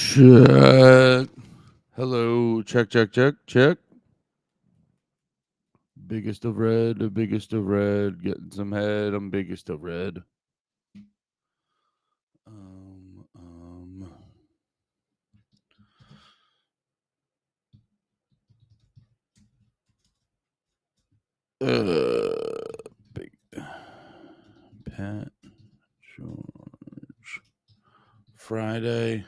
Check. Hello. Check, check, check, check. Biggest of red, the biggest of red. Getting some head. I'm biggest of red. Um, um. Big Pat George. Friday.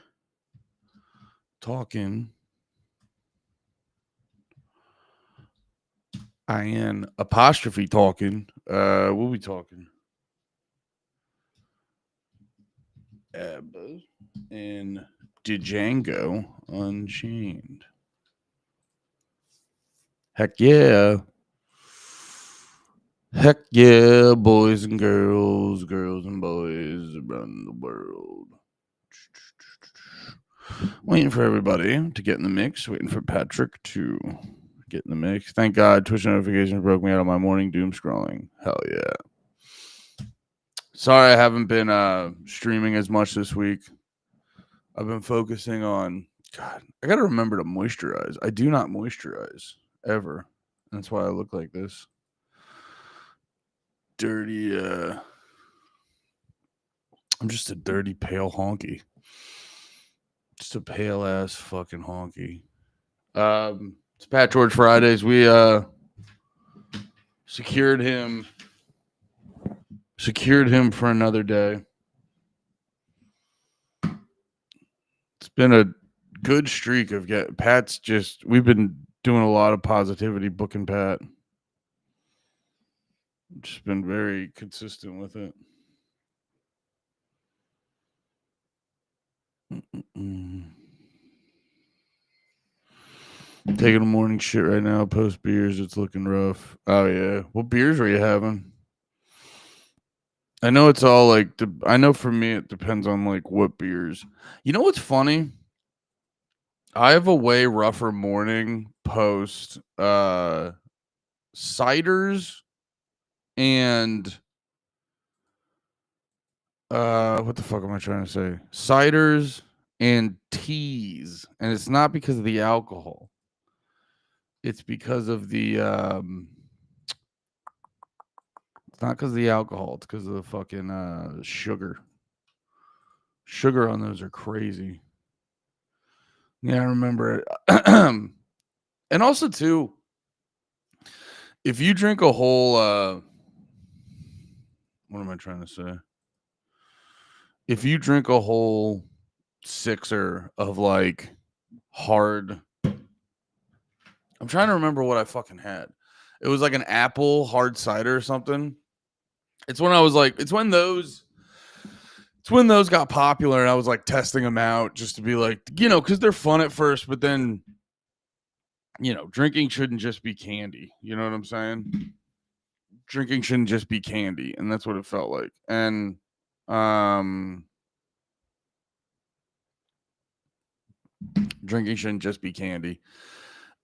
Talking. IN apostrophe talking. We'll be talking. ABBA and Django Unchained. Heck yeah. Heck yeah, boys and girls, girls and boys around the world. Waiting for everybody to get in the mix. Waiting for Patrick to get in the mix. Thank God Twitch notifications broke me out of my morning doom scrolling. Hell yeah. Sorry I haven't been streaming as much this week. I've been focusing on, God, I got to remember to moisturize. I do not moisturize ever. That's why I look like this. Dirty, I'm just a dirty, pale honky. Just a pale ass fucking honky. It's Pat George Fridays. We secured him for another day. It's been a good streak of Pat's just, we've been doing a lot of positivity booking Pat. Just been very consistent with it. Taking a morning shit right now. Post beers. It's looking rough. Oh yeah. What beers were you having? I know it's all like. I know for me it depends on like what beers. You know what's funny? I have a way rougher morning post ciders and what the fuck am I trying to say? Ciders and teas, and it's not because of the alcohol. It's because of the it's not because of the alcohol, it's because of the fucking sugar. Sugar on those are crazy. Yeah, I remember it. And also too, if you drink a whole what am I trying to say? If you drink a whole sixer of like hard, I'm trying to remember what I fucking had. It was like an apple hard cider or something. It's when I was like, it's when those got popular and I was like testing them out just to be like, because they're fun at first, but then, drinking shouldn't just be candy. You know what I'm saying? Drinking shouldn't just be candy, and that's what it felt like. And drinking shouldn't just be candy.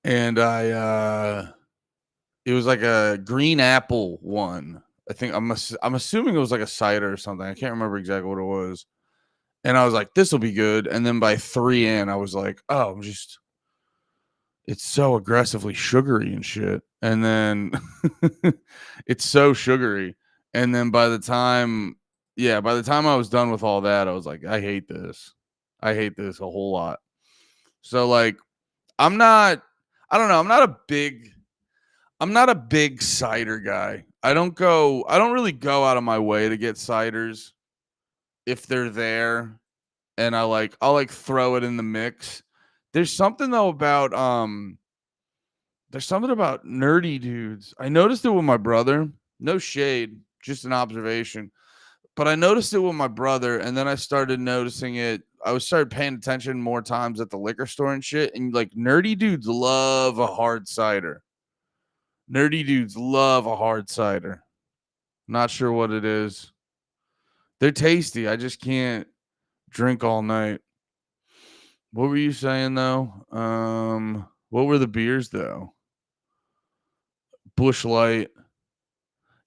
And it was like a green apple one. I think I'm assuming it was like a cider or something. I can't remember exactly what it was. And I was like, this will be good. And then by 3 in, I was like, oh, it's so aggressively sugary and shit. And then it's so sugary. And then by the time I was done with all that, I was like, I hate this. I hate this a whole lot. So like, I don't know. I'm not a big cider guy. I don't really go out of my way to get ciders if they're there, and I'll throw it in the mix. There's something though about nerdy dudes. I noticed it with my brother. No shade, just an observation. But I noticed it with my brother, and then I started noticing it. I started paying attention more times at the liquor store and shit. And like nerdy dudes love a hard cider. Nerdy dudes love a hard cider. Not sure what it is. They're tasty. I just can't drink all night. What were you saying though? What were the beers though? Bush Light.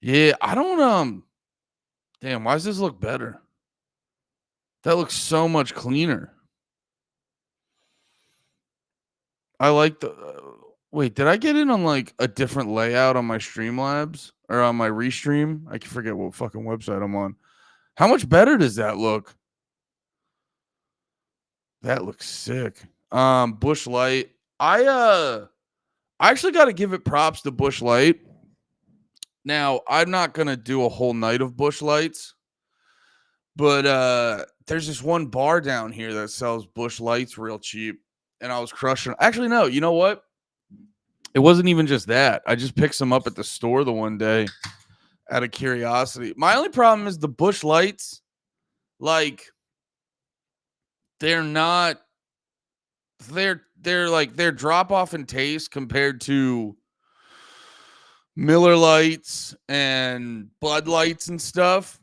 Yeah, I don't damn, why does this look better? That looks so much cleaner. I like the wait, did I get in on, like, a different layout on my Streamlabs or on my Restream? I can forget what fucking website I'm on. How much better does that look? That looks sick. Bush Light. I actually gotta give it props to Bush Light. Now, I'm not gonna do a whole night of Bush Lights, but, there's this one bar down here that sells Bush Lights real cheap, and I was crushing actually, no, you know what? It wasn't even just that. I just picked some up at the store the one day out of curiosity. My only problem is the Bush Lights, like, they're not they're like their drop off in taste compared to Miller Lights and Bud Lights and stuff.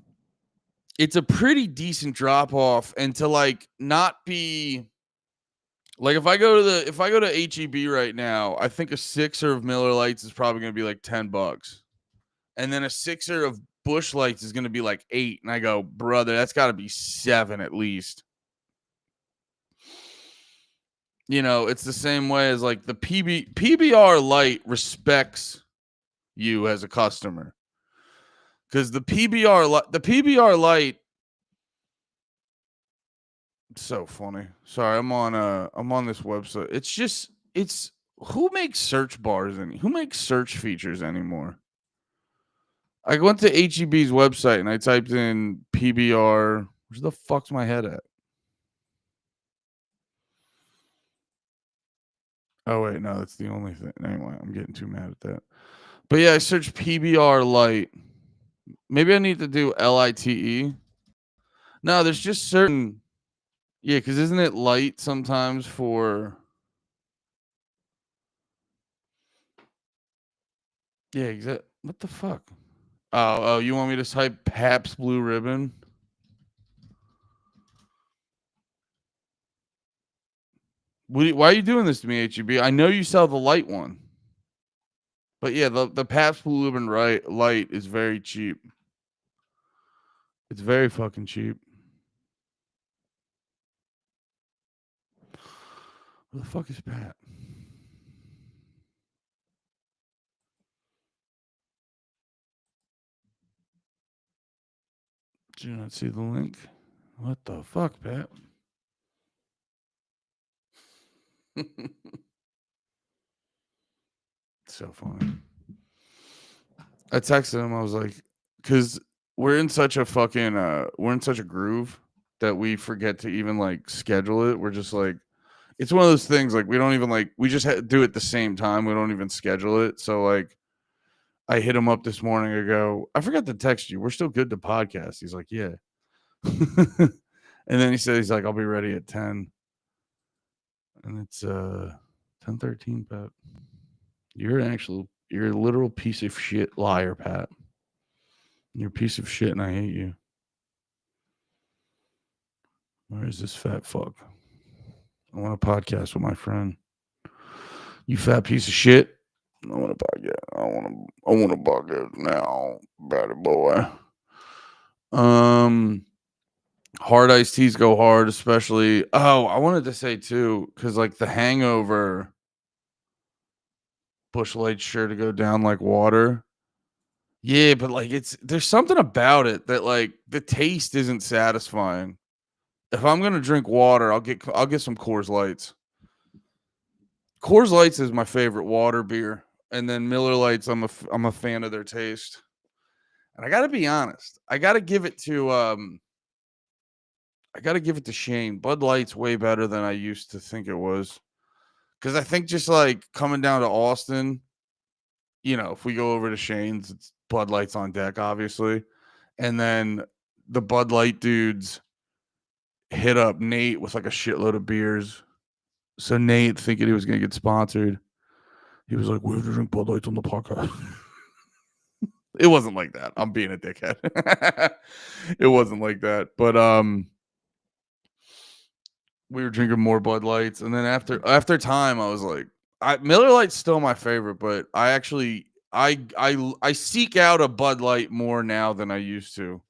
It's a pretty decent drop off, and to like not be like if I go to HEB right now, I think a sixer of Miller Lights is probably going to be like $10, and then a sixer of Bush Lights is going to be like 8, and I go, brother, that's got to be 7 at least. You know, it's the same way as like the PBR Light respects you as a customer, because the PBR Light. So funny. Sorry, I'm on this website. It's who makes search bars and who makes search features anymore? I went to HEB's website and I typed in PBR. Where the fuck's my head at? Oh wait, no, that's the only thing. Anyway, I'm getting too mad at that. But yeah, I searched PBR Light. Maybe I need to do LITE. No, there's just certain. Yeah, because isn't it light sometimes for? Yeah, exactly. What the fuck? Oh, you want me to type Pabst Blue Ribbon? Why are you doing this to me, HEB? I know you sell the light one, but yeah, the Pabst Blue Ribbon light is very cheap. It's very fucking cheap. Who the fuck is Pat? Did you not see the link? What the fuck, Pat? So funny. I texted him. I was like, because we're in such a fucking we're in such a groove that we forget to even like schedule it. We're just like, it's one of those things like we don't even like we just do it at the same time. We don't even schedule it. So like, I hit him up this morning. I go, I forgot to text you. We're still good to podcast. He's like, yeah. And then he said, he's like, I'll be ready at 10. And it's 10:13, Pat. You're a literal piece of shit liar, Pat. You're a piece of shit and I hate you. Where is this fat fuck? I want to podcast with my friend. You fat piece of shit. I want to podcast. I want to podcast now, bad boy. Hard iced teas go hard, especially. Oh, I wanted to say too, because like the Hangover Bush Light's sure to go down like water. Yeah, but like there's something about it that like the taste isn't satisfying. If I'm gonna drink water, I'll get some Coors Lights. Coors Lights is my favorite water beer, and then Miller Lights. I'm a fan of their taste. And I got to be honest, I got to give it to Shane. Bud Light's way better than I used to think it was. Because I think just like coming down to Austin, you know, if we go over to Shane's, it's Bud Light's on deck, obviously. And then the Bud Light dudes hit up Nate with like a shitload of beers. So Nate, thinking he was going to get sponsored, he was like, we have to drink Bud Lights on the podcast. It wasn't like that. I'm being a dickhead. It wasn't like that. But we were drinking more Bud Lights, and then after time, I was like, Miller Lite's still my favorite, but I actually I seek out a Bud Light more now than I used to.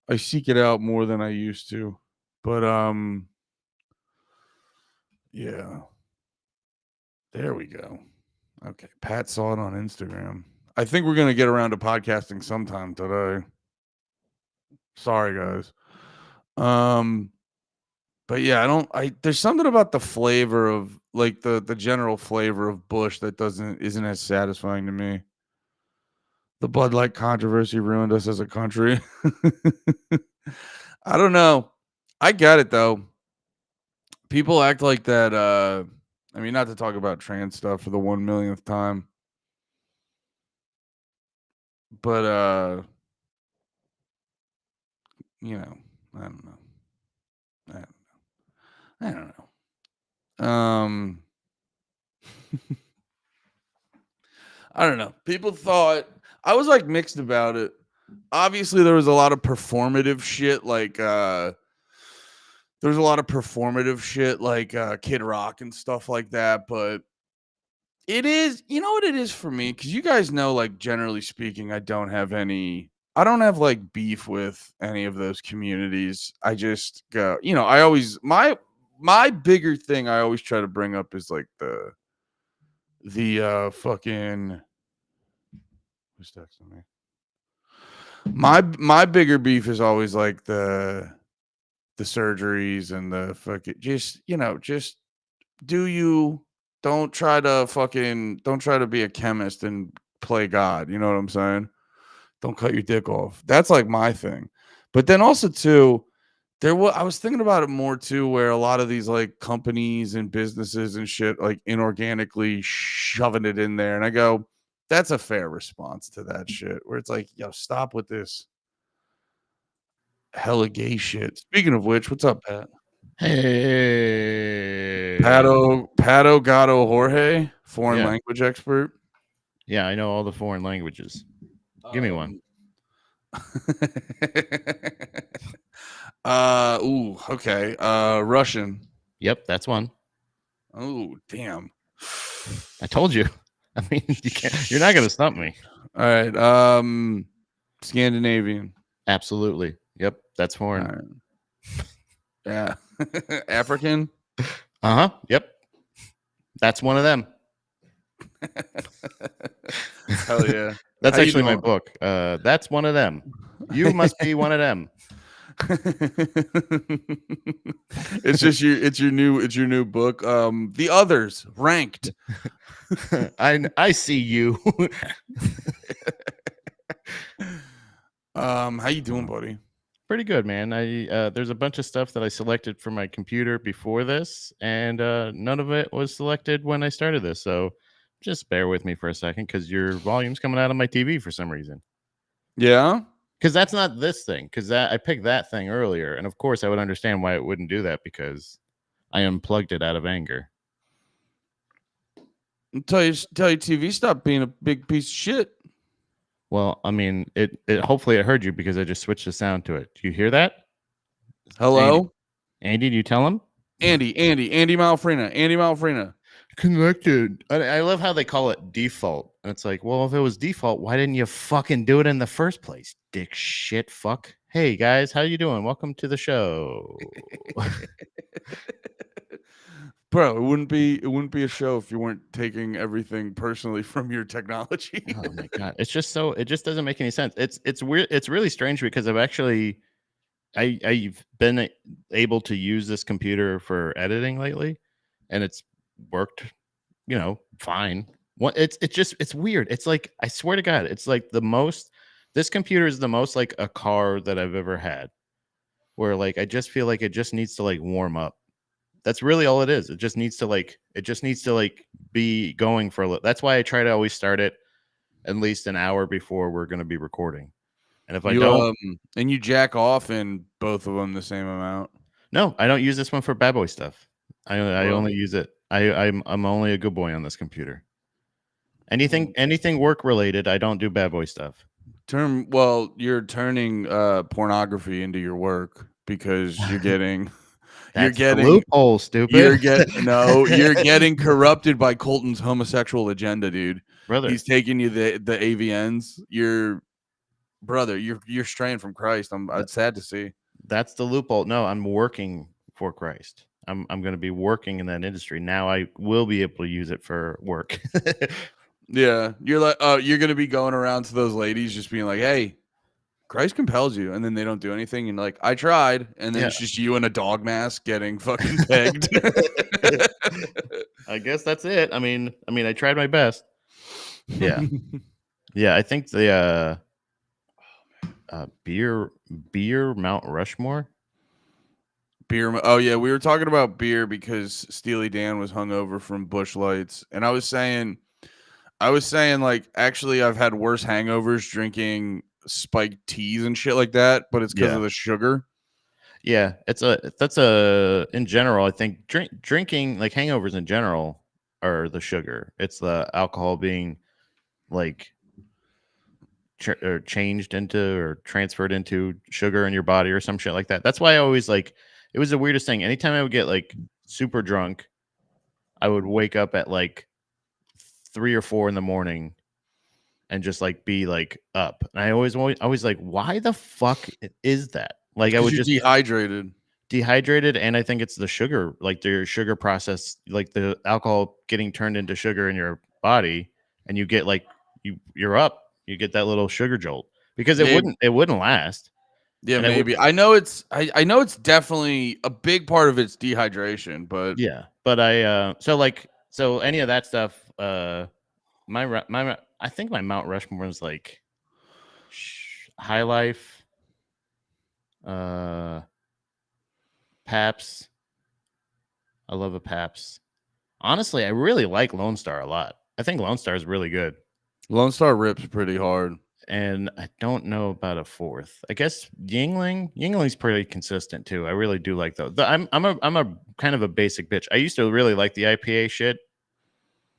I seek it out more than I used to, but yeah. There we go. Okay. Pat saw it on Instagram. I think we're going to get around to podcasting sometime today. Sorry, guys. But yeah, there's something about the flavor of like the general flavor of Bush that isn't as satisfying to me. The Bud Light controversy ruined us as a country. I don't know. I get it though. People act like that. I mean, not to talk about trans stuff for the 1 millionth time, but you know, I don't know. I don't know. I don't know. People thought I was like mixed about it. Obviously, there was a lot of performative shit, like Kid Rock and stuff like that. But it is, you know what it is for me, because you guys know, like generally speaking, I don't have like beef with any of those communities. I just go, I always my bigger thing I always try to bring up is like the fucking who's texting me. My bigger beef is always like the surgeries and the fucking just don't try to be a chemist and play God. You know what I'm saying? Don't cut your dick off. That's like my thing. But then also too, I was thinking about it more too, where a lot of these like companies and businesses and shit like inorganically shoving it in there, and I go, that's a fair response to that shit. Where it's like, yo, stop with this hella gay shit. Speaking of which, what's up, Pat? Hey, Pato Gato Jorge, foreign yeah, language expert. yeah, I know all the foreign languages. Give me one. Okay. Russian. Yep, that's one. Oh, damn. I told you. I mean, you're not gonna stump me. All right. Scandinavian. Absolutely. Yep, that's foreign. Right. Yeah. African. Yep, that's one of them. Hell yeah. That's actually my book. That's one of them. You must be one of them. It's your new book. The Others, ranked. I see you. How you doing, buddy? Pretty good, man. There's a bunch of stuff that I selected for my computer before this, and none of it was selected when I started this. So just bear with me for a second, because your volume's coming out of my TV for some reason. Yeah, because that's not this thing. Because I picked that thing earlier, and of course I would understand why it wouldn't do that, because I unplugged it out of anger. Tell your TV stop being a big piece of shit. Well, I mean, it hopefully it heard you, because I just switched the sound to it. Do you hear that? Hello, Andy, do you tell him? Andy Malfrina. Connected. I love how they call it default. And it's like, well, if it was default, why didn't you fucking do it in the first place, dick shit fuck? Hey guys, how you doing? Welcome to the show. Bro, it wouldn't be a show if you weren't taking everything personally from your technology. Oh my god, it just doesn't make any sense. It's weird. It's really strange, because I've been able to use this computer for editing lately, and it's worked, fine. It's weird. It's like, I swear to God, it's like this computer is the most like a car that I've ever had, where like I just feel like it just needs to like warm up. That's really all it is. It just needs to be going for a little. That's why I try to always start it at least an hour before we're going to be recording. And if I don't, and you jack off in both of them the same amount. No, I don't use this one for bad boy stuff. I only use it. I'm only a good boy on this computer. Anything work related, I don't do bad boy stuff. You're turning pornography into your work, because you're getting you're getting loophole, stupid. You're getting corrupted by Colton's homosexual agenda, dude. Brother, he's taking you the AVNs. You're straying from Christ. I'm sad to see. That's the loophole. No, I'm working for Christ. I'm going to be working in that industry. Now I will be able to use it for work. Yeah, you're like, oh, you're gonna be going around to those ladies just being like, "Hey, Christ compels you," and then they don't do anything, and like, I tried, and then Yeah. it's just you in a dog mask getting fucking pegged. I guess that's it. I tried my best. Yeah. Yeah, I think the beer Mount Rushmore. Beer. Oh yeah, we were talking about beer because Steely Dan was hungover from Bush Lights, and I was saying like actually I've had worse hangovers drinking spiked teas and shit like that, but it's because Yeah. of the sugar. Yeah, that's a in general, I think drinking like hangovers in general are the sugar. It's the alcohol being like or changed into or transferred into sugar in your body or some shit like that. That's why I always like it was the weirdest thing. Anytime I would get like super drunk, I would wake up at like 3 or 4 in the morning and just like be like up. And I always like, why the fuck is that? Like I Because would you're just dehydrated. dehydrated, and I think it's the sugar, like their sugar process, like the alcohol getting turned into sugar in your body, and you get like you're up, you get that little sugar jolt because Maybe, it wouldn't last, yeah, and it would maybe. I know it's definitely a big part of it's dehydration, but yeah. But I so any of that stuff, I think my Mount Rushmore was like High Life, uh, Paps. I love a Paps. Honestly, I really like Lone Star a lot. I think Lone Star is really good. Lone Star rips pretty hard. And I don't know about a fourth. I guess Yingling. Yingling's pretty consistent too. I really do like those. I'm a kind of a basic bitch. I used to really like the IPA shit.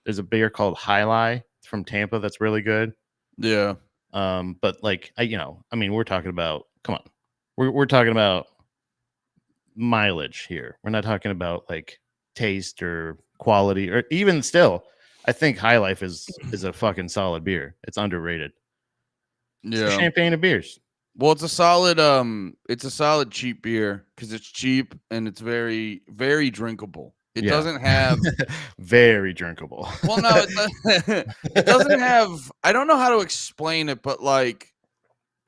There's a beer called High Lie from Tampa that's really good. Yeah. But like we're talking about come on. We're talking about mileage here. We're not talking about like taste or quality or even still. I think High Life is a fucking solid beer. It's underrated. It's the Yeah. champagne of beers. Well, it's a solid cheap beer because it's cheap and it's very, very drinkable. It Yeah. doesn't have Very drinkable. well, no, it doesn't have I don't know how to explain it, but like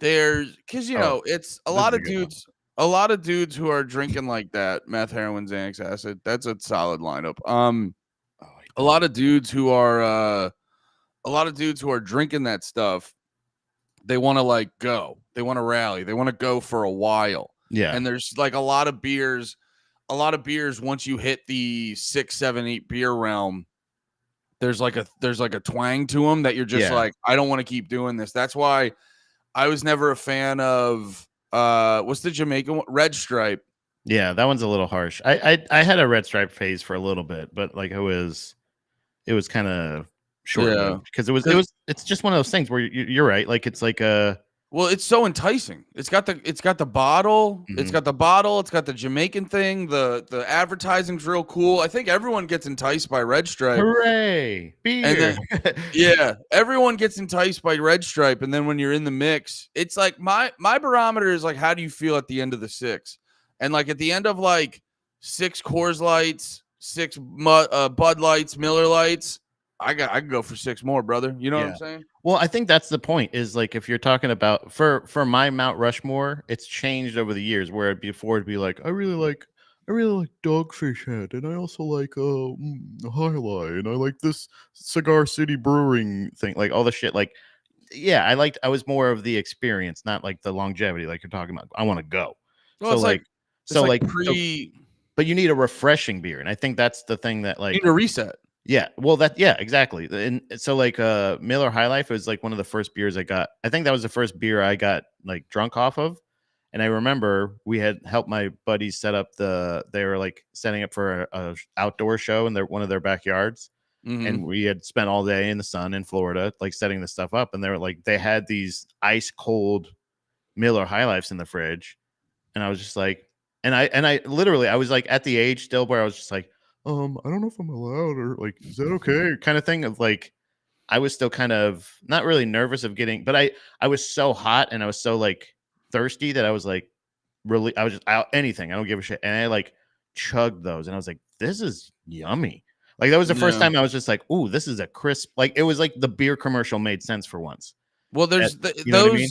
there's because Oh, it's this is a good one. a lot of dudes who are drinking like that, meth, heroin, Xanax, acid. That's a solid lineup. Oh, A lot of dudes who are drinking that stuff, they want to like go. They want to rally. They want to go for a while. yeah. And there's like a lot of beers once you hit the 6, 7, 8 beer realm, there's like a twang to them that you're just Yeah. like, I don't want to keep doing this. That's why I was never a fan of what's the Jamaican one? Red Stripe. Yeah, that one's a little harsh. I had a red stripe phase for a little bit, but like it was kind of short Yeah. lived because Cuz it's just one of those things where you're right. Like it's like a well, it's so enticing. It's got the bottle. It's mhm. got the bottle. It's got the Jamaican thing. The advertising's real cool. I think everyone gets enticed by Red Stripe. Hooray, And beer. then yeah, everyone gets enticed by Red Stripe, and then when you're in the mix, it's like my barometer is like, how do you feel at the end of the 6? And like at the end of like 6 Coors Lights, 6 Bud Lights, Miller Lights, I can go for 6 more, brother. You know what I'm Yeah. saying? Well, I think that's the point is like if you're talking about for my Mount Rushmore, it's changed over the years where before it'd be like I really like Dogfish Head and I also like High Lie and I like this Cigar City Brewing thing, like all the shit like yeah, I was more of the experience, not like the longevity like you're talking about. I want to go. Well, So like it's so like like so but you need a refreshing beer and I think that's the thing that need like a reset. yeah, well, yeah, exactly. And so, like, Miller High Life was like one of the first beers I got. I think that was the first beer I got like drunk off of. And I remember we had helped my buddies set up they were like setting up for a outdoor show in one of their backyards, and Mhm. we had spent all day in the sun in Florida, like setting this stuff up. And they were like, they had these ice cold Miller High Lifes in the fridge, and I was just like, and I literally I was like at the age still where I was just like, I don't know if I'm allowed or like, is that okay? Kind of thing of like, I was still kind of not really nervous of getting, but I was so hot and I was so like thirsty that I was like, really, I was just out anything. I don't give a shit. And I like chugged those, and I was like, this is yummy. Like that was the first time I was just like, ooh, this is a crisp. Like it was like the beer commercial made sense for once. Well, there's you know what I mean?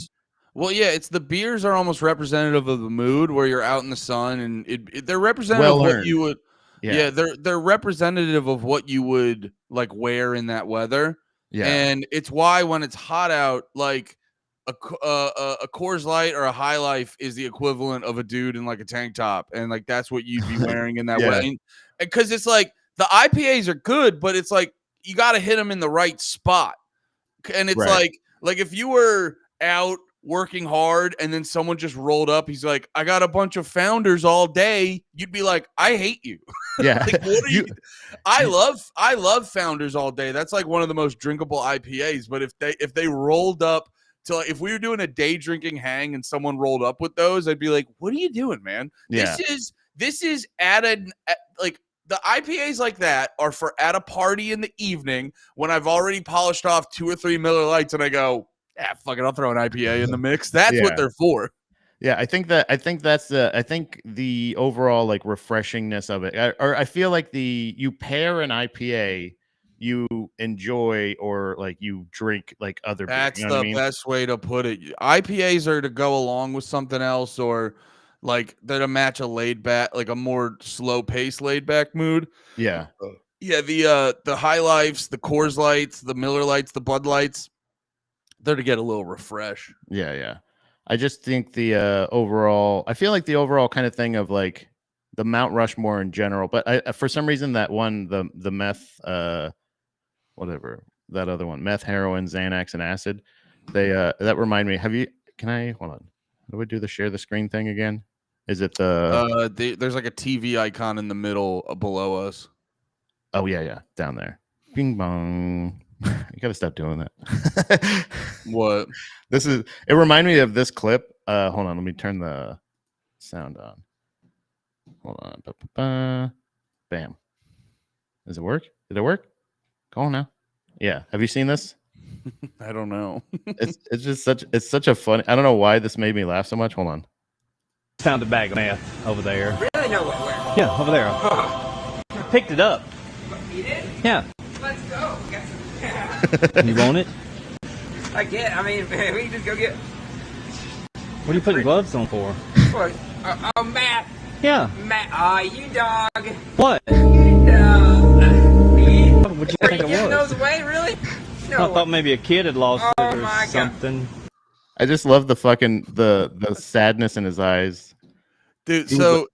Well, yeah, it's the beers are almost representative of the mood where you're out in the sun, and they're representative of what you would. Yeah, they're representative of what you would like wear in that weather. Yeah, and it's why when it's hot out, like a Coors Light or a High Life is the equivalent of a dude in like a tank top, and like that's what you'd be wearing in that weather. Because it's like the IPAs are good, but it's like you got to hit them in the right spot, and it's like if you were out working hard and then someone just rolled up, he's like, I got a bunch of Founders all day, you'd be like, I hate you. Yeah. Like, what are you I love Founders all day. That's like one of the most drinkable IPAs. But if they rolled up to, like, if we were doing a day drinking hang and someone rolled up with those, I'd be like, what are you doing, man? This is added, like, the IPAs like that are for at a party in the evening when I've already polished off 2 or 3 Miller Lights and I go, yeah, fuck it, I'll throw an IPA in the mix. That's what they're for. Yeah, I think the overall like refreshingness of it. I feel like you pair an IPA you enjoy or like you drink like other beer. That's the best way to put it. IPAs are to go along with something else, or like they're to match a laid back, like a more slow pace, laid back mood. Yeah. Yeah. The High Lifes, the Coors Lights, the Miller Lights, the Bud Lights, they're to get a little refresh. Yeah. Yeah. I just think the overall, I feel like the overall kind of thing of like the Mount Rushmore in general, but for some reason that one, the meth, whatever, that other one, meth, heroin, Xanax, and acid, they that remind me. Hold on? How do we do the share the screen thing again? Is it there's like a TV icon in the middle below us. Oh yeah, down there. Bing bong. You gotta stop doing that. What? It reminded me of this clip. Hold on, let me turn the sound on. Hold on. Ba-ba-ba. Bam. Does it work? Did it work? Go on now. Yeah. Have you seen this? I don't know. it's just such a funny. I don't know why this made me laugh so much. Hold on. Found a bag of meth over there. Really? No, where? Yeah, over there. Picked it up. You did? Yeah. Let's go. You want it? I mean, we can just go get. What are you putting gloves on for? What? Oh, Matt. Yeah. Matt. Aw, you dog. What? You dog. What'd you think it Giving was? those away, really? No. I thought maybe a kid had lost it or something. I just love the fucking the sadness in his eyes, dude. So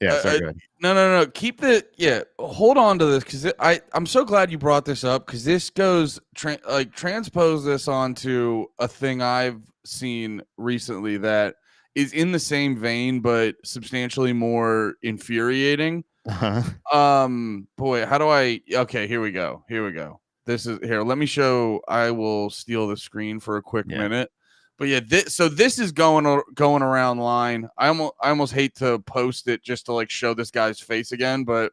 yeah, sorry, go ahead. No. Keep the hold on to this because I'm so glad you brought this up because this goes transpose this onto a thing I've seen recently that is in the same vein but substantially more infuriating. Boy, how do I? Okay, here we go. This is here. Let me show. I will steal the screen for a quick minute. But yeah, this is going around line. I almost hate to post it just to like show this guy's face again, but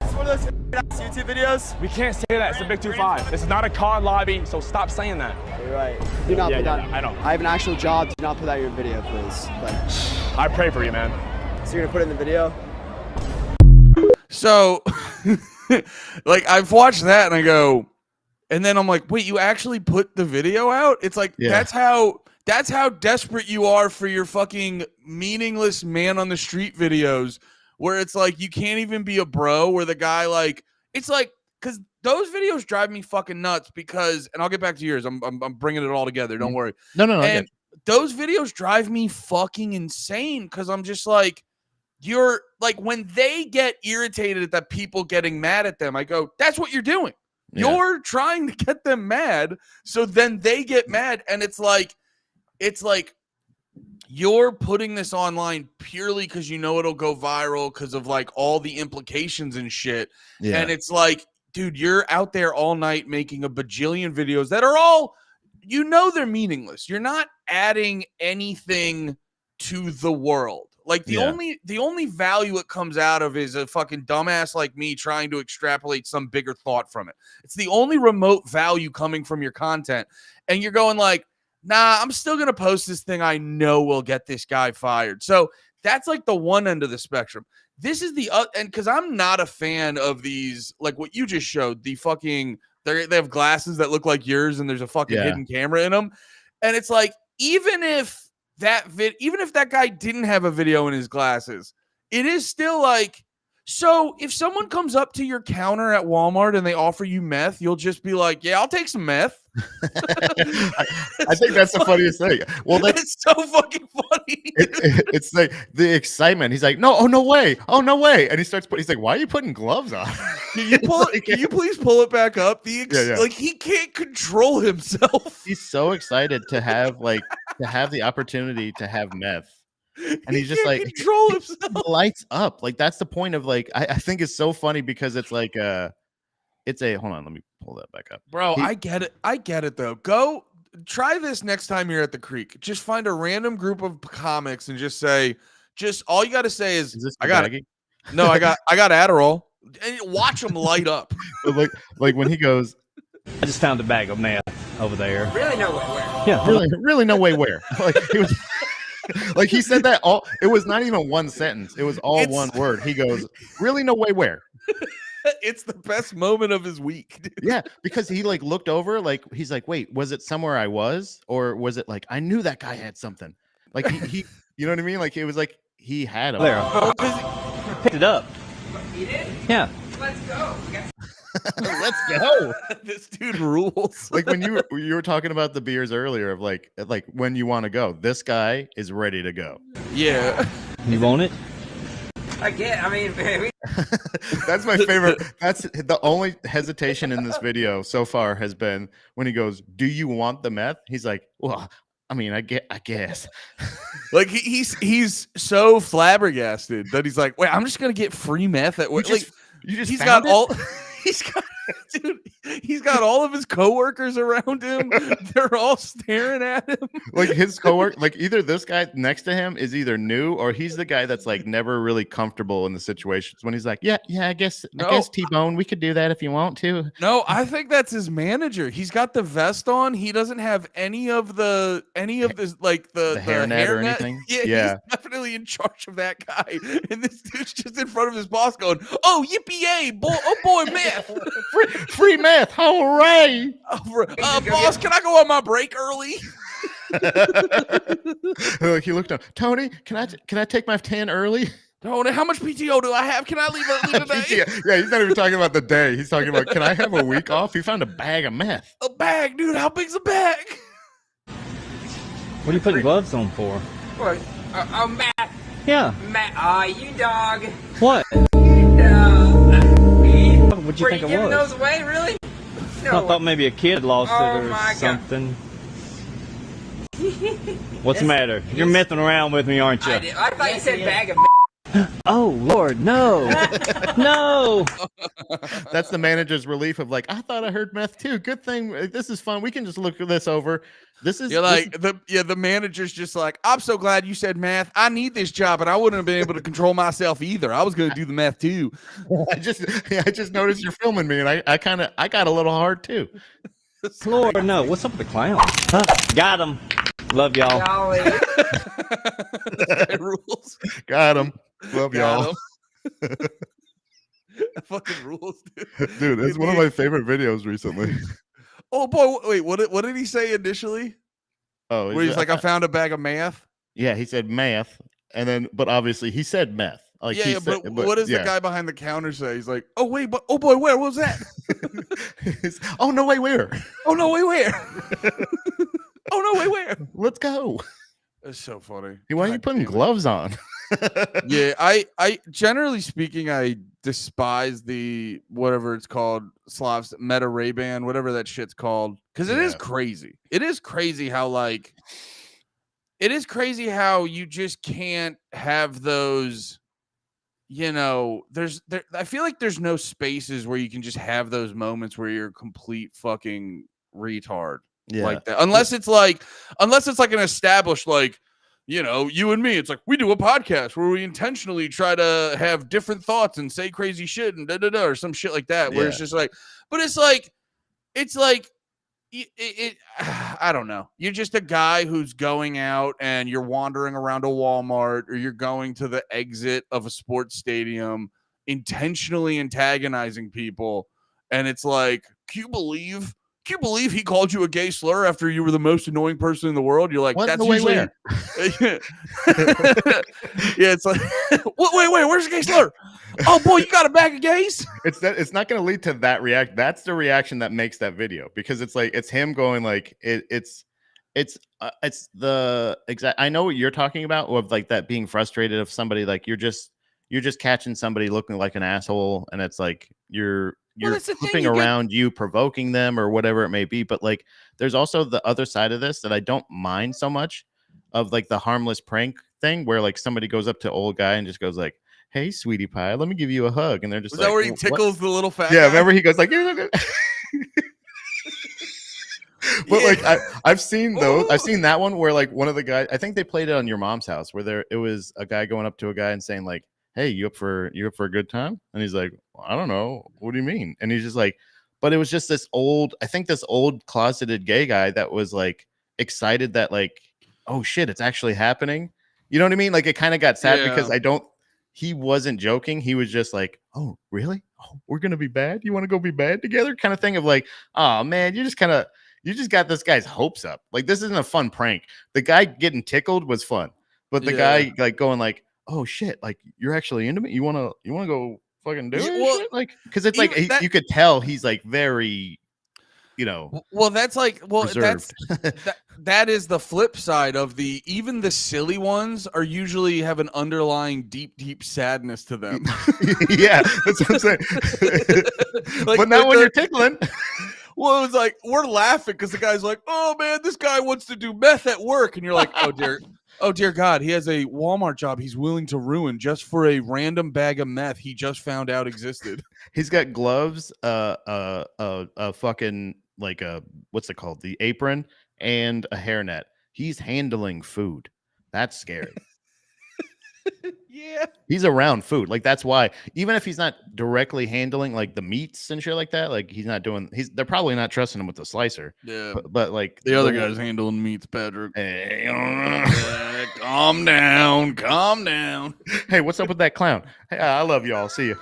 It's one of those YouTube videos. We can't say that. It's a big 2-5. This is not a car lobby, so stop saying that. You're right. Do not put that. I don't. I have an actual job. Do not put that in your video, please. I pray for you, man. So you're gonna put it in the video? So, like, I've watched that and I go, and then I'm like, wait, you actually put the video out? It's like that's how desperate you are for your fucking meaningless man on the street videos, where it's like you can't even be a bro. Where the guy like, it's like, because those videos drive me fucking nuts. Because, and I'll get back to yours. I'm bringing it all together. Don't worry. No. And those videos drive me fucking insane because I'm just like, you're like, when they get irritated at that people getting mad at them, I go, that's what you're doing. You're trying to get them mad, so then they get mad, and it's like you're putting this online purely because you know it'll go viral because of like all the implications and shit. Yeah. And it's like, dude, you're out there all night making a bajillion videos that are all, you know, they're meaningless. You're not adding anything to the world. Like the only value it comes out of is a fucking dumbass like me trying to extrapolate some bigger thought from it. It's the only remote value coming from your content. And you're going like, nah, I'm still going to post this thing I know will get this guy fired. So That's like the one end of the spectrum. This is the and because I'm not a fan of these, like what you just showed, the fucking they have glasses that look like yours and there's a fucking hidden camera in them. And it's like, even if that guy didn't have a video in his glasses, it is still like, so if someone comes up to your counter at Walmart and they offer you meth, you'll just be like, yeah, I'll take some meth. I think that's the funniest thing. Well, that's so fucking funny. It's like the excitement. He's like, no, oh no way, and he's like, why are you putting gloves on? Can you please pull it back up? Like he can't control himself. He's so excited to have the opportunity to have meth. And he's just like control himself. He lights up. Like that's the point of like I think it's so funny because it's like it's a hold on, let me pull that back up. Bro, I get it though. Go try this next time you're at the creek. Just find a random group of comics and just say, all you gotta say is this I got it. No, I got Adderall. And watch them light up. But like when he goes, I just found a bag of meth over there. Really no way where. Yeah. Really no way where. Like he was like he said that all it was not even one sentence. It was all one word. He goes, really no way where. It's the best moment of his week, dude. Yeah, because he like looked over, like he's like, wait, was it somewhere I was, or was it like I knew that guy had something? Like he you know what I mean? Like it was like he had him. There. Picked it up. You did? Yeah. Let's go. Let's go. This dude rules. Like when you were talking about the beers earlier of like when you want to go, this guy is ready to go. Yeah. You want it? That's my favorite. That's the only hesitation in this video so far has been when he goes, do you want the meth? He's like, well, I mean, I guess. Like he's so flabbergasted that he's like, wait, I'm just gonna get free meth at work. He's got all of his coworkers around him. They're all staring at him. Like his coworker, like either this guy next to him is either new or he's the guy that's like never really comfortable in the situations when he's like, yeah, I guess T-Bone, we could do that if you want to. No, I think that's his manager. He's got the vest on. He doesn't have any of this like the hairnet or anything. Yeah, he's definitely in charge of that guy. And this dude's just in front of his boss going, "Oh, yippee-yay, boy, oh boy, meth, free meth, hooray!" Boss, can I go on my break early? Like he looked up, Tony, can I take my 10 early? Tony, how much PTO do I have? Can I leave early today? Yeah, he's not even talking about the day. He's talking about, can I have a week off? He found a bag of meth. A bag, dude. How big's a bag? What are you putting gloves on for? What? Matt. Yeah. Matt, you dog. What? You dog. What'd you Were think you it giving was? those away, really? I thought maybe a kid lost it or something. What's the matter? You're messing around with me, aren't you? I thought you said bag of Oh, Lord, no. No. That's the manager's relief of like, I thought I heard meth too. Good thing. This is fun. We can just look this over. The manager's just like, I'm so glad you said math. I need this job, and I wouldn't have been able to control myself either. I was going to do the math too. I just noticed you're filming me, and I got a little hard too. Lord, no. What's up with the clown? Huh? Got him. Love y'all. This guy rules. Got him. Love y'all. Fucking rules, dude. Dude, it's one of my favorite videos recently. Oh boy, wait, what did he say initially? Oh, where he's like, I found a bag of math. Yeah, he said math, and then, but obviously he said meth. Like, but what does the guy behind the counter say? He's like, oh wait, but oh boy, where was that? Oh no, wait, where? Oh no, wait, where? Oh no, wait, where? Let's go. That's so funny. Hey, why are you putting gloves on? Yeah, I generally speaking, I despise the whatever it's called, Slavs Meta Ray-Ban, whatever that shit's called, because it is crazy. It is crazy how you just can't have those. You know, I feel like there's no spaces where you can just have those moments where you're a complete fucking retard like that, unless it's like an established, like, you know, you and me, it's like we do a podcast where we intentionally try to have different thoughts and say crazy shit and or some shit like that, where it's just like, but it's like I don't know. You're just a guy who's going out and you're wandering around a Walmart or you're going to the exit of a sports stadium intentionally antagonizing people. And it's like, can you believe he called you a gay slur after you were the most annoying person in the world? You're like, What in that's the way usually, where? yeah, it's like, wait, where's the gay slur? Oh boy, you got a bag of gays? It's not going to lead to that react. That's the reaction that makes that video, because it's like it's him going like it's the exact. I know what you're talking about, of like that being frustrated of somebody, like you're just catching somebody looking like an asshole, and it's like you're that's the thing, flipping you get- around you, provoking them or whatever it may be. But like there's also the other side of this that I don't mind so much, of like the harmless prank thing where like somebody goes up to old guy and just goes like, "Hey, sweetie pie, let me give you a hug," and they're just Was like, that where he "What?" tickles the little fat Yeah, guy? remember he goes like, but like I've seen those. I've seen that one where like one of the guys, I think they played it on Your Mom's House, where it was a guy going up to a guy and saying like, "Hey, you up for a good time?" And he's like, "I don't know. What do you mean?" And he's just like, but it was just this old closeted gay guy that was like excited that like, oh shit, it's actually happening. You know what I mean? Like it kind of got sad because he wasn't joking. He was just like, "Oh, really? Oh, we're gonna be bad? You want to go be bad together?" Kind of thing of like, "Oh man, you just got this guy's hopes up. Like this isn't a fun prank. The guy getting tickled was fun, but the guy like going like, "Oh shit, like you're actually into me. You wanna go fucking do it?" well, shit? Like because it's like that- you could tell he's like very, well, that's like, reserved. that is the flip side of even the silly ones are usually have an underlying deep sadness to them. Yeah, that's what I'm saying. Like, but not when you're tickling. Well, it was like we're laughing because the guy's like, "Oh man, this guy wants to do meth at work," and you're like, "Oh dear God, he has a Walmart job he's willing to ruin just for a random bag of meth he just found out existed." He's got gloves, a fucking like what's it called? The apron and a hairnet. He's handling food. That's scary. Yeah. He's around food. Like that's why, even if he's not directly handling like the meats and shit like that, like they're probably not trusting him with the slicer. Yeah. But like The other guy's handling meats, Patrick. Hey, Calm down. Hey, what's up with that clown? Hey, I love y'all. See you.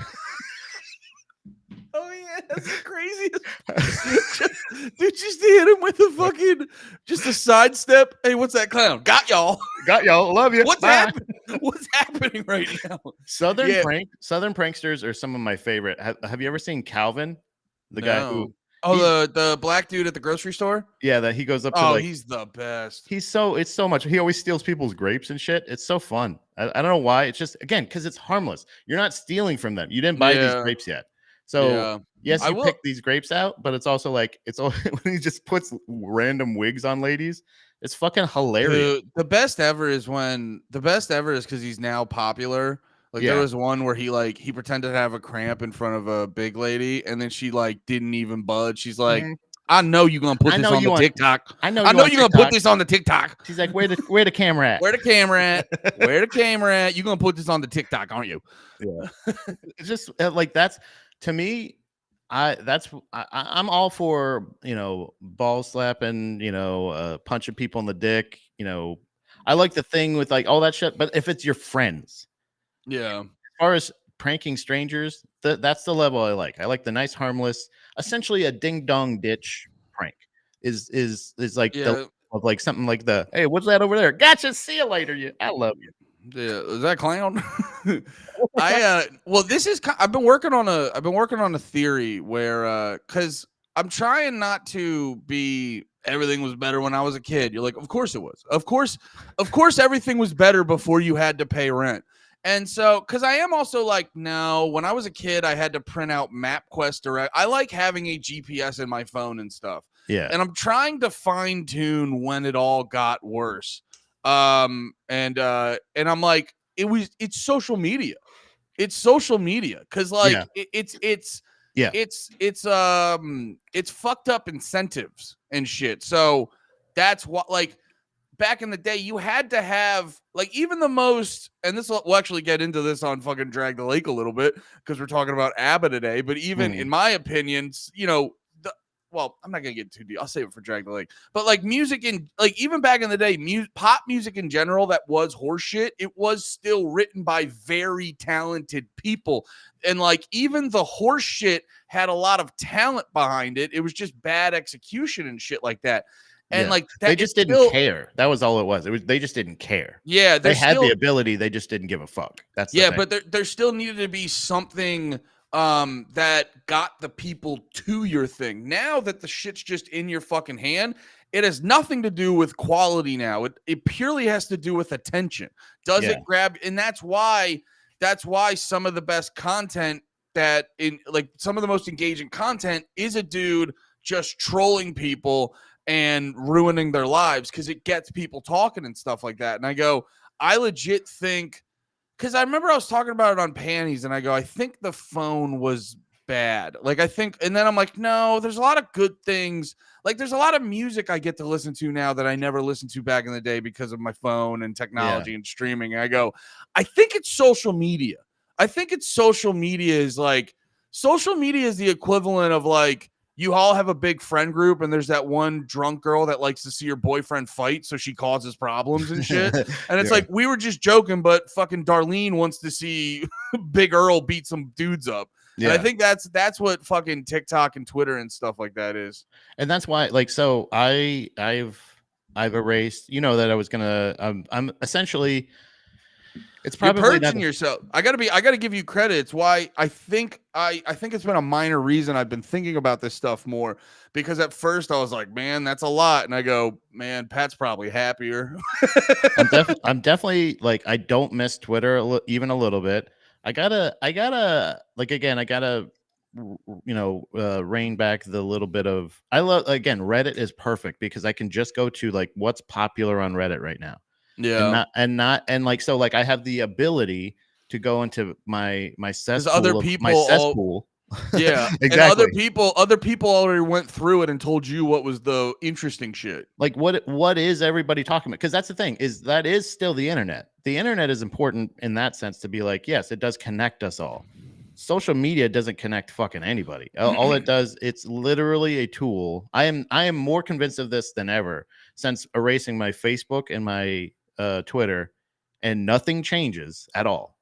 Oh yeah, that's the craziest. Dude, just hit him with a fucking just a sidestep. Hey, what's that clown? Got y'all. Love you. What's Bye. happening? What's happening right now? Southern pranksters are some of my favorite. Have you ever seen Calvin? The guy who the black dude at the grocery store? Yeah, that he goes up to he's the best. It's so much. He always steals people's grapes and shit. It's so fun. I don't know why. It's just again because it's harmless. You're not stealing from them. You didn't buy these grapes yet. So yes, you pick these grapes out, but it's also like when he just puts random wigs on ladies. It's fucking hilarious. The best ever is because he's now popular. Like there was one where he pretended to have a cramp in front of a big lady, and then she like didn't even budge. She's like, "I know you're gonna put this on the TikTok. I know you're gonna put this on the TikTok." She's like, "Where the camera at? Where the camera at? Where the camera at? You gonna put this on the TikTok, aren't you?" Yeah. It's just like that's to me. I'm all for ball slapping, punching people in the dick. I like the thing with like all that shit. But if it's your friends, as far as pranking strangers, that's the level I like. I like the nice, harmless, essentially a ding dong ditch prank. Is like of like something like the hey, what's that over there? Gotcha. See you later. I love you. Yeah, is that clown? I've been working on a theory where because I'm trying not to be everything was better when I was a kid. You're like, of course it was. Of course everything was better before you had to pay rent. And so, because I am also like, no, when I was a kid, I had to print out MapQuest Direct. I like having a GPS in my phone and stuff. Yeah. And I'm trying to fine tune when it all got worse. And I'm like, it's social media. It's social media because like it's fucked up incentives and shit. So that's what like back in the day you had to have like even the most, and this we'll actually get into this on fucking Drag the Lake a little bit because we're talking about ABBA today. But even in my opinion, well, I'm not gonna get too deep. I'll save it for Drag the Lake. But like music in like even back in the day, pop music in general that was horseshit, it was still written by very talented people. And like even the horseshit had a lot of talent behind it. It was just bad execution and shit like that. And like that, they just didn't care. That was all it was. They just didn't care. Yeah, they had the ability. They just didn't give a fuck. That's the thing. But there still needed to be something that got the people to your thing. Now that the shit's just in your fucking hand, it has nothing to do with quality now. It purely has to do with attention. Does it grab? And that's why some of the best content that in like some of the most engaging content is a dude just trolling people and ruining their lives because it gets people talking and stuff like that. And I legit think, because I remember I was talking about it on Panties, and I think the phone was bad. Like, I think, and then I'm like, no, there's a lot of good things. Like, there's a lot of music I get to listen to now that I never listened to back in the day because of my phone and technology and streaming. And I think it's social media. I think it's social media is the equivalent of like, you all have a big friend group and there's that one drunk girl that likes to see her boyfriend fight, so she causes problems and shit. And it's like, we were just joking, but fucking Darlene wants to see Big Earl beat some dudes up. And I think that's what fucking TikTok and Twitter and stuff like that is. And that's why, like, so I've erased, that I was gonna I'm essentially, it's probably you're purging yourself. I gotta give you credit. It's why I think it's been a minor reason I've been thinking about this stuff more, because at first I was like, man, that's a lot. And I go, man, Pat's probably happier. I'm definitely like, I don't miss Twitter even a little bit. I gotta rein back the little bit of, I love, again, Reddit is perfect because I can just go to like what's popular on Reddit right now. Yeah. And like, so like I have the ability to go into my cesspool, other people my cesspool. Yeah. Exactly. And other people already went through it and told you what was the interesting shit. Like what is everybody talking about? Because that's the thing, is that is still the internet. The internet is important in that sense, to be like, yes, it does connect us all. Social media doesn't connect fucking anybody. All it does, it's literally a tool. I am more convinced of this than ever since erasing my Facebook and my Twitter, and nothing changes at all.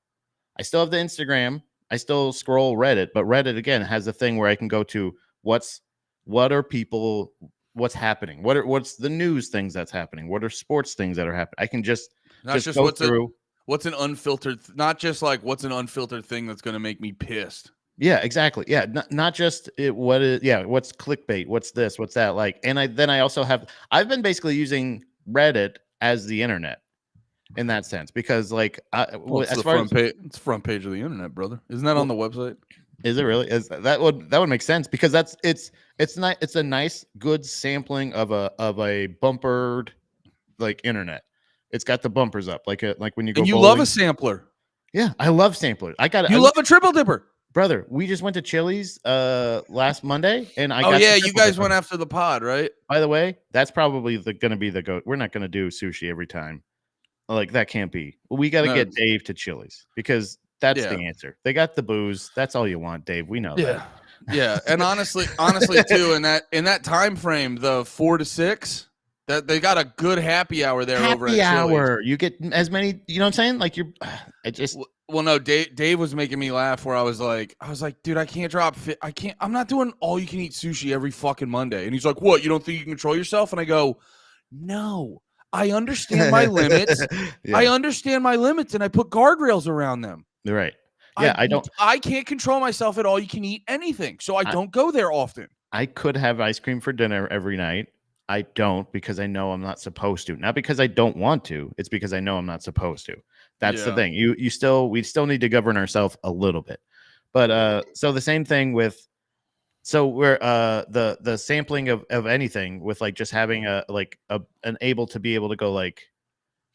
I still have the Instagram. I still scroll Reddit, but Reddit again has a thing where I can go to what's happening, what's the news things that's happening, what are sports things that are happening. I can just go through what's an unfiltered, not just like what's an unfiltered thing that's going to make me pissed. Yeah, exactly. Yeah, not just what's clickbait, what's this, what's that, like. And I also I've been basically using Reddit as the internet in that sense, because like it's the front page of the internet, brother. Isn't that on the website? Is it really? That would make sense, because it's a nice good sampling of a bumpered like internet. It's got the bumpers up like when you go. And you bowling. Love a sampler. Yeah, I love samplers. You love a triple dipper. Brother, we just went to Chili's last Monday, and you guys went after the pod, right? By the way, that's probably going to be the go. We're not going to do sushi every time. Like, that can't be. We got to get Dave to Chili's, because that's the answer. They got the booze. That's all you want, Dave. We know that. Yeah, and honestly too, in that time frame, the 4 to 6, that they got a good happy hour there. Over at Chili's. You get as many. You know what I'm saying? Like, Well, no, Dave was making me laugh where I was like, dude, I can't I'm not doing all you can eat sushi every fucking Monday. And he's like, what? You don't think you can control yourself? And I go, no, I understand my limits. I understand my limits, and I put guardrails around them. You're right. Yeah, I can't control myself at all. You can eat anything. So I don't go there often. I could have ice cream for dinner every night. I don't, because I know I'm not supposed to. Not because I don't want to. It's because I know I'm not supposed to. That's the thing. We still need to govern ourselves a little bit. But so the same thing with, so we're the sampling of anything with like just having an able to be able to go like,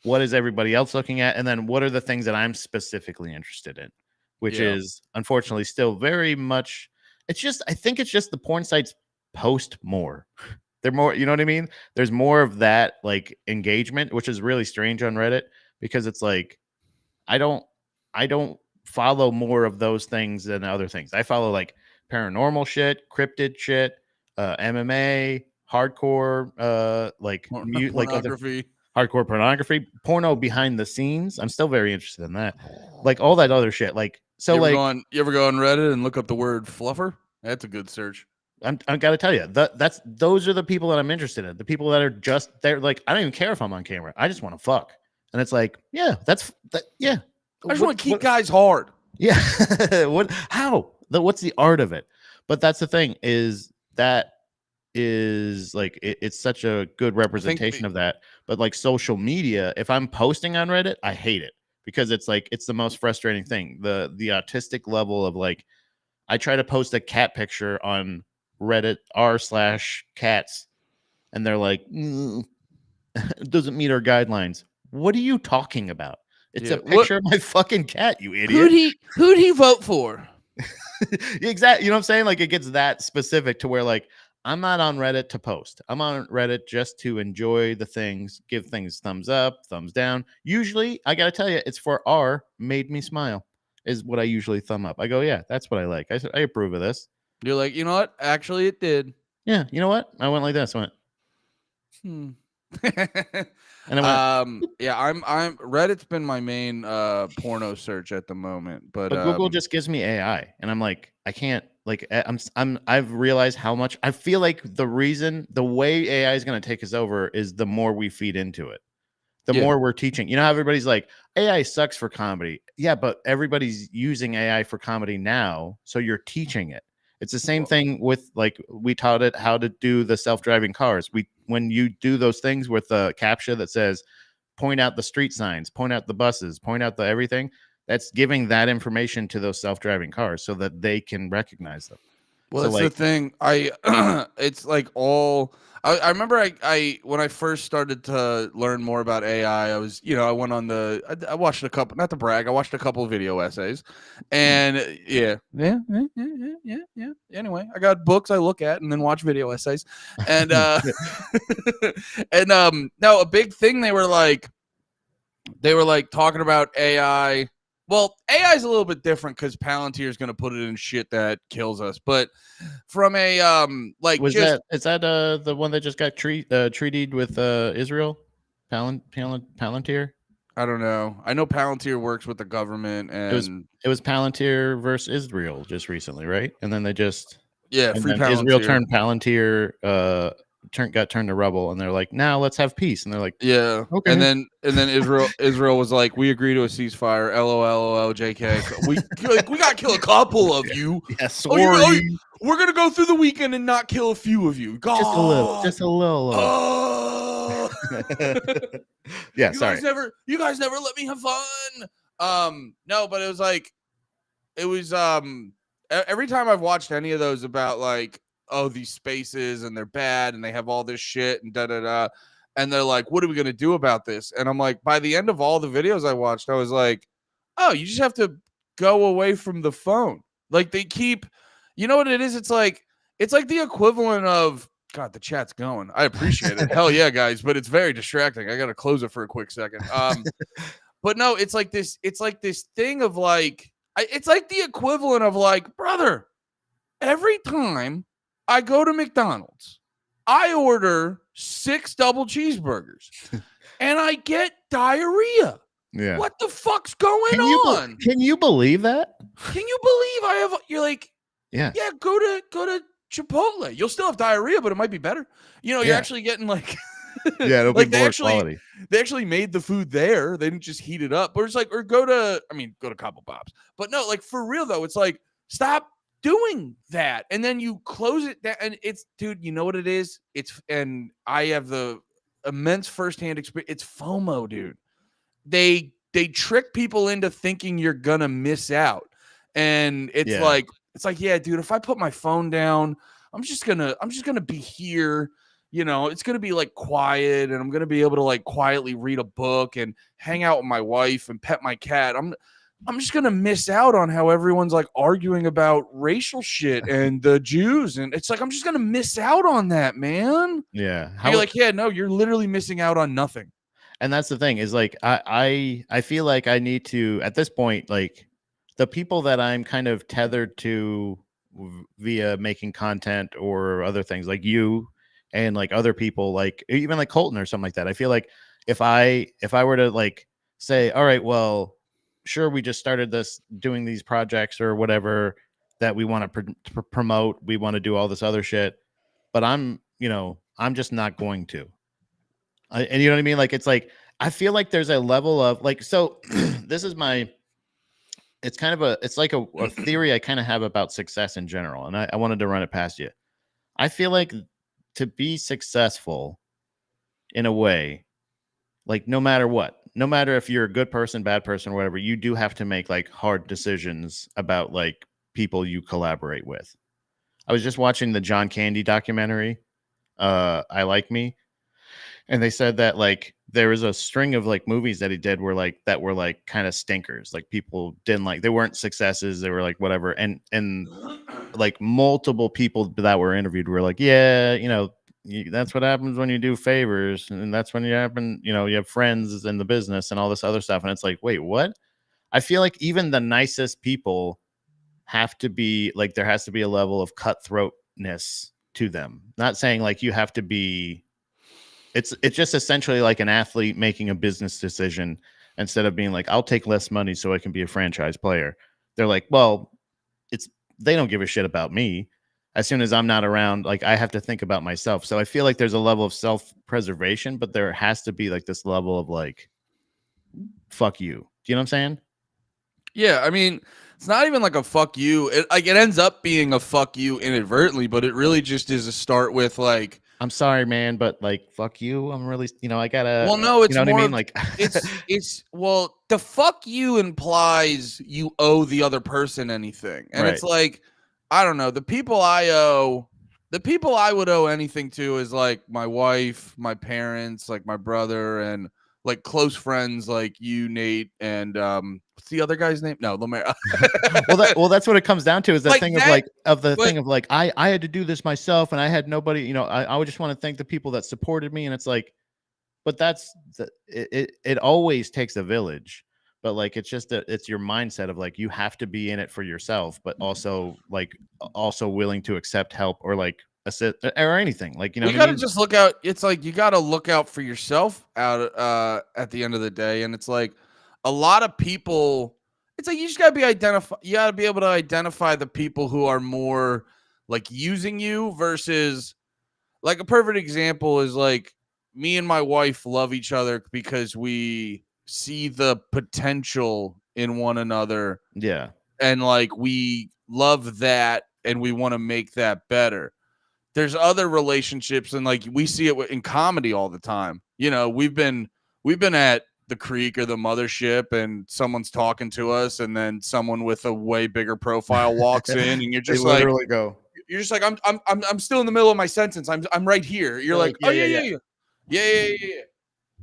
what is everybody else looking at, and then what are the things that I'm specifically interested in, which is unfortunately still very much. I think it's just the porn sites post more. They're more, you know what I mean? There's more of that like engagement, which is really strange on Reddit, because it's like, I don't follow more of those things than other things. I follow like paranormal shit, cryptid shit, MMA, hardcore, like Pornography. hardcore pornography, porno behind the scenes. I'm still very interested in that. Like all that other shit. Like so, You ever go on Reddit and look up the word fluffer? That's a good search. I gotta tell you those are the people that I'm interested in. The people that are they're like, I don't even care if I'm on camera. I just want to fuck. And it's like, yeah, yeah. I just want to keep guys hard. Yeah. What's the art of it? But that's the thing is like it's such a good representation of that. But like social media, if I'm posting on Reddit, I hate it because it's like it's the most frustrating thing. The autistic level of like, I try to post a cat picture on Reddit r/cats, and they're like, it doesn't meet our guidelines. What are you talking about? It's a picture of my fucking cat, you idiot. Who'd he vote for? Exactly. You know what I'm saying? Like it gets that specific to where like I'm not on Reddit to post. I'm on Reddit just to enjoy the things, give things thumbs up, thumbs down. Usually, I gotta tell you, it's for R made me smile is what I usually thumb up. I go, yeah, that's what I like. I approve of this. You're like, you know what? Actually, it did. Yeah, you know what? I went like this. I went. And I went, yeah, I'm Reddit's been my main porno search at the moment, but Google just gives me AI, and I'm like, I can't like I've realized how much I feel like the way AI is going to take us over is the more we feed into it. The more we're teaching. You know how everybody's like, AI sucks for comedy. Yeah, but everybody's using AI for comedy now, so you're teaching it. It's the same thing with like we taught it how to do the self-driving cars. When you do those things with a CAPTCHA that says point out the street signs, point out the buses, point out the everything, that's giving that information to those self-driving cars so that they can recognize them. Well, that's the thing. It's like all. I remember I when I first started to learn more about AI, I was, I went on I watched a couple, not to brag, I watched a couple of video essays, and yeah. Anyway, I got books I look at and then watch video essays, and no, a big thing they were like talking about AI. Well, AI is a little bit different because Palantir is going to put it in shit that kills us. But from a is that the one that just got treated with Israel? Palantir? I don't know. I know Palantir works with the government, and it was Palantir versus Israel just recently, right? And then they just free Palantir. Israel turned Palantir got turned to rubble, and they're like, now let's have peace, and they're like, yeah, okay. And then Israel was like, we agree to a ceasefire. LOL, JK. We gotta kill a couple of you. Yeah, sorry. We're gonna go through the weekend and not kill a few of you. God. Just a little. Yeah, sorry. You guys never let me have fun. No, but it was every time I've watched any of those about like, oh, these spaces and they're bad and they have all this shit and da-da-da. And they're like, what are we going to do about this? And I'm like, by the end of all the videos I watched, I was like, oh, you just have to go away from the phone. Like they keep, you know what it is? It's like the equivalent of, God, the chat's going. I appreciate it. Hell yeah, guys. But it's very distracting. I got to close it for a quick second. But no, it's like this thing of like, it's like the equivalent of like, brother, every time I go to McDonald's, I order 6 double cheeseburgers and I get diarrhea. Yeah. What the fuck's going on? Can you believe that? Can you believe you're like, yeah, go to Chipotle. You'll still have diarrhea, but it might be better. You're actually getting like, yeah, it'll like be more quality. They actually made the food there. They didn't just heat it up. But it's like, or go to Cabo Bob's. But no, like for real though, it's like, stop doing that. And then you close it down. And it's, dude, you know what it is? And I have the immense firsthand experience. It's FOMO, dude. They trick people into thinking you're gonna miss out. And it's like, yeah, dude, if I put my phone down, I'm just gonna be here. It's gonna be like quiet, and I'm gonna be able to like quietly read a book and hang out with my wife and pet my cat. I'm just gonna miss out on how everyone's like arguing about racial shit and the Jews, and it's like I'm just gonna miss out on that, man. Yeah, you're like, yeah, no, you're literally missing out on nothing. And that's the thing is like I feel like I need to at this point, like the people that I'm kind of tethered to via making content or other things like you and like other people, like even like Colton or something like that. I feel like if I were to like say, all right, well, sure, we just started this doing these projects or whatever that we want to promote, we want to do all this other shit, but I'm just not going to. And you know what I mean? Like, it's like, I feel like there's a level of like, so this is my, it's kind of it's like a theory I kind of have about success in general. And I wanted to run it past you. I feel like to be successful in a way, like no matter what, no matter if you're a good person, bad person, or whatever, you do have to make like hard decisions about like people you collaborate with. I was just watching the John Candy documentary, I Like Me. And they said that like there was a string of like movies that he did were like kind of stinkers. Like people didn't like, they weren't successes. They were like whatever. And like multiple people that were interviewed were like, yeah, that's what happens when you do favors. And that's when you have friends in the business and all this other stuff. And it's like, wait, what? I feel like even the nicest people have to be like, there has to be a level of cutthroatness to them. Not saying like you have to be, it's just essentially like an athlete making a business decision instead of being like, I'll take less money so I can be a franchise player. They're like, well, they don't give a shit about me. As soon as I'm not around, like I have to think about myself. So I feel like there's a level of self-preservation, but there has to be like this level of like, fuck you. Do you know what I'm saying? Yeah, I mean, it's not even like a fuck you. It ends up being a fuck you inadvertently, but it really just is a start with like, I'm sorry, man, but like, fuck you. I'm really, I gotta. Well, no, it's you know more what I mean. Like, well, the fuck you implies you owe the other person anything, and it's like, I don't know, the people I would owe anything to is like my wife, my parents, like my brother, and like close friends like you, Nate, and what's the other guy's name? No, Lemare. well, that's what it comes down to is Like thing that, thing of like I had to do this myself and I had nobody. I would just want to thank the people that supported me, and it's like, but it always takes a village. But like it's just it's your mindset of like you have to be in it for yourself, but also willing to accept help or like assist or anything. Like you gotta just look out. It's like you gotta look out for yourself out at the end of the day, and it's like a lot of people. It's like you just gotta you gotta be able to identify the people who are more like using you versus like a perfect example is like me and my wife love each other because we see the potential in one another. Yeah. And like we love that and we want to make that better. There's other relationships and like we see it in comedy all the time. We've been at the creek or the mothership and someone's talking to us and then someone with a way bigger profile walks in and you're just they literally go. You're just like I'm still in the middle of my sentence. I'm right here. You're like, oh yeah.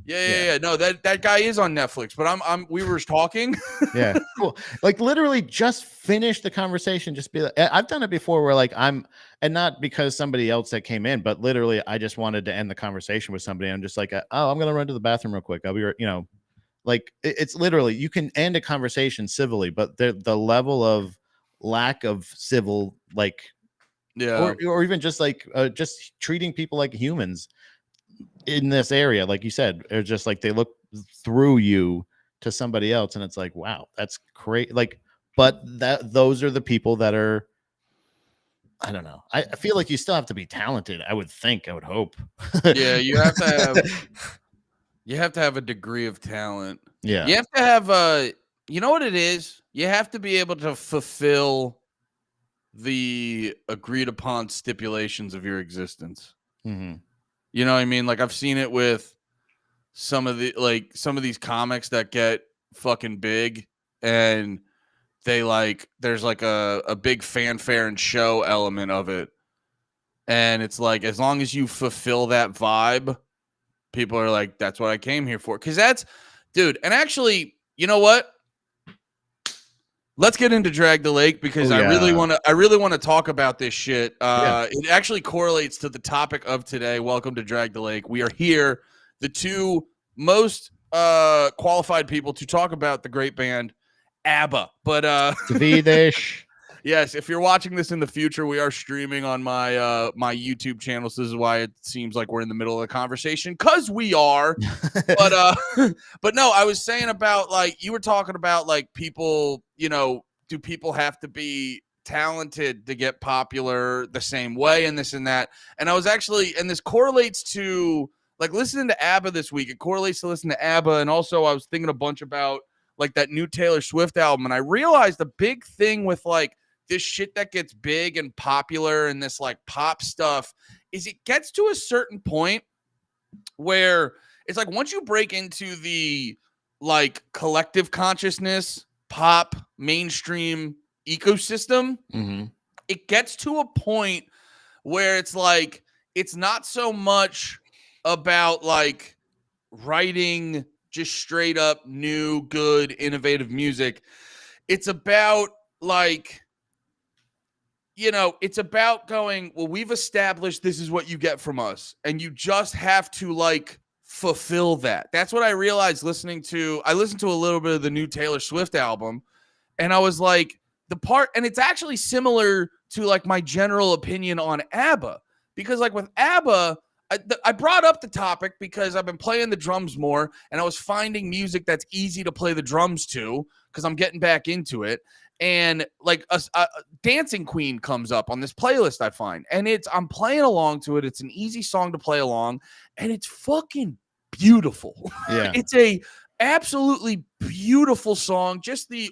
No, that guy is on Netflix, but we were talking. Yeah, cool. Like literally just finish the conversation. Just be like, I've done it before where like and not because somebody else that came in, but literally I just wanted to end the conversation with somebody. I'm just like, oh, I'm gonna run to the bathroom real quick. I'll be, like it's literally you can end a conversation civilly, but the level of lack of civil, like, yeah, or even just like just treating people like humans in this area, like you said, it's just like they look through you to somebody else, and it's like, wow, that's great. Like, but those are the people that are. I don't know. I feel like you still have to be talented. I would hope. Yeah, you have to have. You have to have a degree of talent. Yeah, you have to have you know what it is? You have to be able to fulfill the agreed upon stipulations of your existence. Mm-hmm. You know what I mean? Like I've seen it with some of these comics that get fucking big and they like there's like a big fanfare and show element of it. And it's like as long as you fulfill that vibe, people are like, that's what I came here for. Cause that's dude, and actually, you know what? Let's get into Drag the Lake because I really want to talk about this shit. It actually correlates to the topic of today. Welcome to Drag the Lake. We are here, the two most qualified people to talk about the great band ABBA. But Swedish. Yes, if you're watching this in the future, we are streaming on my my YouTube channel. So this is why it seems like we're in the middle of the conversation, because we are. But but no, I was saying about, like, you were talking about, like, people, you know, do people have to be talented to get popular the same way and this and that? And I was actually, and this correlates to, like, listening to ABBA this week. It correlates to listening to ABBA. And also I was thinking a bunch about, like, that new Taylor Swift album. And I realized the big thing with, like, this shit that gets big and popular and this, like, pop stuff is it gets to a certain point where it's like, once you break into the, like, collective consciousness, pop, mainstream ecosystem, it gets to a point where it's like, it's not so much about, like, writing just straight up new, good, innovative music. It's about, like, you know, it's about going, well, we've established this is what you get from us, and you just have to, like, fulfill that. That's what I realized listening to, I listened to a little bit of the new Taylor Swift album, and I was like, the part, and it's actually similar to, like, my general opinion on ABBA, because, like, with ABBA, I brought up the topic because I've been playing the drums more, and I was finding music that's easy to play the drums to because I'm getting back into it. And, like, a Dancing Queen comes up on this playlist I find, and I'm playing along to it. It's an easy song to play along, and it's fucking beautiful. Yeah. It's a absolutely beautiful song. Just the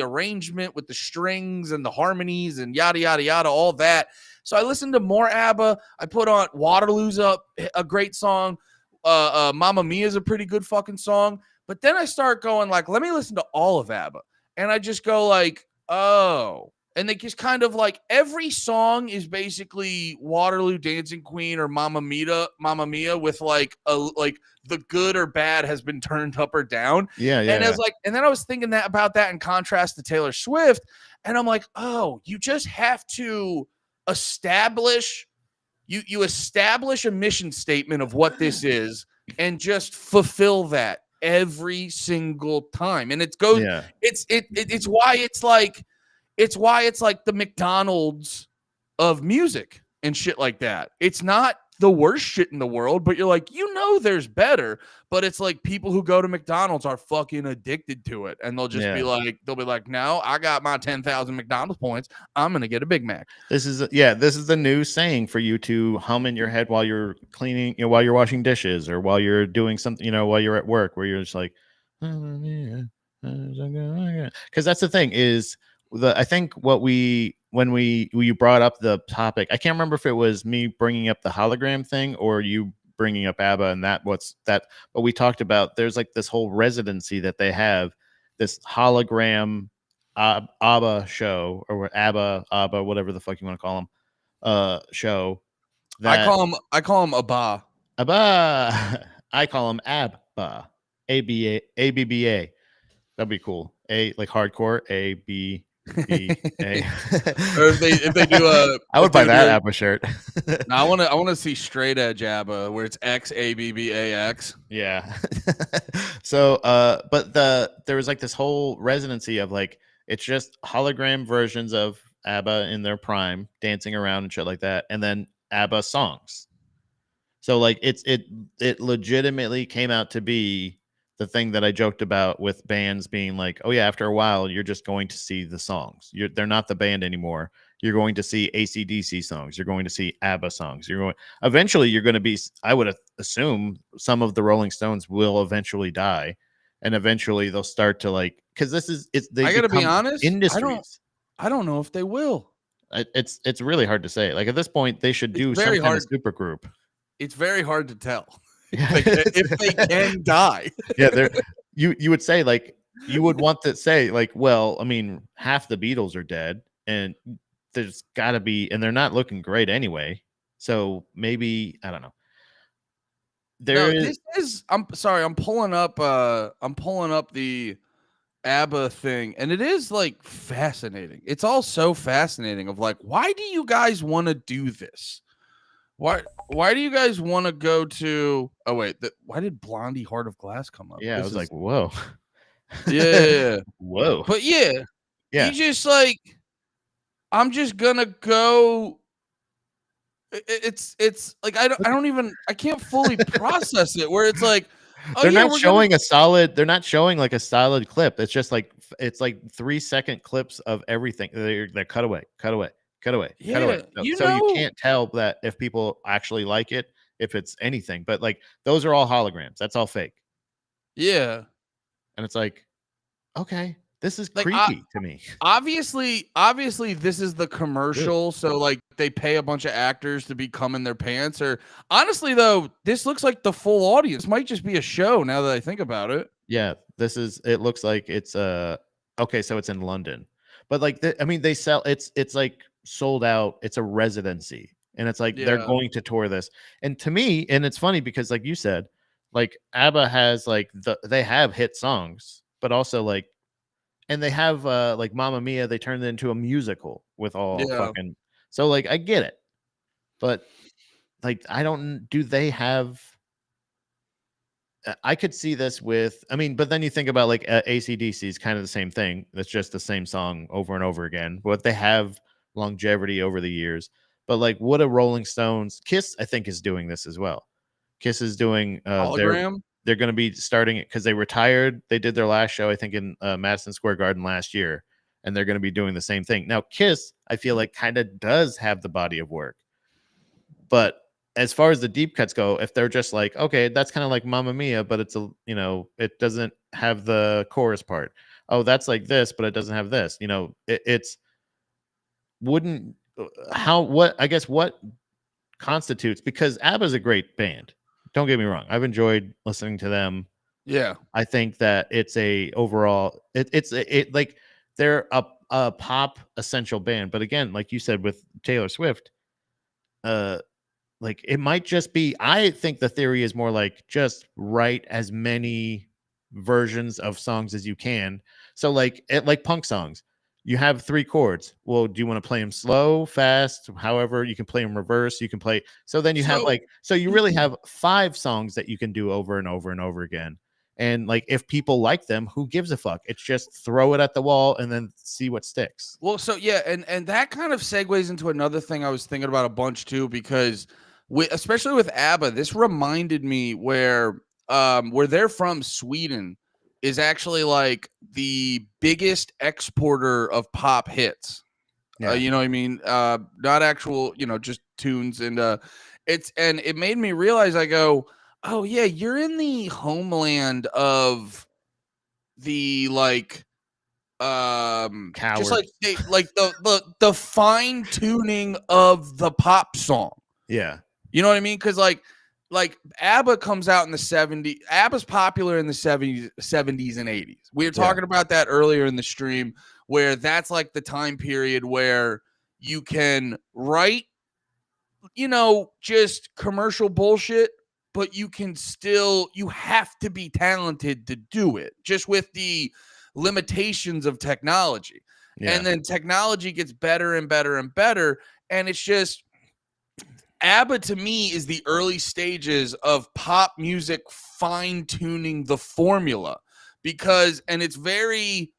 arrangement with the strings and the harmonies and yada yada yada, all that. So I listened to more ABBA. I put on Waterloo's a great song. Mamma Mia is a pretty good fucking song. But then I start going, like, let me listen to all of ABBA. And I just go, like, oh. And they just kind of, like, every song is basically Waterloo, Dancing Queen, or Mamma Mia with, like, the good or bad has been turned up or down. Yeah. And I was like, and then I was thinking about that in contrast to Taylor Swift. And I'm like, oh, you just have to establish a mission statement of what this is and just fulfill that every single time. And it's why it's like the McDonald's of music and shit like that. It's not the worst shit in the world, but you're like, you know, there's better. But it's like people who go to McDonald's are fucking addicted to it, and they'll just be like, no, I got my 10,000 McDonald's points, I'm gonna get a Big Mac. This is the new saying for you to hum in your head while you're cleaning, while you're washing dishes, or while you're doing something, while you're at work, where you're just like, because that's the thing is, I think when you brought up the topic, I can't remember if it was me bringing up the hologram thing or you bringing up ABBA, and but we talked about, there's like this whole residency that they have, this hologram ABBA show, or ABBA, whatever the fuck you want to call them, show. I call them ABBA. ABBA. I call them ABBA. ABBA. That'd be cool. Like hardcore. ABBA. Or if they do I would buy that ABBA shirt. No, I want to see straight edge ABBA where it's XABBAX. Yeah. So but there was like this whole residency of, like, it's just hologram versions of ABBA in their prime dancing around and shit like that, and then ABBA songs. So, like, it legitimately came out to be the thing that I joked about with bands being like, oh yeah, after a while, you're just going to see the songs. They're not the band anymore. You're going to see AC/DC songs. You're going to see ABBA songs. Eventually you're going to be, I would assume some of the Rolling Stones will eventually die. And eventually they'll start to, like, because I gotta be honest, industries. I don't know if they will. It's really hard to say. Like, at this point, they should do some kind of super group. It's very hard to tell. If they can die. Yeah, you would say, like, you would want to say, like, well, I mean, half the Beatles are dead, and there's got to be, and they're not looking great anyway. So maybe, I don't know. I'm sorry, I'm pulling up the ABBA thing, and it is, like, fascinating. It's all so fascinating of, like, why do you guys want to do this? Why do you guys want to go to? Oh wait, why did Blondie Heart of Glass come up? Yeah, I was like, whoa, yeah, whoa. But yeah, you just, like, I'm just gonna go. It's like I don't even I can't fully process it. Where it's like, oh They're yeah, not we're gonna showing a solid. They're not showing like a solid clip. It's just like it's like 3-second clips of everything. They're cut away, cut away, cut away, cut away. yeah, So you can't tell that if people actually like it, if it's anything. But like those are all holograms. That's all fake. yeah. And it's like, okay, this is Like creepy to me. obviously this is the commercial, so like they pay a bunch of actors to be in their pants. Or honestly though, this looks like the full audience. Might just be a show now that I think about it. Yeah, this is. It looks like it's okay. So it's in London, but like I mean, they sell. It's like sold out. It's a residency, and it's like they're Yeah. going to tour this. And to me, and it's funny because like you said, like ABBA has like they have hit songs, but also like, and they have like Mamma Mia. They turned it into a musical with all Yeah. fucking. So like I get it, but like I don't. Do they have? I could see this with, I mean, but then you think about like AC/DC is kind of the same thing. That's just the same song over and over again, but they have longevity over the years. But like, what a Rolling Stones, Kiss, I think is doing this as well. Kiss is doing, Hologram. they're going to be starting it because they retired. They did their last show, I think, in Madison Square Garden last year, and they're going to be doing the same thing. Now, Kiss, I feel like kind of does have the body of work, but as far as the deep cuts go, if they're just like, okay, that's kind of like Mamma Mia, but it's it doesn't have the chorus part. Oh, that's like this, but it doesn't have this. It's wouldn't I guess what constitutes, because ABBA is a great band. Don't get me wrong. I've enjoyed listening to them. Yeah. I think that it's a overall it's like they're a pop essential band. But again, like you said with Taylor Swift, like it might just be, I think the theory is more like just write as many versions of songs as you can. So like like punk songs, you have 3 chords. Well, do you want to play them slow, fast, however you can play them reverse, you can play. So then you have so you really have 5 songs that you can do over and over and over again. And like if people like them, who gives a fuck? It's just throw it at the wall and then see what sticks. Well, so yeah, and that kind of segues into another thing I was thinking about a bunch too, because especially with ABBA, this reminded me where they're from, Sweden is actually like the biggest exporter of pop hits. Yeah. You know what I mean? Not actual, just tunes. And it made me realize, I go, oh yeah, you're in the homeland of the like just like the fine tuning of the pop song. Yeah. You know what I mean? Because like ABBA comes out in the 70s. ABBA's popular in the 70s and 80s. We were talking about that earlier in the stream, where that's like the time period where you can write, just commercial bullshit, but you have to be talented to do it, just with the limitations of technology. Yeah. And then technology gets better and better and better. And it's just, ABBA to me is the early stages of pop music fine-tuning the formula, because, and it's very,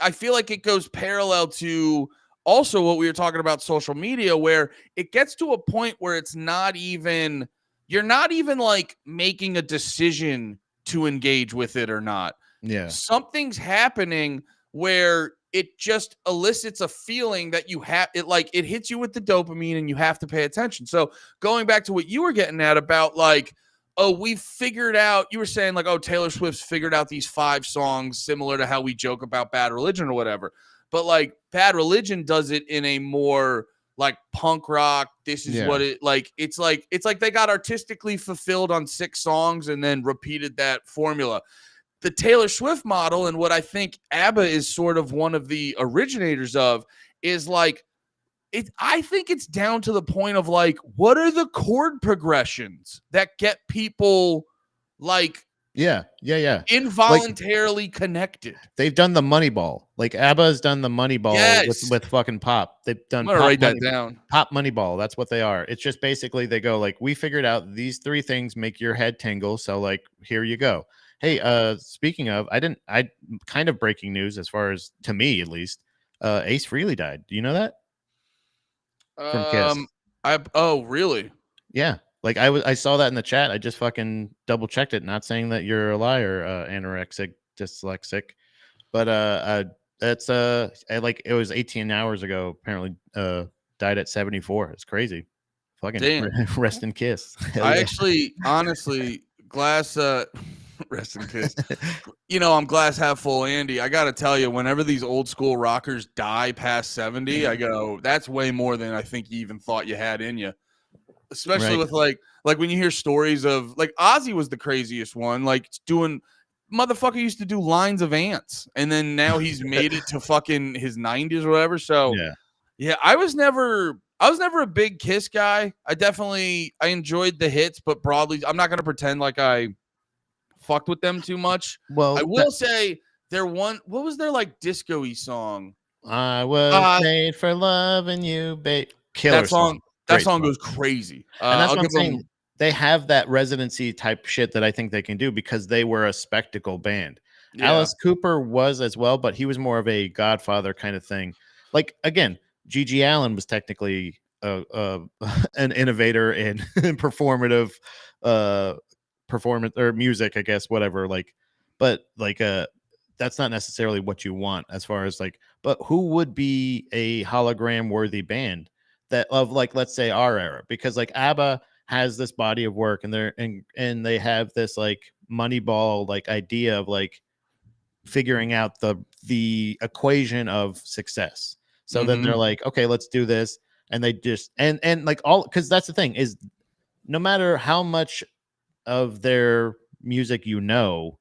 I feel like it goes parallel to also what we were talking about, social media, where it gets to a point where you're not even like making a decision to engage with it or not. Yeah. Something's happening where it just elicits a feeling that you have it, like it hits you with the dopamine and you have to pay attention. So going back to what you were getting at about like, oh, we figured out, you were saying like, oh, Taylor Swift's figured out these 5 songs similar to how we joke about Bad Religion or whatever. But like Bad Religion does it in a more like punk rock. This is what it like. It's like they got artistically fulfilled on 6 songs and then repeated that formula. The Taylor Swift model, and what I think ABBA is sort of one of the originators of, is like I think it's down to the point of like, what are the chord progressions that get people like involuntarily like, connected? They've done the Moneyball. Like ABBA has done the Moneyball with fucking pop. They've done. I'm gonna write that down. Pop Moneyball. That's what they are. It's just basically they go like, we figured out these 3 things make your head tingle. So like, here you go. Hey, speaking of, I kind of breaking news as far as to me at least. Ace Frehley died. Do you know that? from Kiss. Oh, really? Yeah. Like I saw that in the chat. I just fucking double checked it. Not saying that you're a liar, anorexic, dyslexic, but that's like it was 18 hours ago. Apparently, died at 74. It's crazy. Fucking Damn. rest in Kiss. Hell I yeah. actually, honestly, glass. Rest in peace. You know, I'm glass half full, Andy. I got to tell you, whenever these old school rockers die past 70, I go, that's way more than I think you even thought you had in you. Especially Right. with like when you hear stories of like Ozzy was the craziest one, like doing motherfucker used to do lines of ants, and then now he's made it to fucking his 90s or whatever. So yeah, I was never a big Kiss guy. I enjoyed the hits, but broadly, I'm not gonna pretend like I fucked with them too much. Well, I will say what was their like disco-y song? I was made for loving you, babe. Killer song. That Great song goes crazy. And that's I'll what I'm give them. saying. They have that residency type shit that I think they can do because they were a spectacle band. Yeah. Alice Cooper was as well, but he was more of a Godfather kind of thing. Like again, Gigi Allen was technically an innovator in performative performance or music, I guess, whatever. Like, but like that's not necessarily what you want as far as like. But who would be a hologram worthy band that of like let's say our era? Because like ABBA has this body of work and they're and they have this like Moneyball like idea of like figuring out the equation of success. So then they're like, okay, let's do this. And they just and like all because that's the thing is no matter how much of their music you know,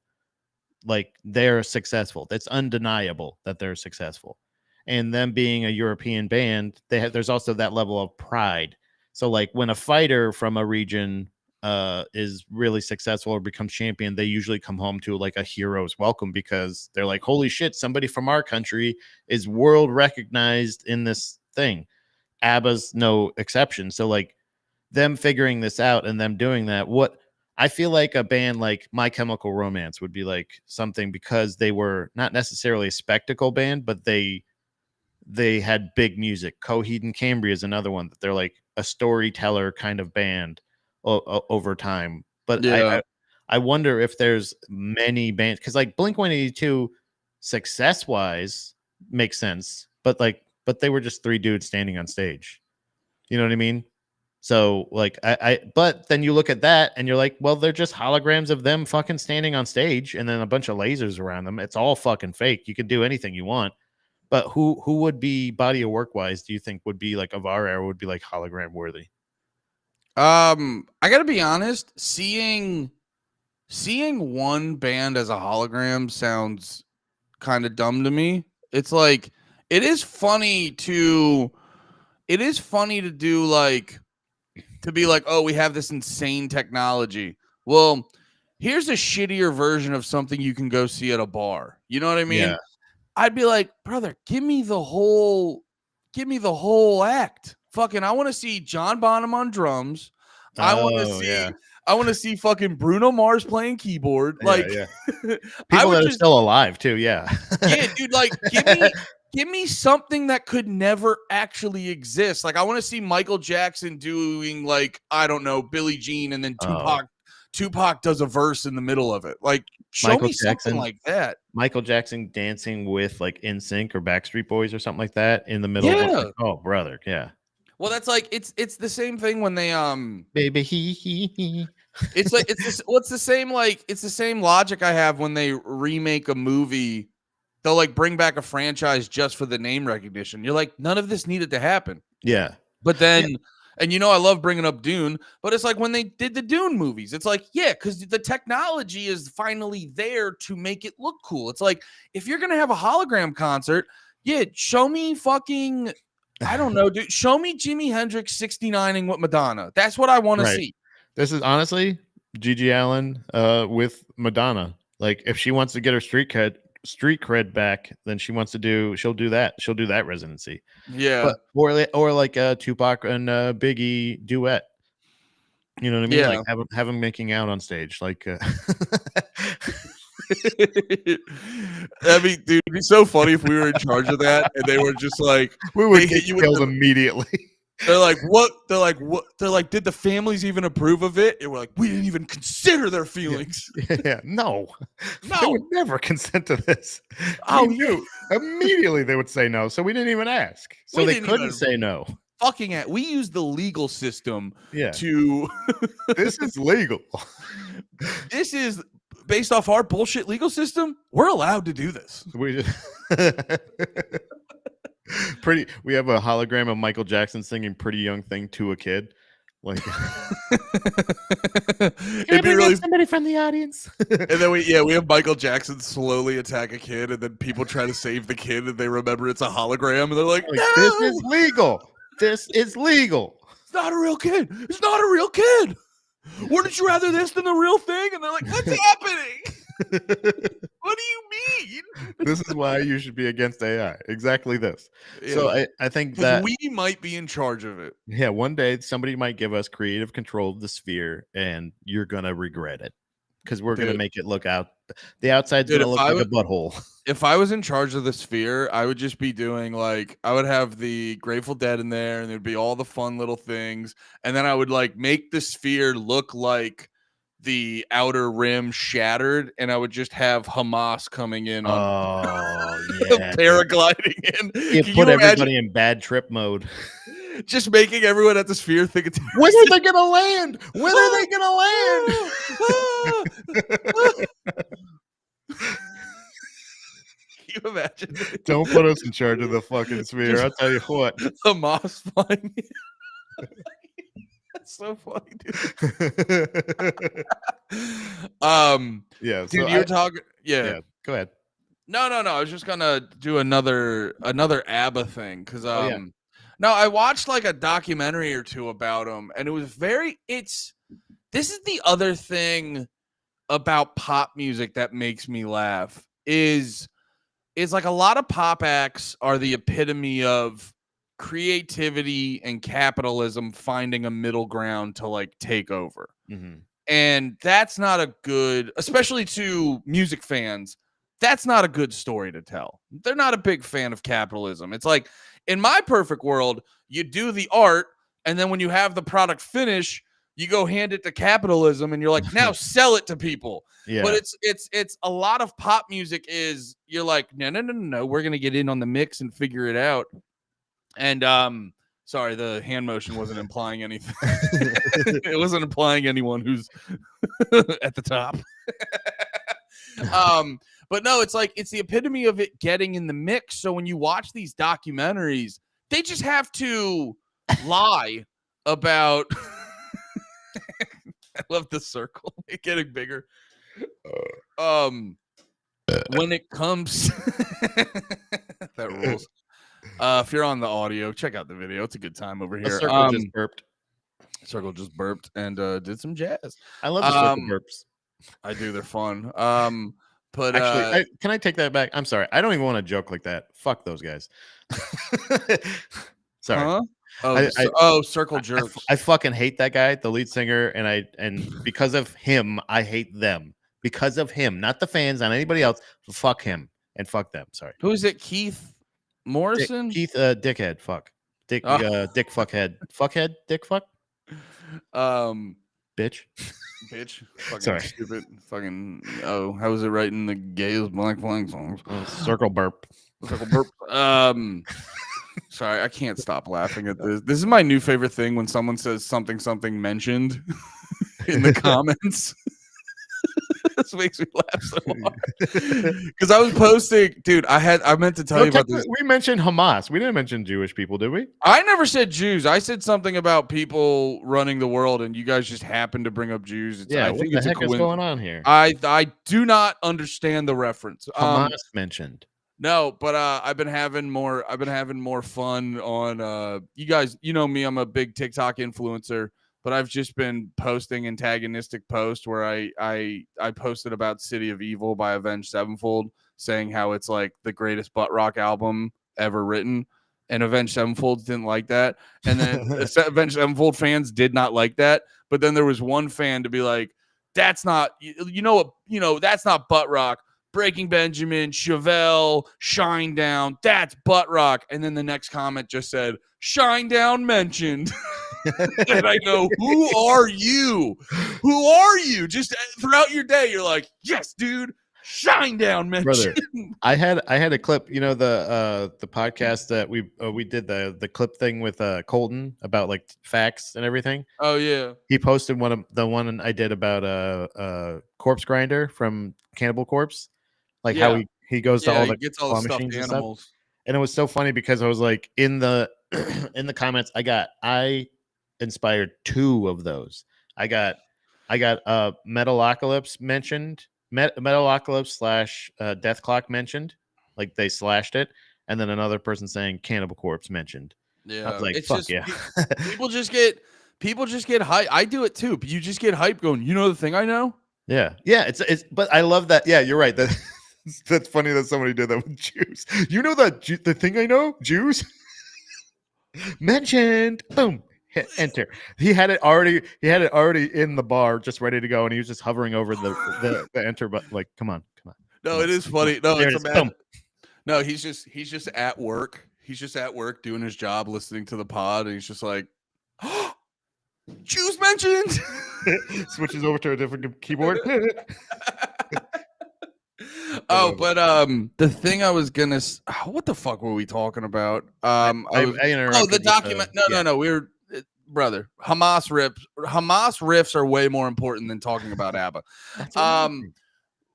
like they're successful. That's undeniable that they're successful. And them being a European band, there's also that level of pride. So like when a fighter from a region is really successful or becomes champion, they usually come home to like a hero's welcome because they're like, holy shit, somebody from our country is world recognized in this thing. ABBA's no exception. So like them figuring this out and them doing that, what I feel like a band like My Chemical Romance would be like something because they were not necessarily a spectacle band, but they had big music. Coheed and Cambria is another one that they're like a storyteller kind of band over time. But Yeah. I wonder if there's many bands because like Blink-182 success wise makes sense, but they were just three dudes standing on stage. You know what I mean? So like but then you look at that and you're like, well, they're just holograms of them fucking standing on stage and then a bunch of lasers around them. It's all fucking fake. You can do anything you want. But who would be body of work wise, do you think would be like of our era would be like hologram worthy? I gotta be honest, seeing one band as a hologram sounds kind of dumb to me. It's like it is funny to do like to be like, oh, we have this insane technology. Well, here's a shittier version of something you can go see at a bar. You know what I mean? Yeah. I'd be like, brother, give me the whole act. Fucking, I want to see John Bonham on drums. I want to see fucking Bruno Mars playing keyboard. Like, People that are still alive too. Yeah. Yeah, dude. Like, give me something that could never actually exist. Like, I want to see Michael Jackson doing like, I don't know, Billie Jean, and then Tupac does a verse in the middle of it. Like, show me something like that. Michael Jackson dancing with like NSYNC or Backstreet Boys or something like that in the middle. Yeah. Of like, oh, brother. Yeah. Well, that's like it's the same thing when they baby he. It's like it's the same logic I have when they remake a movie. They'll like bring back a franchise just for the name recognition. You're like, none of this needed to happen. Yeah. But then and I love bringing up Dune, but it's like when they did the Dune movies, it's like, yeah, because the technology is finally there to make it look cool. It's like, if you're going to have a hologram concert, yeah, show me fucking, I don't know, dude. Show me Jimi Hendrix 69ing with Madonna. That's what I want to see. This is honestly Gigi Allen with Madonna. Like, if she wants to get her street cred back, then she'll do that. She'll do that residency. Yeah. But, or like a Tupac and Biggie duet. You know what I mean? Yeah. Like have them making out on stage. Like I mean, dude, it'd be so funny if we were in charge of that and they were just like, we would get killed immediately. They're like, what? They're like, what? They're like, did the families even approve of it? And we're like, we didn't even consider their feelings. Yeah, no, they No. would never consent to this. Oh, We knew immediately they would say no, so we didn't even ask. So We they didn't couldn't even- say no. Fucking at. We use the legal system Yeah, to. this is legal. This is based off our bullshit legal system. We're allowed to do this. We just We have a hologram of Michael Jackson singing "Pretty Young Thing" to a kid. Like, it'd be really. somebody from the audience. And then we have Michael Jackson slowly attack a kid, and then people try to save the kid, and they remember it's a hologram, and they're like, Like, no! this is legal. This is legal. It's not a real kid. It's not a real kid. Wouldn't you rather this than the real thing? And they're like, what's happening? What do you mean? This is why you should be against AI. Exactly this. So I think 'Cause that we might be in charge of it. yeah, one day somebody might give us creative control of the sphere, and you're gonna regret it because we're gonna Dude. make it look out. The outside's Dude, gonna if look I like a butthole. If I was in charge of the sphere, I would just be doing like I would have the Grateful Dead in there, and there'd be all the fun little things, and then I would like make the sphere look like the outer rim shattered, and I would just have Hamas coming in on Yeah. paragliding in. You Can put you imagine everybody in bad trip mode. just making everyone at the sphere think it's When are they gonna land? When are they gonna land? Can you imagine Don't put us in charge of the fucking sphere. Just- I'll tell you what. Hamas flying in? That's so funny, dude. Yeah. So Dude, you were talking. yeah. Go ahead. No. I was just gonna do another ABBA thing because Oh, yeah. no, I watched like a documentary or two about them, and it was this is the other thing about pop music that makes me laugh is like a lot of pop acts are the epitome of creativity and capitalism finding a middle ground to like take over. Mhm. And that's not a good, especially to music fans, that's not a good story to tell. They're not a big fan of capitalism. It's like in my perfect world, you do the art, and then when you have the product finish, you go hand it to capitalism, and you're like, now sell it to people. Yeah. But it's a lot of pop music is you're like, no, we're gonna get in on the mix and figure it out. And sorry, the hand motion wasn't implying anything. It wasn't implying anyone who's at the top. But no, it's like it's the epitome of it getting in the mix. So when you watch these documentaries, they just have to lie about I love the circle. It's getting bigger. When it comes that rules. If you're on the audio, check out the video. It's a good time over A here. circle just burped. Circle just burped and did some jazz. I love the circle burps. I do. They're fun. But Actually, can I take that back? I'm sorry. I don't even want to joke like that. Fuck those guys. Sorry. huh? Circle jerks. I fucking hate that guy, the lead singer, and because of him, I hate them. Because of him, not the fans, not anybody else. Fuck him and fuck them. Sorry. Who is it? Keith Morrison? Keith, dickhead. Fuck. Dick. Dick. Fuckhead. Fuckhead. Dick. Fuck. Bitch. Bitch. Fucking Sorry. stupid. Fucking. Oh, how was it writing the gayest Black Flag songs? Circle burp. Circle burp. Sorry, I can't stop laughing at this. This is my new favorite thing when someone says something mentioned in the comments. This makes me laugh so hard. Because I was posting, dude. I meant to tell you about this. We mentioned Hamas. We didn't mention Jewish people, did we? I never said Jews. I said something about people running the world, and you guys just happened to bring up Jews. I What think the it's heck is going on here? I do not understand the reference. Hamas mentioned. No, but I've been having more fun on you guys, you know me, I'm a big TikTok influencer, but I've just been posting antagonistic posts where I posted about City of Evil by Avenged Sevenfold, saying how it's like the greatest butt rock album ever written, and Avenged Sevenfold didn't like that, and then Avenged Sevenfold fans did not like that, but then there was one fan to be like, that's not that's not butt rock. Breaking Benjamin, Chevelle, Shinedown, that's butt rock. And then the next comment just said, Shinedown mentioned. And I go, who are you? Who are you? Just throughout your day, you're like, yes, dude, Shinedown mentioned. Brother, I had a clip, you know, the podcast that we did the clip thing with Colton about like facts and everything. Oh yeah. He posted one I did about Corpse Grinder from Cannibal Corpse. Like how he goes to all he the gets all claw the stuffed machines and stuff. animals. And it was so funny because I was like in the in the comments, I inspired 2 of those. I got Metalocalypse mentioned, Metalocalypse / Death Clock mentioned, like they slashed it, and then another person saying Cannibal Corpse mentioned. Yeah, I was like, it's fuck just yeah. people just get hype. I do it too. But you just get hype going. You know the thing I know. Yeah. It's but I love that. Yeah, you're right. That's funny that somebody did that with Jews. You know that the thing I know, Jews mentioned. Boom. Hit enter. He had it already in the bar, just ready to go, and he was just hovering over the enter button. Like, come on. No, it is funny. No, There it's it is. Boom. No, he's just at work. He's just at work doing his job, listening to the pod, and he's just like, oh, Jews mentioned. Switches over to a different keyboard. Oh, but the thing I was gonna, what the fuck were we talking about? I interrupted the document. No. We were, brother. Hamas riffs are way more important than talking about ABBA.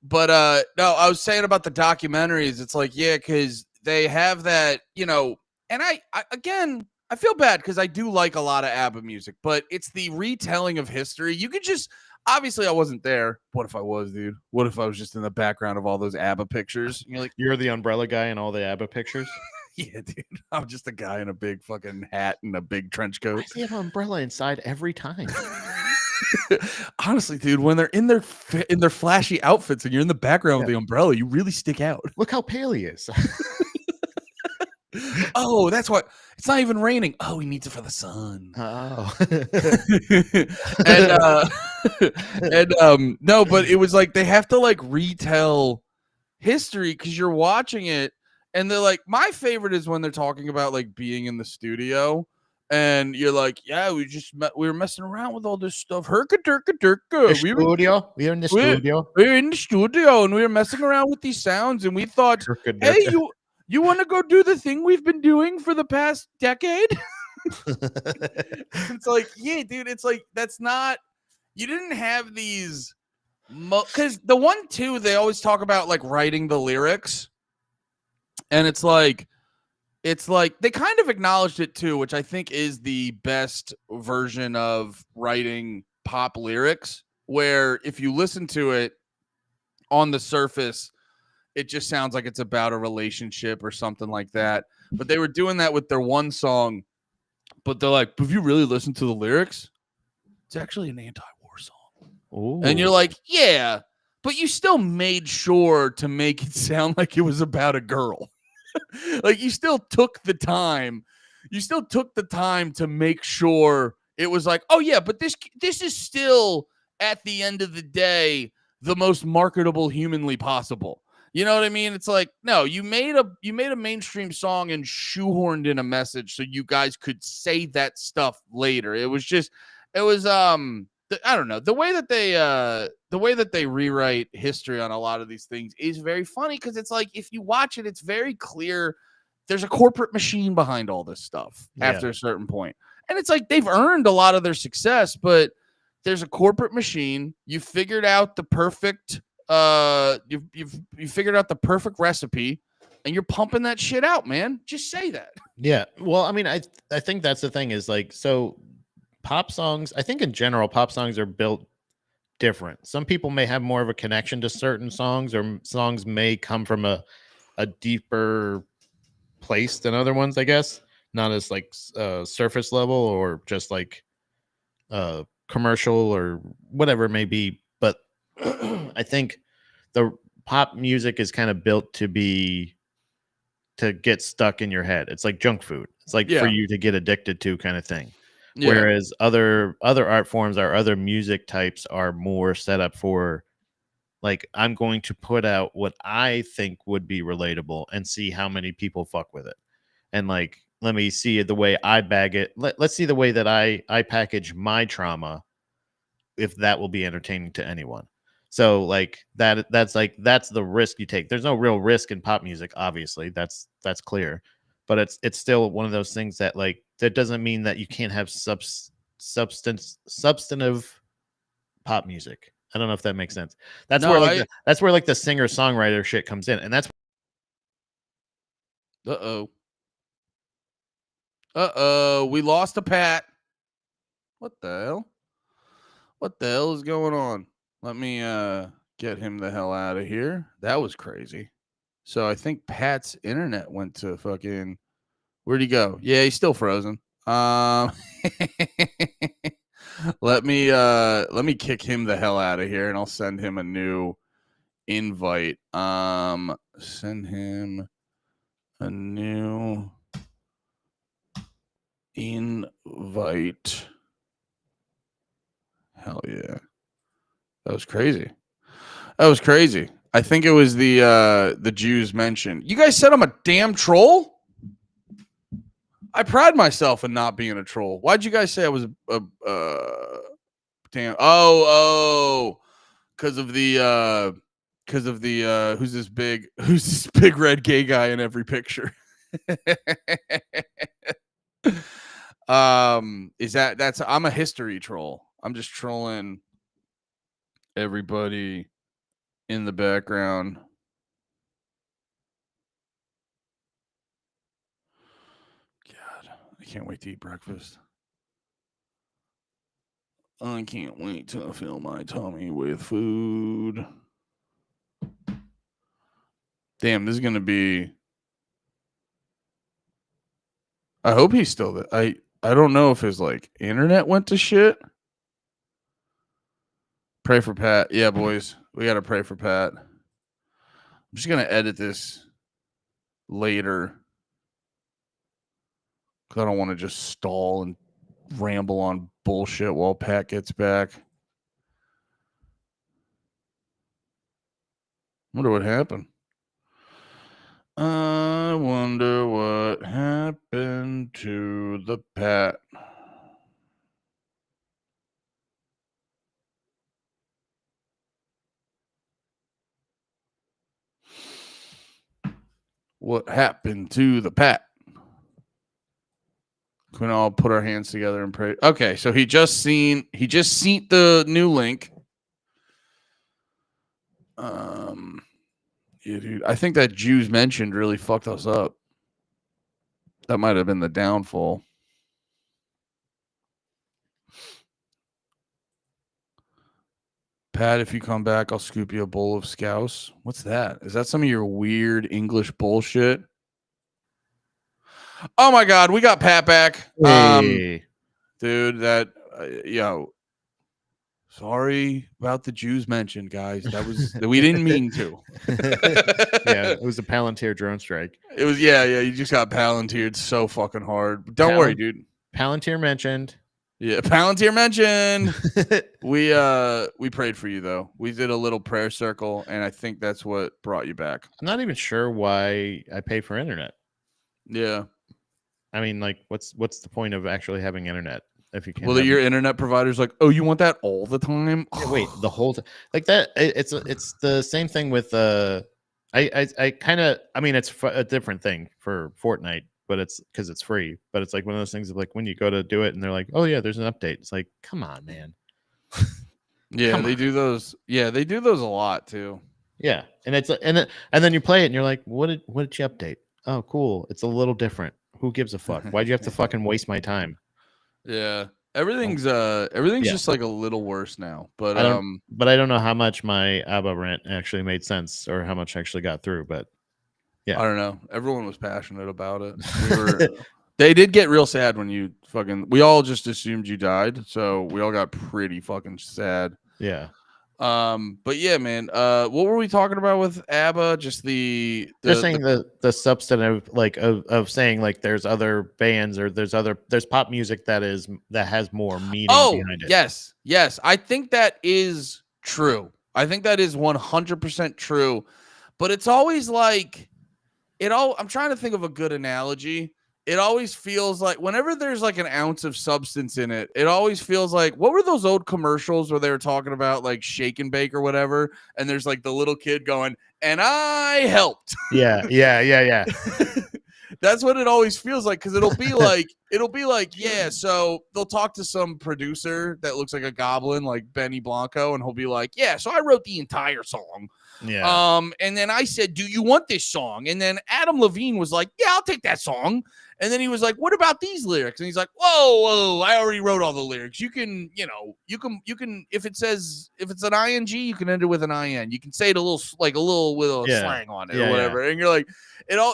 But no, I was saying about the documentaries. It's like, yeah, because they have that, you know, and I again, I feel bad because I do like a lot of ABBA music, but it's the retelling of history. You could just, obviously I wasn't there. What if I was, dude? What if I was just in the background of all those ABBA pictures? You're like, you're the umbrella guy in all the ABBA pictures? Yeah, dude. I'm just a guy in a big fucking hat and a big trench coat. I see an umbrella inside every time. Honestly, dude, when they're in their flashy outfits and you're in the background with the umbrella, you really stick out. Look how pale he is. Oh, that's what. It's not even raining. Oh, he needs it for the sun. Oh. No, but it was like they have to like retell history because you're watching it and they're like, my favorite is when they're talking about like being in the studio and you're like, yeah, we were messing around with all this stuff. Herka-durka-durka. We were in the studio and we were messing around with these sounds and we thought, hey, you want to go do the thing we've been doing for the past decade? It's like, yeah, dude, it's like, that's not, you didn't have these, because the 1-2, they always talk about like writing the lyrics. And it's like they kind of acknowledged it too, which I think is the best version of writing pop lyrics, where if you listen to it on the surface, it just sounds like it's about a relationship or something like that. But they were doing that with their one song. But they're like, if you really listen to the lyrics, it's actually an anti-war song. Ooh. And you're like, yeah, but you still made sure to make it sound like it was about a girl. Like you still took the time. You still took the time to make sure it was like, oh yeah, but this is still at the end of the day the most marketable humanly possible. You know what I mean? It's like, no, you made a mainstream song and shoehorned in a message so you guys could say that stuff later. I don't know. The way that they rewrite history on a lot of these things is very funny because it's like if you watch it, it's very clear there's a corporate machine behind all this stuff after a certain point. And it's like they've earned a lot of their success, but there's a corporate machine. You figured out the perfect you've figured out the perfect recipe and you're pumping that shit out, man. Just say that. Yeah. Well, I mean, I think that's the thing is like, so pop songs, I think in general, pop songs are built different. Some people may have more of a connection to certain songs, or songs may come from a deeper place than other ones, I guess. Not as like surface level or just like commercial or whatever it may be. But I think the pop music is kind of built to get stuck in your head. It's like junk food. It's like for you to get addicted to kind of thing. Yeah. Whereas other art forms or other music types are more set up for Like, I'm going to put out what I think would be relatable and see how many people fuck with it. And like, let me see the way I bag it. Let's see the way that I package my trauma, if that will be entertaining to anyone. So like that's the risk you take. There's no real risk in pop music, obviously. That's clear. But it's still one of those things that like that doesn't mean that you can't have substantive pop music. I don't know if that makes sense. That's No, where like that's where like the singer-songwriter shit comes in. And that's we lost a Pat. What the hell? What the hell is going on? Let me get him the hell out of here. That was crazy. So I think Pat's internet went to fucking, where'd he go? Yeah, he's still frozen. Let me kick him the hell out of here, and I'll send him a new invite. Send him a new invite. Hell yeah. That was crazy. That was crazy. I think it was the Jews mentioned. You guys said I'm a damn troll? I pride myself in not being a troll. Why'd you guys say I was a damn? Oh, because of the who's this big red gay guy in every picture? That's I'm a history troll. I'm just trolling everybody in the background. God, I can't wait to eat breakfast. I can't wait to fill my tummy with food. Damn, this is gonna be. I hope he's still there. I don't know if his like internet went to shit. Pray for Pat. Yeah, boys, we gotta pray for Pat. I'm just gonna edit this later because I don't want to just stall and ramble on bullshit while Pat gets back. Wonder what happened. I wonder what happened to the Pat. What happened to the Pat? Can we all put our hands together and pray? Okay, so he just seen the new link. Yeah, dude, I think that Jews mentioned really fucked us up. That might have been the downfall. Pat, if you come back, I'll scoop you a bowl of Scouse. What's that? Is that some of your weird English bullshit? Oh my God, we got Pat back. hey. Dude, that sorry about the Jews mentioned, guys. That was we didn't mean to. Yeah, it was a Palantir drone strike. It was you just got Palantired so fucking hard. Don't worry, dude. Palantir mentioned. Yeah, Palantir mentioned. We prayed for you though. We did a little prayer circle, and I think that's what brought you back. I'm not even sure why I pay for internet. Yeah. I mean, like, what's the point of actually having internet if you can't? Your internet provider's like, oh, you want that all the time? Yeah, wait, the whole time like that. It's the same thing with I kind of, I mean, it's a different thing for Fortnite, but it's because it's free. But it's like one of those things of like when you go to do it and they're like, oh yeah, there's an update. It's like, come on, man. Yeah, they do those. Yeah, they do those a lot too. Yeah, and it's and then you play it and you're like, what did you update? Oh, cool. It's a little different. Who gives a fuck? Why'd you have to fucking waste my time? Yeah, everything's just like a little worse now. But I don't know how much my ABBA rant actually made sense or how much actually got through. But yeah, I don't know. Everyone was passionate about it. They did get real sad when you fucking. We all just assumed you died, so we all got pretty fucking sad. Yeah. But yeah, man. What were we talking about with ABBA? Just they're saying the substantive like of saying like there's other bands or there's pop music that has more meaning behind it. Yes. I think that is true. I think that is 100% true. But it's always like I'm trying to think of a good analogy. It always feels like whenever there's like an ounce of substance in it, it always feels like, what were those old commercials where they were talking about like shake and bake or whatever? And there's like the little kid going, and I helped. Yeah. That's what it always feels like. Cause it'll be like, yeah. So they'll talk to some producer that looks like a goblin, like Benny Blanco. And he'll be like, yeah, so I wrote the entire song. Yeah. And then I said, do you want this song? And then Adam Levine was like, yeah, I'll take that song. And then he was like, what about these lyrics? And he's like, whoa, I already wrote all the lyrics. You can, if it's an ing, you can end it with an in. You can say it a little with a slang on it or whatever. And you're like,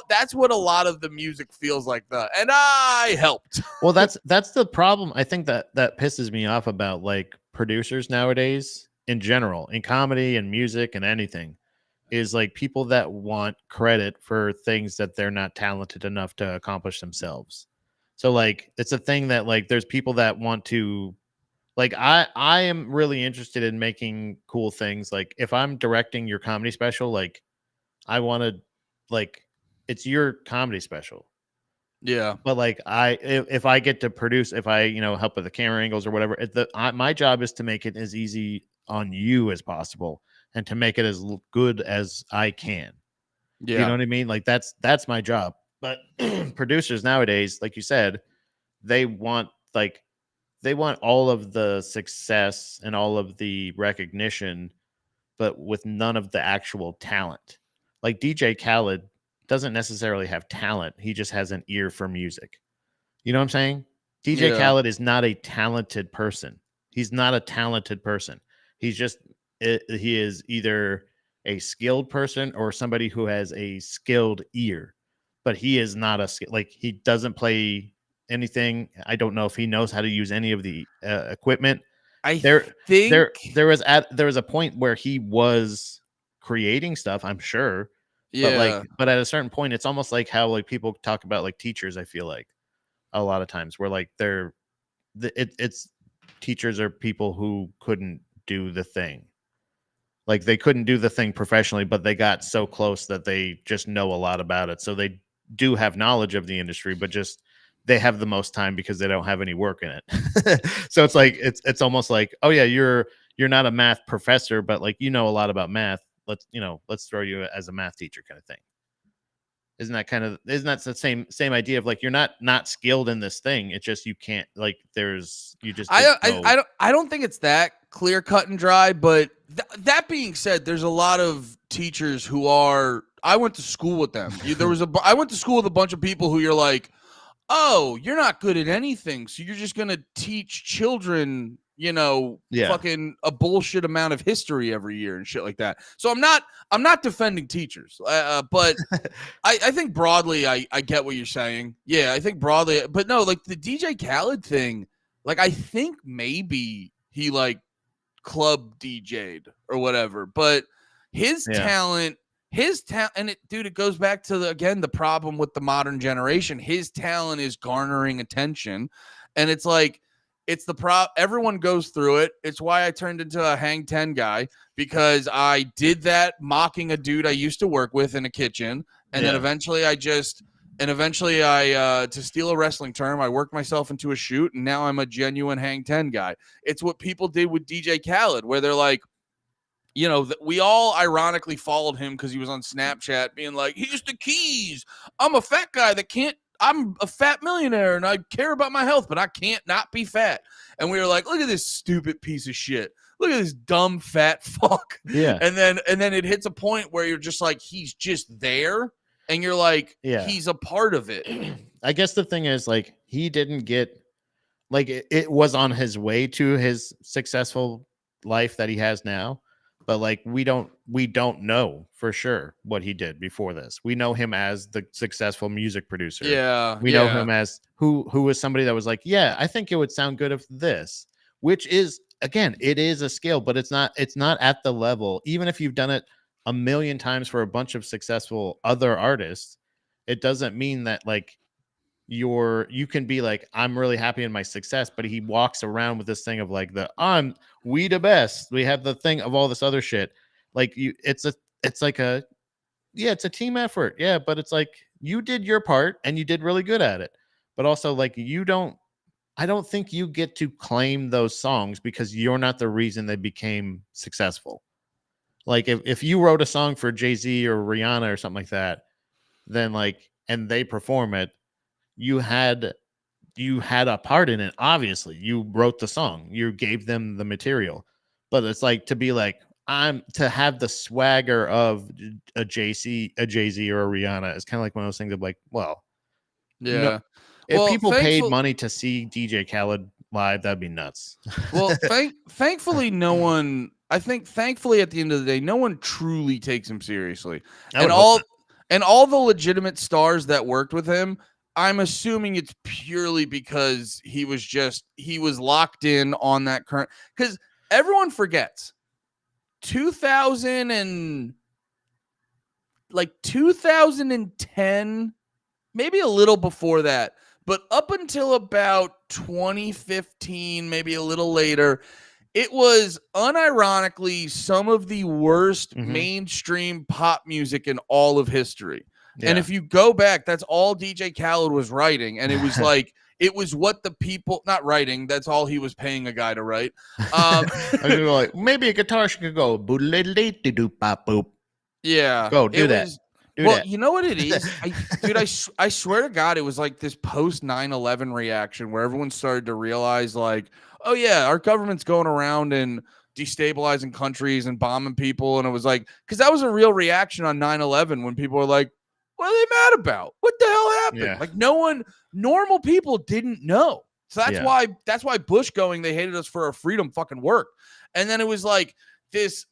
that's what a lot of the music feels like. And I helped. Well, that's the problem. I think that pisses me off about like producers nowadays in general, in comedy and music and anything, is like people that want credit for things that they're not talented enough to accomplish themselves. So like it's a thing that like there's people that want to, like, I am really interested in making cool things. Like if I'm directing your comedy special, like I want to, like, it's your comedy special. Yeah. But like if I get to produce, if I, help with the camera angles or whatever, my job is to make it as easy on you as possible and to make it as good as I can. Yeah. You know what I mean? Like that's my job. But producers nowadays, like you said, they want all of the success and all of the recognition, but with none of the actual talent. Like DJ Khaled doesn't necessarily have talent. He just has an ear for music. You know what I'm saying? DJ Khaled is not a talented person. He's not a talented person. He's just, he is either a skilled person or somebody who has a skilled ear, but he is not he doesn't play anything. I don't know if he knows how to use any of the equipment. There was a point where he was creating stuff, I'm sure. Yeah. But at a certain point, it's almost like how like people talk about like teachers. I feel like a lot of times where like it's teachers are people who couldn't do the thing. Like they couldn't do the thing professionally, but they got so close that they just know a lot about it. So they do have knowledge of the industry, but just they have the most time because they don't have any work in it. So it's like it's almost like, oh yeah, you're not a math professor, but like you know a lot about math. Let's throw you as a math teacher kind of thing. Isn't that the same idea of like you're not skilled in this thing? It's just you can't like I don't think it's that clear cut and dry, but that being said, there's a lot of teachers who are, I went to school with them. I went to school with a bunch of people who you're like, oh, you're not good at anything, so you're just gonna teach children, fucking a bullshit amount of history every year and shit like that. So I'm not defending teachers, but I think broadly I get what you're saying. Yeah, I think broadly, but no, like the DJ Khaled thing, like I think maybe he like club DJ'd or whatever, but his talent, and it goes back to the problem with the modern generation. His talent is garnering attention, and it's like everyone goes through it. It's why I turned into a hang 10 guy, because I did that mocking a dude I used to work with in a kitchen, and then eventually to steal a wrestling term, I worked myself into a shoot, and now I'm a genuine hang 10 guy. It's what people did with DJ Khaled, where they're like, we all ironically followed him because he was on Snapchat being like, here's the keys. I'm a fat guy I'm a fat millionaire and I care about my health, but I can't not be fat. And we were like, look at this stupid piece of shit. Look at this dumb fat fuck. Yeah. And then it hits a point where you're just like, he's just there. And you're like, he's a part of it. I guess the thing is, like, he didn't get, like, it was on his way to his successful life that he has now. But like we don't know for sure what he did before this. We know him as the successful music producer. Yeah. We know him as who was somebody that was like, yeah, I think it would sound good if this, which is, again, it is a skill, but it's not at the level. Even if you've done it a million times for a bunch of successful other artists, it doesn't mean that like you can be like, I'm really happy in my success, but he walks around with this thing of like we the best. We have the thing of all this other shit. Like it's a team effort. Yeah, but it's like you did your part and you did really good at it. But also like I don't think you get to claim those songs because you're not the reason they became successful. Like if you wrote a song for Jay-Z or Rihanna or something like that, then like and they perform it, you had a part in it. Obviously, you wrote the song, you gave them the material. But it's like to be like I'm to have the swagger of a Jay-Z or a Rihanna is kind of like one of those things of like, well, Yeah. if Well, people paid money to see DJ Khaled live, that'd be nuts. Well, thankfully, no one. I think, thankfully, at the end of the day, no one truly takes him seriously, and all the legitimate stars that worked with him. I'm assuming it's purely because he was locked in on that current. Because everyone forgets 2010, maybe a little before that. But up until about 2015, maybe a little later, it was unironically some of the worst mainstream pop music in all of history. Yeah. And if you go back, that's all DJ Khaled was writing. And it was like, it was what the people, not writing, that's all he was paying a guy to write. Like, maybe a guitar could go, boop. Yeah. Go, do that. Well, you know what it is? I swear to God, it was like this post 9/11 reaction where everyone started to realize like, oh yeah, our government's going around and destabilizing countries and bombing people. And it was like, because that was a real reaction on 9/11 when people were like, what are they mad about? What the hell happened? Yeah. Like normal people didn't know. So that's why Bush going, they hated us for our freedom fucking worked. And then it was like,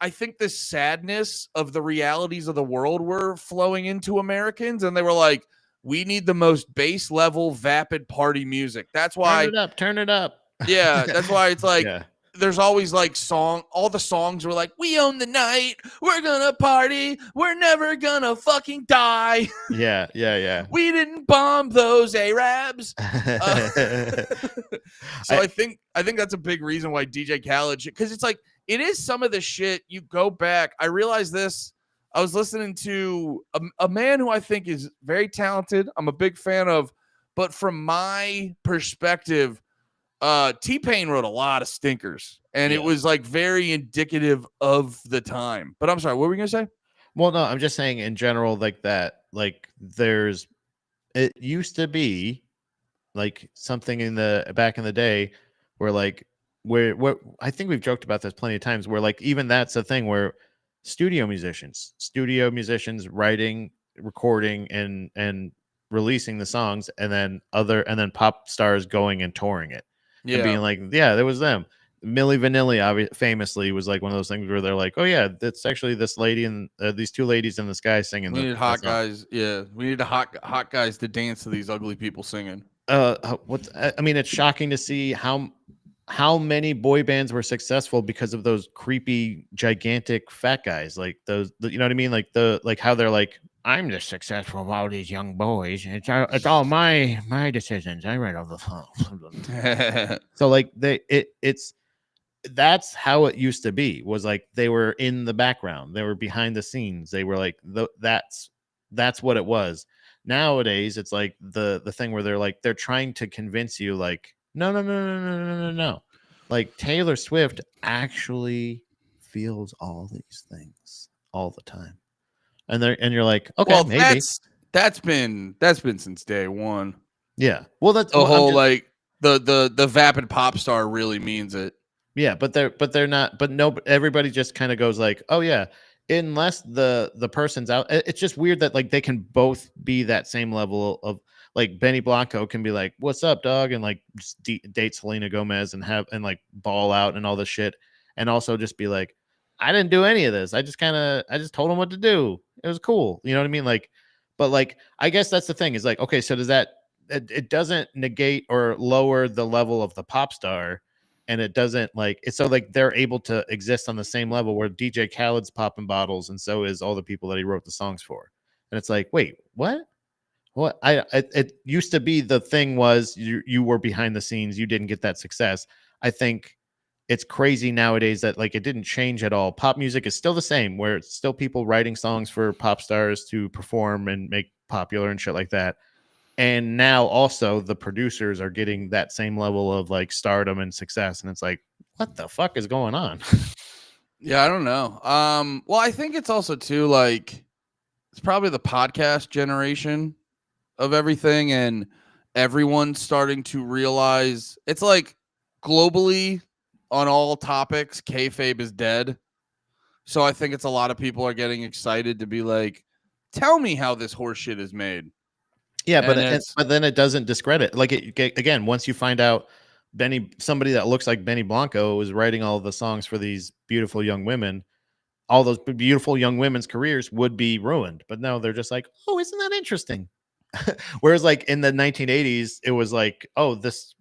I think this sadness of the realities of the world were flowing into Americans. And they were like, we need the most base level vapid party music. That's why turn it up. Yeah. That's why it's like, there's always like all the songs were like, we own the night. We're going to party. We're never going to fucking die. Yeah. We didn't bomb those Arabs. So I think that's a big reason why DJ Khaled, because it's like, it is some of the shit you go back. I realized this. I was listening to a man who I think is very talented. I'm a big fan of, but from my perspective, T-Pain wrote a lot of stinkers, and it was like very indicative of the time. But I'm sorry, what were you gonna say? Well, no, I'm just saying in general, like that, like it used to be like something in the back in the day where like where I think we've joked about this plenty of times where like even that's a thing where studio musicians writing, recording and releasing the songs and then pop stars going and touring it and being like, yeah, there was them. Milli Vanilli famously was like one of those things where they're like, oh yeah, that's actually this lady and these two ladies and this guy singing. We need hot guys. Yeah, we need hot guys to dance to these ugly people singing. I mean, it's shocking to see how many boy bands were successful because of those creepy, gigantic fat guys. Like those, you know what I mean? Like how they're like, I'm the successful of all these young boys. It's all my decisions. I write all the songs. So like that's how it used to be, was like they were in the background, they were behind the scenes, they were like that's what it was. Nowadays it's like the thing where they're trying to convince you like no, like Taylor Swift actually feels all these things all the time, and you're like, okay, well, maybe that's been since day one. Yeah, well, that's the whole like the vapid pop star really means it. Yeah, but they're not. But no, everybody just kind of goes like, oh yeah, unless the person's out. It's just weird that like they can both be that same level of like Benny Blanco can be like, what's up, dog, and like just date Selena Gomez and like ball out and all this shit, and also just be like, I didn't do any of this. I just told him what to do. It was cool. You know what I mean? Like, but like I guess that's the thing is like, okay, so does that it doesn't negate or lower the level of the pop star. And it doesn't like it's so like they're able to exist on the same level where DJ Khaled's popping bottles and so is all the people that he wrote the songs for. And it's like, wait, what? Well, it used to be the thing was you were behind the scenes, you didn't get that success. I think it's crazy nowadays that like it didn't change at all. Pop music is still the same, where it's still people writing songs for pop stars to perform and make popular and shit like that. And now also the producers are getting that same level of like stardom and success, and it's like, what the fuck is going on? Yeah, I don't know. Well, I think it's also too like it's probably the podcast generation of everything, and everyone's starting to realize it's like globally on all topics, kayfabe is dead. So I think it's a lot of people are getting excited to be like, tell me how this horse shit is made. Yeah, And but then it doesn't discredit. Like again, once you find out somebody that looks like Benny Blanco is writing all the songs for these beautiful young women, all those beautiful young women's careers would be ruined. But no, they're just like, oh, isn't that interesting? Whereas like in the 1980s, it was like, oh, this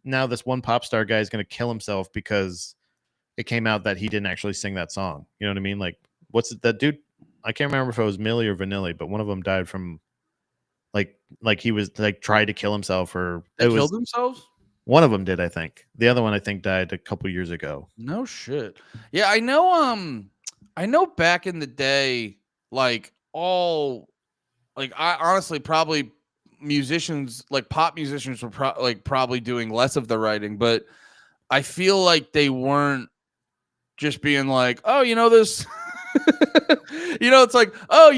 one pop star guy is going to kill himself because it came out that he didn't actually sing that song. You know what I mean? Like, what's it, that dude? I can't remember if it was Millie or Vanilli, but one of them died from like he was like tried to kill himself, or they killed themselves. One of them did, I think. The other one, I think, died a couple years ago. No shit. Yeah, I know. I know back in the day, like all, like I honestly probably musicians, like pop musicians, were probably doing less of the writing, but I feel like they weren't just being like, oh, you know this. It's like, oh,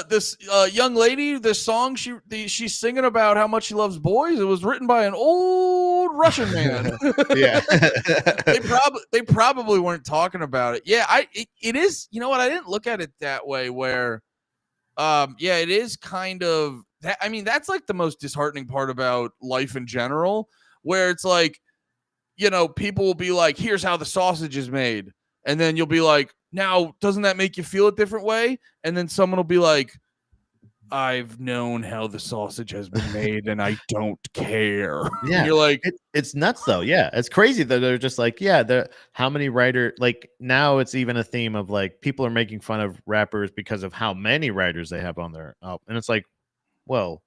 this young lady, this song she's singing about how much she loves boys. It was written by an old Russian man. Yeah. they probably weren't talking about it. Yeah, it is. You know what? I didn't look at it that way. Where, yeah, it is kind of that. I mean, that's like the most disheartening part about life in general, where it's like, people will be like, here's how the sausage is made. And then you'll be like, now, doesn't that make you feel a different way? And then someone will be like, I've known how the sausage has been made and I don't care. Yeah. And you're like, it's nuts though. Yeah. It's crazy that they're just like, yeah, how many writers, like now it's even a theme of like people are making fun of rappers because of how many writers they have on their album. And it's like, well,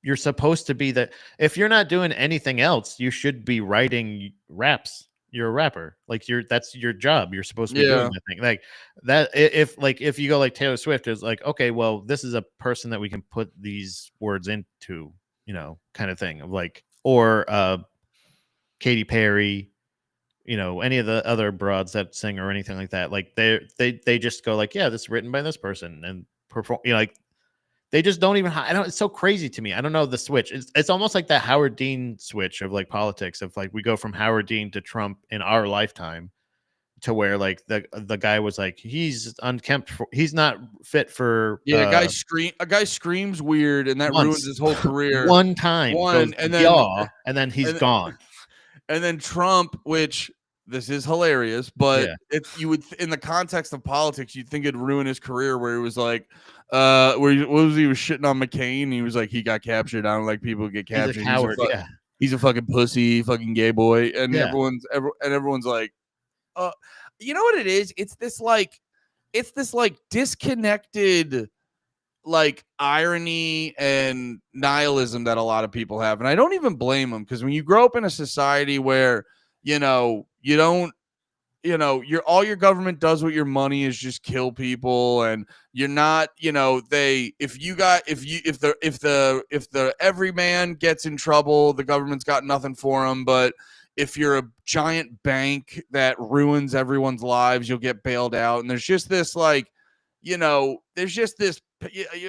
you're supposed to be that. If you're not doing anything else, you should be writing raps. You're a rapper. Like that's your job. You're supposed to be doing that thing. Like that. If you go like Taylor Swift, is like, okay, well, this is a person that we can put these words into, kind of thing of like, or Katy Perry, any of the other broads that sing or anything like that. Like they just go like, yeah, this is written by this person and perform, like they just don't even, it's so crazy to me. I don't know the switch. It's almost like that Howard Dean switch of like politics of like, we go from Howard Dean to Trump in our lifetime to where like the guy was like, he's unkempt, he's not fit for. Yeah, a guy screams weird and that ruins his whole career. One time. And then he's gone. And then Trump, which this is hilarious, but you would, in the context of politics, you'd think it'd ruin his career, where he was like, he was shitting on McCain. And he was like, he got captured. I don't like people who get captured. He's a coward. He's a fucking pussy, fucking gay boy. And everyone's like, you know what it is? It's this like disconnected like irony and nihilism that a lot of people have. And I don't even blame them, because when you grow up in a society where, you don't, all your government does with your money is just kill people, and you're not, if the everyman gets in trouble, the government's got nothing for him. But if you're a giant bank that ruins everyone's lives, you'll get bailed out. And there's just this like, there's just this,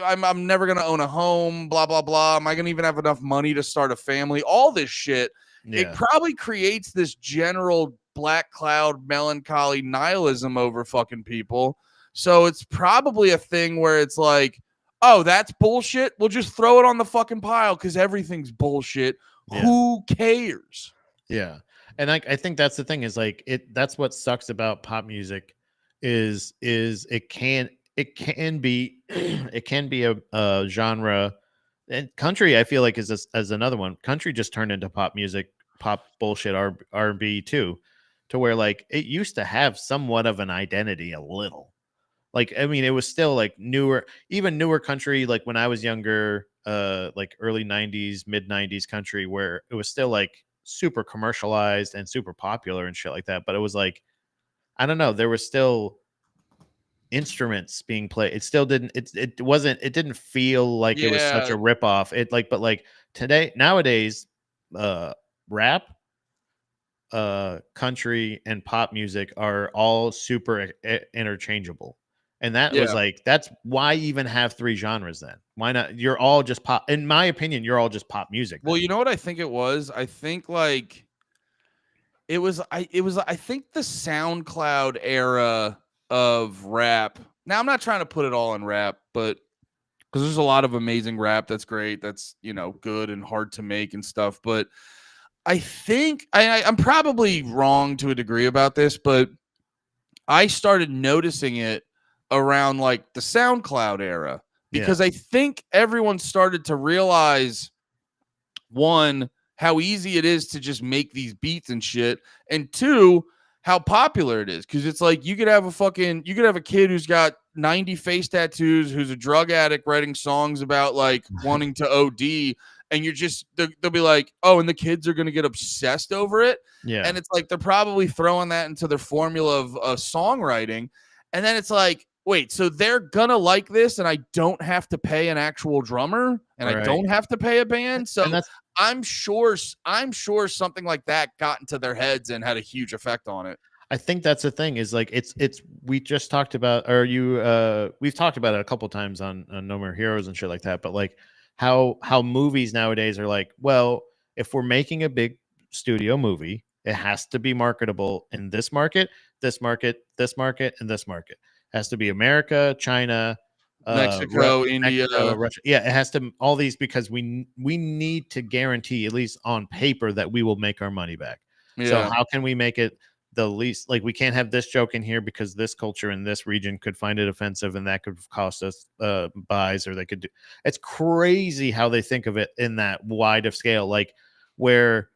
I'm never going to own a home, blah, blah, blah. Am I going to even have enough money to start a family? All this shit. Yeah. It probably creates this general black cloud melancholy nihilism over fucking people. So it's probably a thing where it's like, oh, that's bullshit. We'll just throw it on the fucking pile because everything's bullshit. Yeah. Who cares? Yeah. And I think that's the thing, is like that's what sucks about pop music is it can be a genre. And country, I feel like is another one. Country just turned into pop music, pop bullshit, R&B too, to where like it used to have somewhat of an identity, a little. Like, I mean, it was still like even newer country, like when I was younger, like early 90s, mid 90s country, where it was still like super commercialized and super popular and shit like that. But it was like, I don't know, there was still instruments being played. It still didn't, it didn't feel like it was such Yeah. a ripoff. But like nowadays, rap, country and pop music are all super interchangeable. And that was Yeah. like, that's why even have three genres then? Why not? You're all just pop. In my opinion, you're all just pop music. Well, then. you know what I think it was? I think like I think the SoundCloud era of rap. Now I'm not trying to put it all in rap, but because there's a lot of amazing rap that's great, that's good and hard to make and stuff. But I think I'm probably wrong to a degree about this, but I started noticing it around like the SoundCloud era because I think everyone started to realize, one, how easy it is to just make these beats and shit, and two, how popular it is. Because it's like you could have a kid who's got 90 face tattoos, who's a drug addict writing songs about like wanting to OD, and they'll be like, oh, and the kids are gonna get obsessed over it. Yeah. And it's like they're probably throwing that into their formula of songwriting, and then it's like, wait, so they're gonna like this, and I don't have to pay an actual drummer, and I don't have to pay a band. So I'm sure something like that got into their heads and had a huge effect on it. I think that's the thing is like it's we just talked about, or we've talked about it a couple times on No More Heroes and shit like that, but like how movies nowadays are like, well, if we're making a big studio movie, it has to be marketable in this market, this market, this market, and this market. It has to be America, China, Mexico, India, Russia. Yeah, it has to, all these, because we need to guarantee, at least on paper, that we will make our money back. Yeah. So how can we make it the least, like, we can't have this joke in here because this culture in this region could find it offensive and that could cost us buys, or they could do. It's crazy how they think of it in that wide of scale, like where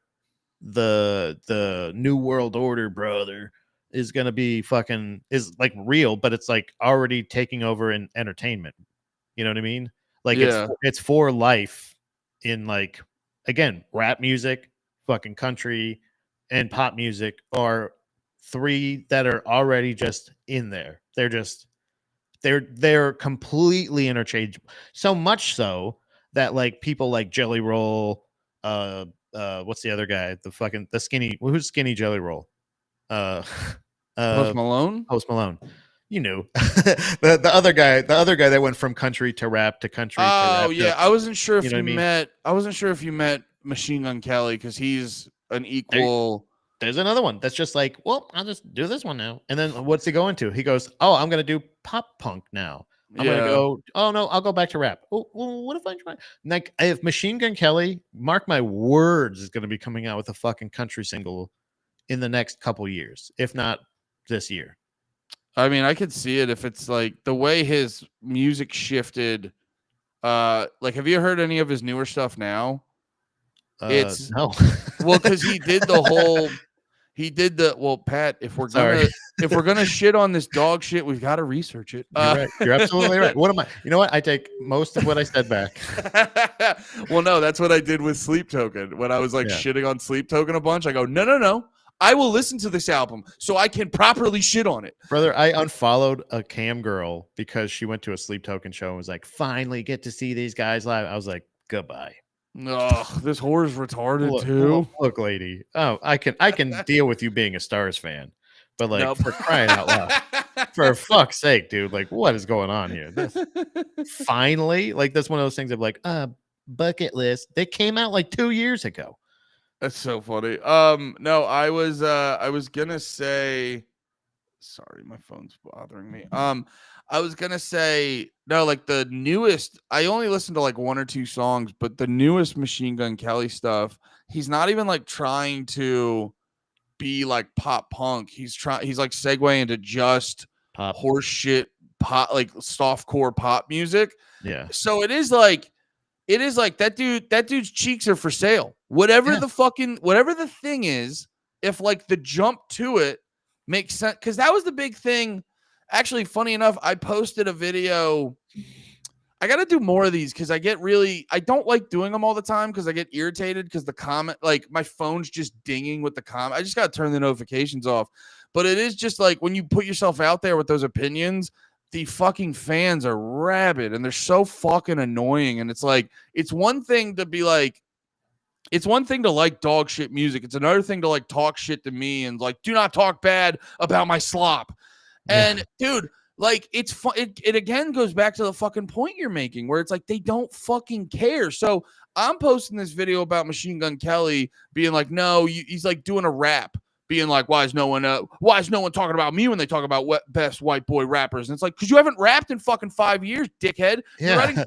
the New World Order, brother, is going to be is like real, but it's like already taking over in entertainment. You know what I mean? Like it's for life in, like, again, rap music, fucking country, and pop music are three that are already just in there. They're completely interchangeable. So much so that like people like Jelly Roll, what's the other guy? The skinny, who's Skinny Jelly Roll? Post Malone. You knew the other guy that went from country to rap to country. Oh, to rap. yeah. I wasn't sure if I wasn't sure if you met Machine Gun Kelly, because he's an equal. There's another one that's just like, well, I'll just do this one now. And then what's he going to? He goes, oh, I'm gonna do pop punk now. I'm gonna go. Oh no, I'll go back to rap. Oh, well, what if I try? Like, if Machine Gun Kelly, mark my words, is gonna be coming out with a fucking country single in the next couple years, if not this year. I mean, I could see it if it's like the way his music shifted. Like, have you heard any of his newer stuff now? It's no. Well, because he did Pat, if we're gonna shit on this dog shit, we've got to research it. You're right. You're absolutely right. What am I? You know what? I take most of what I said back. Well, no, that's what I did with Sleep Token. When I was like shitting on Sleep Token a bunch, I go, no. I will listen to this album so I can properly shit on it. Brother, I unfollowed a cam girl because she went to a Sleep Token show and was like, finally get to see these guys live. I was like, goodbye. Ugh, this whore's retarded too. Look, lady. Oh, I can deal with you being a Stars fan, but like, for crying out loud, for fuck's sake, dude! Like, what is going on here? Finally, like, that's one of those things of like, bucket list. They came out like 2 years ago. That's so funny. No, I was gonna say, sorry, my phone's bothering me. I was gonna say, no, like the newest, I only listened to like one or two songs, but the newest Machine Gun Kelly stuff, he's not even like trying to be like pop punk. He's like segueing into just pop, horse shit, pop, like softcore pop music. Yeah. So it is like that dude's cheeks are for sale. Whatever the thing is, if like the jump to it makes sense, because that was the big thing Actually, funny enough, I posted a video. I got to do more of these because I don't like doing them all the time because I get irritated because the comment, like my phone's just dinging with the comment. I just got to turn the notifications off. But it is just like when you put yourself out there with those opinions, the fucking fans are rabid and they're so fucking annoying. And it's like, it's one thing to be like, it's one thing to like dog shit music. It's another thing to like talk shit to me and like, do not talk bad about my slop. And dude, like it's fun. It again goes back to the fucking point you're making where it's like they don't fucking care. So I'm posting this video about Machine Gun Kelly being like, no, he's like doing a rap, being like, why is no one talking about me when they talk about best white boy rappers? And it's like, because you haven't rapped in fucking 5 years, dickhead. Yeah.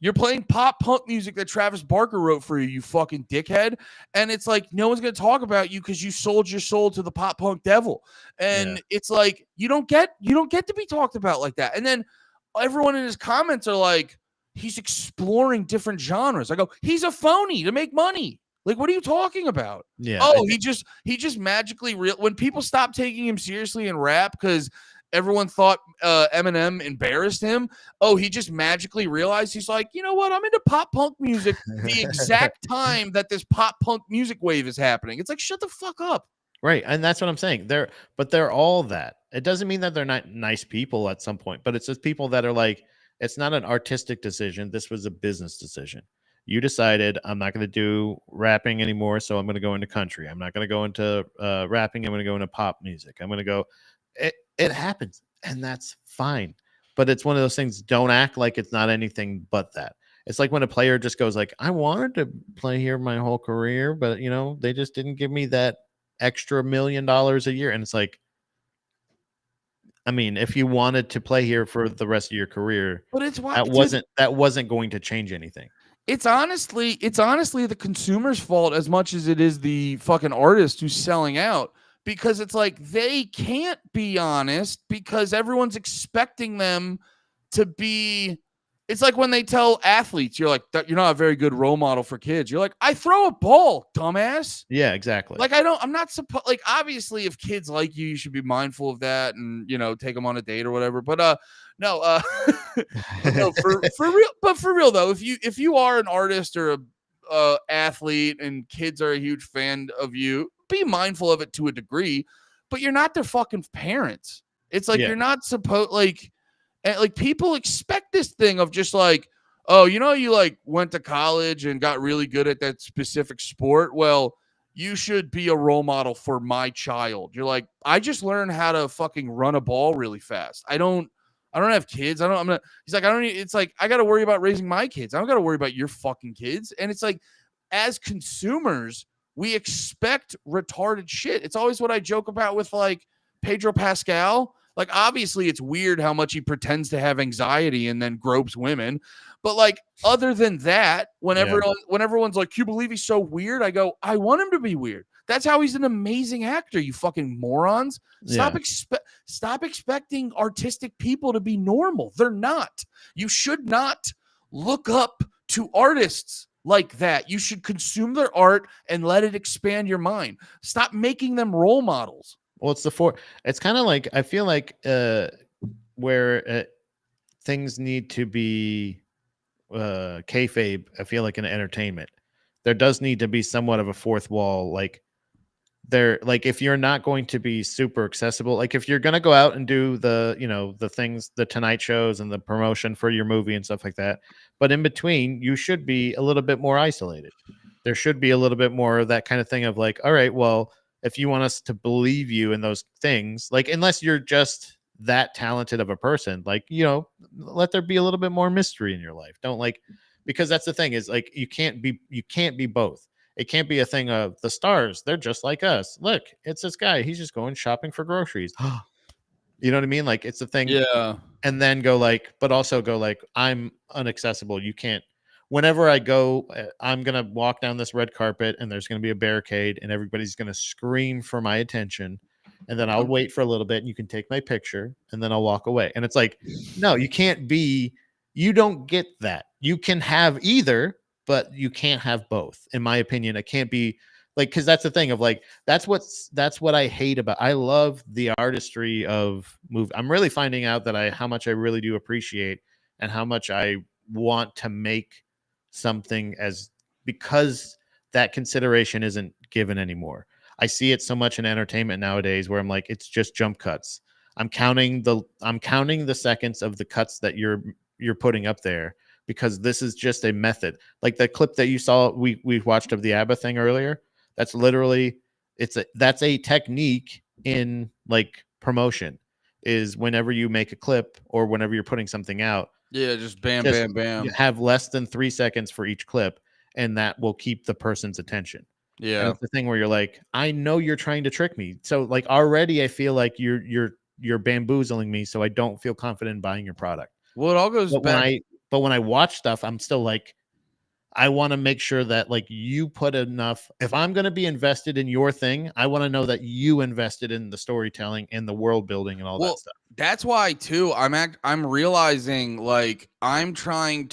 You're playing pop punk music that Travis Barker wrote for you, you fucking dickhead. And it's like, no one's going to talk about you because you sold your soul to the pop punk devil. And it's like, you don't get to be talked about like that. And then everyone in his comments are like, he's exploring different genres. I go, he's a phony to make money. Like, what are you talking about? Yeah. Oh, he just magically when people stop taking him seriously in rap because everyone thought Eminem embarrassed him. Oh, he just magically realized he's like, you know what? I'm into pop punk music the exact time that this pop punk music wave is happening. It's like, shut the fuck up. Right. And that's what I'm saying. They're all that. It doesn't mean that they're not nice people at some point, but it's just people that are like, it's not an artistic decision. This was a business decision. You decided I'm not going to do rapping anymore, so I'm going to go into country. I'm not going to go into rapping. I'm going to go into pop music. I'm going to go. It happens, and that's fine. But it's one of those things. Don't act like it's not anything but that. It's like when a player just goes like, I wanted to play here my whole career, but they just didn't give me that extra $1 million a year. And it's like, I mean, if you wanted to play here for the rest of your career, but that wasn't going to change anything. It's honestly the consumer's fault as much as it is the fucking artist who's selling out, because it's like they can't be honest because everyone's expecting them to be. It's like when they tell athletes, you're like, you're not a very good role model for kids. You're like, I throw a ball, dumbass. Yeah, exactly. Like, I'm not supposed, like, obviously if kids like you should be mindful of that and, take them on a date or whatever. But, no, no, for real though, if you are an artist or a athlete and kids are a huge fan of you, be mindful of it to a degree, but you're not their fucking parents. It's like, you're not supposed, and like people expect this thing of just like, oh, you like went to college and got really good at that specific sport. Well, you should be a role model for my child. You're like, I just learned how to fucking run a ball really fast. I don't have kids. He's like, it's like, I got to worry about raising my kids. I don't got to worry about your fucking kids. And it's like, as consumers, we expect retarded shit. It's always what I joke about with like Pedro Pascal. Like, obviously, it's weird how much he pretends to have anxiety and then gropes women. But, like, other than that, when everyone's like, you believe he's so weird? I go, I want him to be weird. That's how he's an amazing actor, you fucking morons. Stop expecting artistic people to be normal. They're not. You should not look up to artists like that. You should consume their art and let it expand your mind. Stop making them role models. Well, it's kind of like, I feel like where things need to be kayfabe, I feel like in entertainment, there does need to be somewhat of a fourth wall. Like if you're not going to be super accessible, like if you're going to go out and do the things, the Tonight shows and the promotion for your movie and stuff like that, but in between, you should be a little bit more isolated. There should be a little bit more of that kind of thing of like, all right, well, if you want us to believe you in those things, like, unless you're just that talented of a person, like, let there be a little bit more mystery in your life. Don't because that's the thing is like, you can't be both. It can't be a thing of the stars. They're just like us. Look, it's this guy. He's just going shopping for groceries. You know what I mean? Like, it's a thing. Yeah. And then but also go I'm inaccessible. You can't. Whenever I go, I'm going to walk down this red carpet and there's going to be a barricade and everybody's going to scream for my attention. And then I'll wait for a little bit and you can take my picture and then I'll walk away. And it's like, no, you don't get that. You can have either, but you can't have both. In my opinion, it can't be Like, because that's the thing of like that's what I hate about. I love the artistry of move. I'm really finding out that how much I really do appreciate and how much I want to make something because that consideration isn't given anymore. I see it so much in entertainment nowadays where I'm like, it's just jump cuts. I'm counting the seconds of the cuts that you're putting up there because this is just a method. Like the clip that you saw we watched of the ABBA thing earlier. That's literally that's a technique in like promotion is whenever you make a clip or whenever you're putting something out. Yeah, just bam, Just bam, bam. have less than 3 seconds for each clip, and that will keep the person's attention. And Yeah. it's the thing where you're like, I know you're trying to trick me. So like already I feel like you're bamboozling me, so I don't feel confident in buying your product. Well, it all goes But back. when I watch stuff, I'm still like, I want to make sure that like you put enough. If I'm going to be invested in your thing, I want to know that you invested in the storytelling and the world building and all that stuff. That's why too. I'm realizing like I'm trying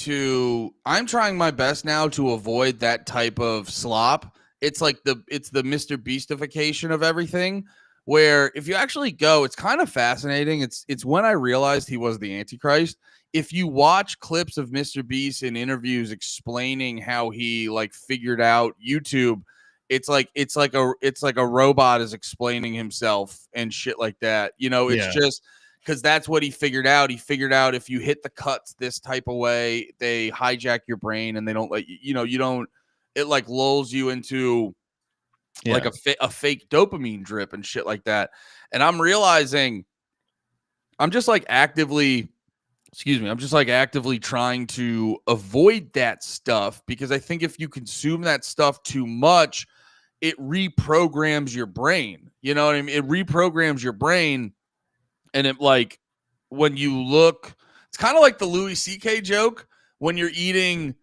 my best now to avoid that type of slop. It's like it's the Mr. Beastification of everything. Where if you actually go, it's kind of fascinating. It's when I realized he was the Antichrist. If you watch clips of Mr. Beast in interviews explaining how he like figured out YouTube, it's like a robot is explaining himself and shit like that. You know, it's just because that's what he figured out. He figured out if you hit the cuts this type of way, they hijack your brain and they don't let you, you don't, it like lulls you into like a fake dopamine drip and shit like that. And I'm realizing I'm just like actively trying to avoid that stuff because I think if you consume that stuff too much, it reprograms your brain. You know what I mean? It reprograms your brain. And it like when you look, it's kind of like the Louis C.K. joke when you're eating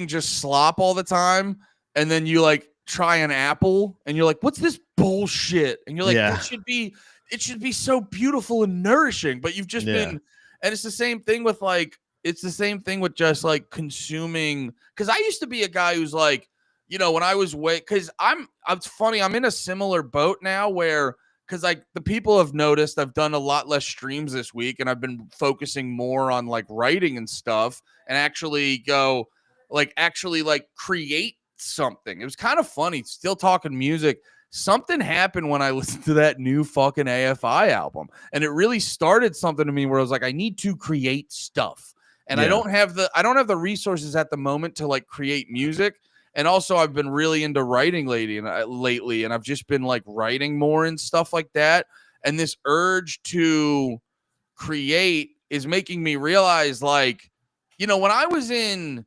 just slop all the time, and then you like try an apple and you're like, what's this bullshit? And you're like, it should be so beautiful and nourishing, but you've just been, and it's the same thing with just like consuming. Cause I used to be a guy who's like, when I was cause it's funny, I'm in a similar boat now where, because like the people have noticed I've done a lot less streams this week and I've been focusing more on like writing and stuff and actually create something. It was kind of funny. Still talking music. Something happened when I listened to that new fucking AFI album. And it really started something to me where I was like, I need to create stuff. And I don't have the resources at the moment to like create music. And also, I've been really into writing lately, and I've just been like writing more and stuff like that. And this urge to create is making me realize, like, when I was in,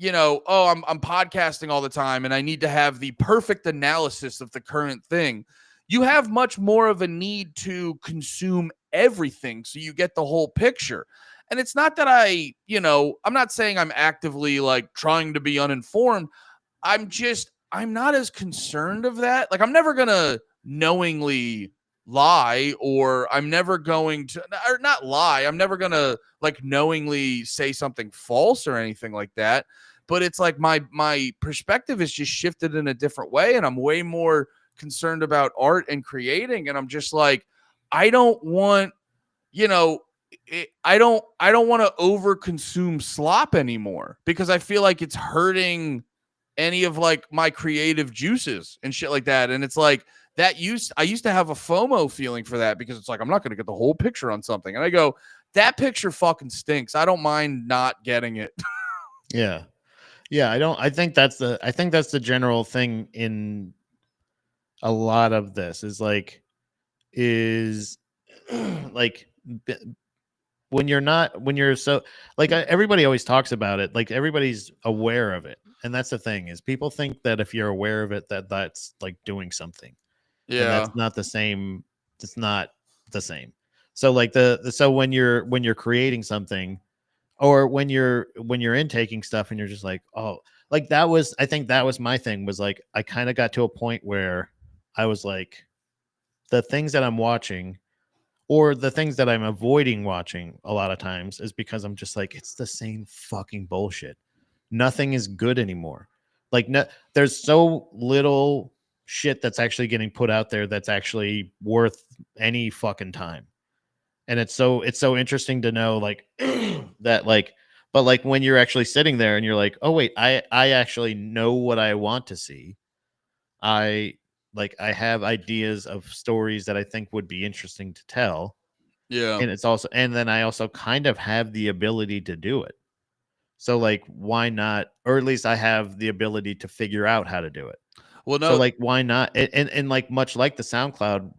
I'm podcasting all the time, and I need to have the perfect analysis of the current thing. You have much more of a need to consume everything so you get the whole picture. And it's not that I'm not saying I'm actively like trying to be uninformed. I'm not as concerned of that. Like I'm never going to knowingly lie, or I'm never going to, or not lie. I'm never going to like knowingly say something false or anything like that. But it's like my perspective is just shifted in a different way. And I'm way more concerned about art and creating. And I'm just like, I don't want, I don't want to over consume slop anymore because I feel like it's hurting any of like my creative juices and shit like that. And it's like I used to have a FOMO feeling for that because it's like, I'm not going to get the whole picture on something. And I go, that picture fucking stinks. I don't mind not getting it. Yeah. I think that's the general thing in a lot of this is like when you're so like everybody always talks about it, like everybody's aware of it. And that's the thing is people think that if you're aware of it, that's like doing something. Yeah. And that's not the same. It's not the same. So like so when you're creating something or when you're intaking stuff and you're just like, oh, like I think that was my thing was like, I kind of got to a point where I was like, the things that I'm watching or the things that I'm avoiding watching a lot of times is because I'm just like, it's the same fucking bullshit. Nothing is good anymore. Like, no, there's so little shit that's actually getting put out there that's actually worth any fucking time. And it's so interesting to know, like, that, like, but like when you're actually sitting there and you're like, oh wait, I actually know what I want to see. I have ideas of stories that I think would be interesting to tell. Yeah. And it's also, and then I also kind of have the ability to do it. So like, why not? Or at least I have the ability to figure out how to do it. Well, So no, like, why not? And like, much like the SoundCloud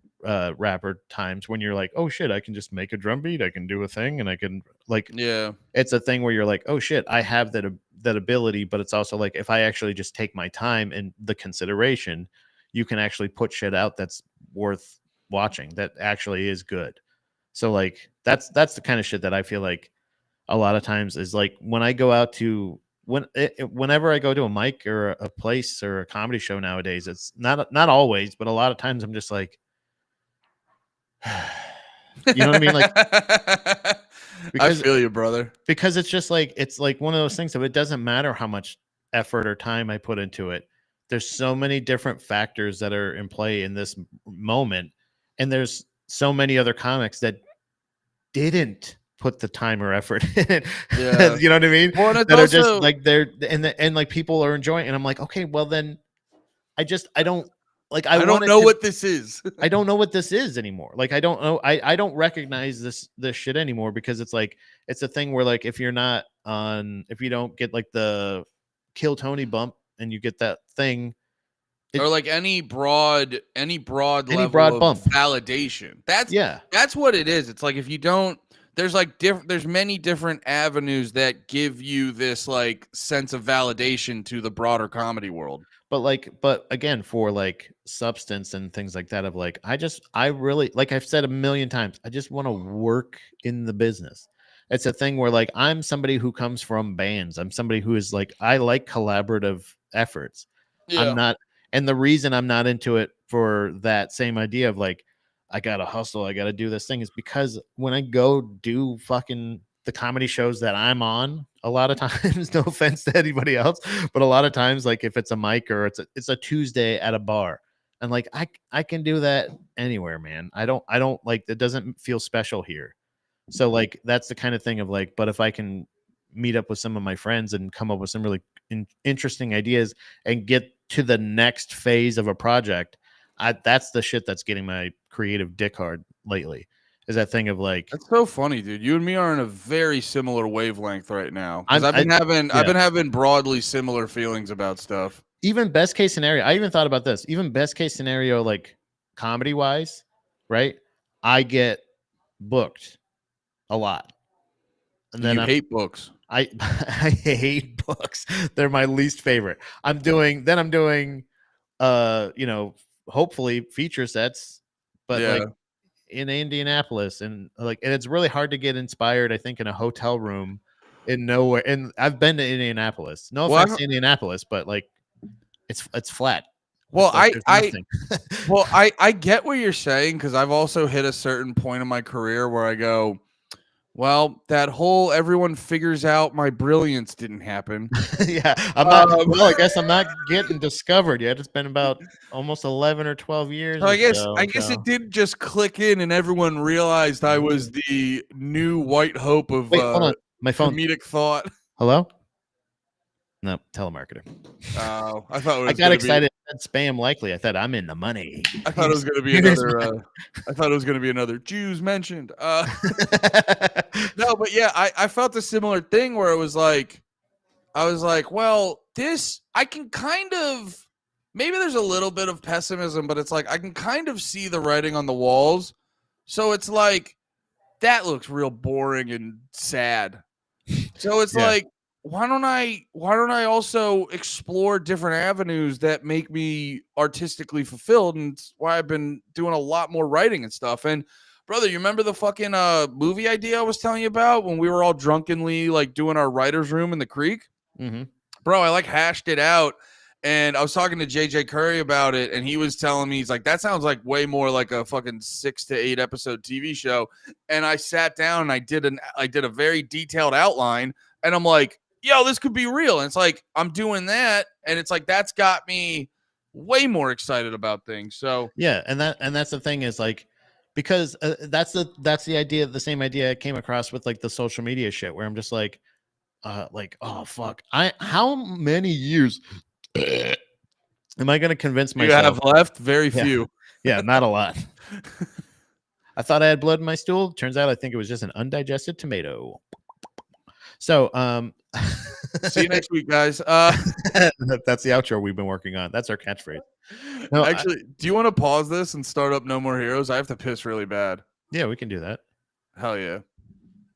rapper times when you're like, oh shit, I can just make a drum beat, I can do a thing, and I can, like, yeah. it's a thing where you're like, oh shit, I have that ability. But it's also like, if I actually just take my time and the consideration, you can actually put shit out that's worth watching, that actually is good. So like, that's the kind of shit that I feel like a lot of times is like, when I go out to, whenever I go to a mic or a place or a comedy show nowadays, it's not always, but a lot of times I'm just like, you know what I mean? Like, I because feel you, brother. because it's just like, it's like one of those things of, it doesn't matter how much effort or time I put into it. There's so many different factors that are in play in this moment, and there's so many other comics that didn't put the time or effort in it. Yeah. You know what I mean? Well, and it's That are just also like, they're and like, people are enjoying it, and I'm like, okay, well then I don't like, I want don't it know to, what this is. I don't know what this is anymore. Like, I don't know. I don't recognize this shit anymore, because it's like, it's a thing where, like, if you're not on, if you don't get like the Kill Tony bump and you get that thing, Or like any broad level broad of bump. validation. Yeah. That's what it is. It's like, if you don't, there's like there's many different avenues that give you this like sense of validation to the broader comedy world. But again, for like substance and things like that, of like, I really, like I've said a million times, I just want to work in the business. It's a thing where, like, I'm somebody who comes from bands. I'm somebody who is like, I like collaborative efforts. I'm Yeah. not, and the reason I'm not into it for that same idea of like, I gotta hustle, I gotta do this thing, is because when I go do fucking the comedy shows that I'm on, a lot of times, no offense to anybody else, but a lot of times, like, if it's a mic or it's a Tuesday at a bar, and like, I can do that anywhere, man. I don't like, it doesn't feel special here. So like, that's the kind of thing of like, but if I can meet up with some of my friends and come up with some really interesting ideas and get to the next phase of a project, that's the shit that's getting my creative dick hard lately. Is that thing of like, That's so funny, dude. You and me are in a very similar wavelength right now. Because I've yeah. been having broadly similar feelings about stuff. Even best case scenario, I even thought about this. Even best case scenario, like, comedy wise, right? I get booked a lot, and then You hate books. I I hate books. They're my least favorite. I'm doing, you know, hopefully feature sets, but Yeah. like, in Indianapolis, and like, and it's really hard to get inspired, I think, in a hotel room in nowhere. And I've been to Indianapolis. No Well, offense to Indianapolis, but like, it's flat. Well, It's like, there's nothing. well, I get what you're saying, because I've also hit a certain point in my career where I go, well, that whole everyone figures out my brilliance didn't happen. Yeah, I'm not. Well, I guess I'm not getting discovered yet. It's been about almost 11 or 12 years. So I guess so. it did just click in, and everyone realized I was the new white hope of Wait, hold on. My phone. comedic thought. Hello? No, telemarketer. Oh, I thought it was I got excited. It said spam likely. I thought, I'm in the money. I thought it was going to be another. I thought it was going to be another Jews mentioned. No, but yeah, I felt a similar thing where it was like, I was like, well, this, I can kind of, maybe there's a little bit of pessimism, but it's like, I can kind of see the writing on the walls. So it's like, that looks real boring and sad. So it's Yeah. like, why don't I also explore different avenues that make me artistically fulfilled? And it's why I've been doing a lot more writing and stuff. And brother, you remember the fucking movie idea I was telling you about when we were all drunkenly like doing our writer's room in the creek? Mm-hmm. Bro, I like hashed it out, and I was talking to JJ Curry about it, and he was telling me, he's like, that sounds like way more like a fucking 6 to 8 episode TV show. And I sat down and I did a very detailed outline, and I'm like, yo, this could be real. And it's like I'm doing that, and it's like that's got me way more excited about things. So Yeah, and that's the thing is like because that's the idea, the same idea I came across with like the social media shit where I'm just like oh fuck, how many years am I going to convince you myself? have left very Yeah. few. Yeah, not a lot. I thought I had blood in my stool. Turns out I think it was just an undigested tomato. So, See you next week, guys. that's the outro we've been working on. That's our catchphrase. No, Actually, do you want to pause this and start up No More Heroes? I have to piss really bad. yeah, we can do that. Hell yeah. Do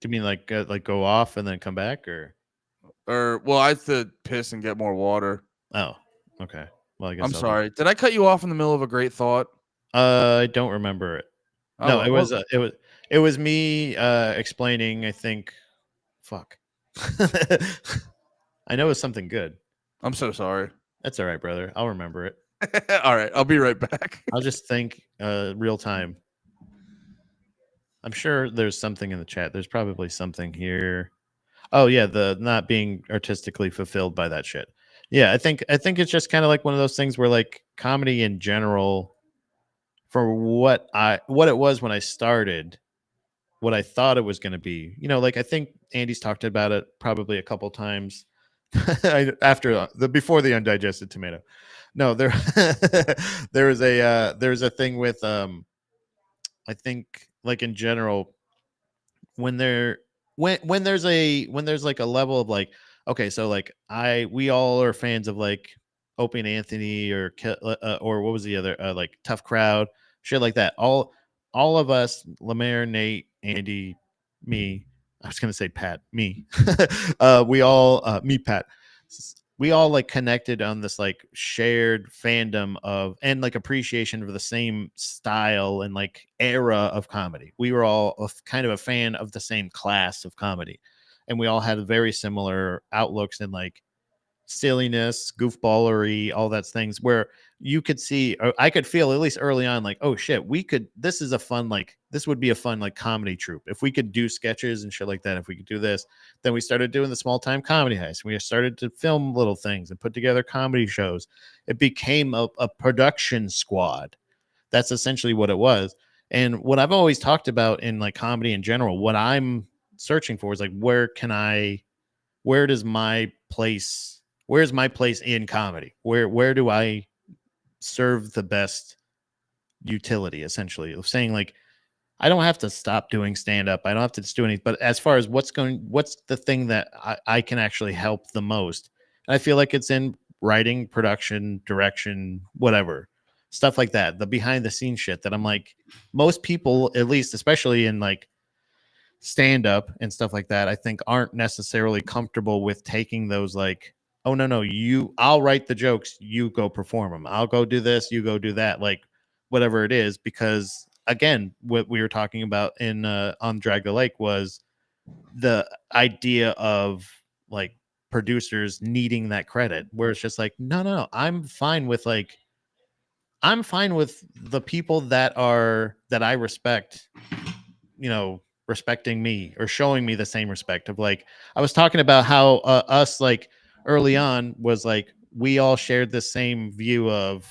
you mean like go off and then come back, or? Or well, I have to piss and get more water. Oh, okay. Well, I guess I'm sorry. Did I cut you off in the middle of a great thought? I don't remember it. Oh, No, well, it was me explaining. I think. Fuck. I know it was something good. I'm so sorry. That's all right, brother. I'll remember it. All right, I'll be right back. I'll just think real time. I'm sure there's something in the chat. There's probably something here. Oh yeah, the not being artistically fulfilled by that shit. Yeah, I think it's just kind of like one of those things where like comedy in general, for what it was when I started, what I thought it was going to be. You know, like I think Andy's talked about it probably a couple times after before the undigested tomato. No, there there's a thing with I think like in general when there's like a level of like, okay, so like we all are fans of like Opie and Anthony or what was the other like Tough Crowd, shit like that. All of us, Lemaire, Nate, Andy, me. I was gonna say Pat, me. We all me, Pat. We all like connected on this like shared fandom of and like appreciation of the same style and like era of comedy. We were all kind of a fan of the same class of comedy, and we all had very similar outlooks and like silliness, goofballery, all that's things where you could see, or I could feel at least early on, like, oh shit, this is a fun, like, this would be a fun, like, comedy troupe. If we could do sketches and shit like that, if we could do this, then we started doing the small time comedy heist. We started to film little things and put together comedy shows. It became a production squad. That's essentially what it was. And what I've always talked about in like comedy in general, what I'm searching for is like, where's my place in comedy? Where do I serve the best utility, essentially, of saying like, I don't have to stop doing stand-up, I don't have to just do anything, but as far as what's the thing that I can actually help the most, and I feel like it's in writing, production, direction, whatever stuff like that, the behind the scenes shit that I'm like, most people, at least especially in like stand up and stuff like that, I think aren't necessarily comfortable with taking those like, oh no, I'll write the jokes, you go perform them, I'll go do this, you go do that, like whatever it is. Because again, what we were talking about in on Drag the Lake was the idea of like producers needing that credit, where it's just like, no, I'm fine with the people that I respect, you know, respecting me or showing me the same respect. Of like, I was talking about how us like early on was like, we all shared the same view of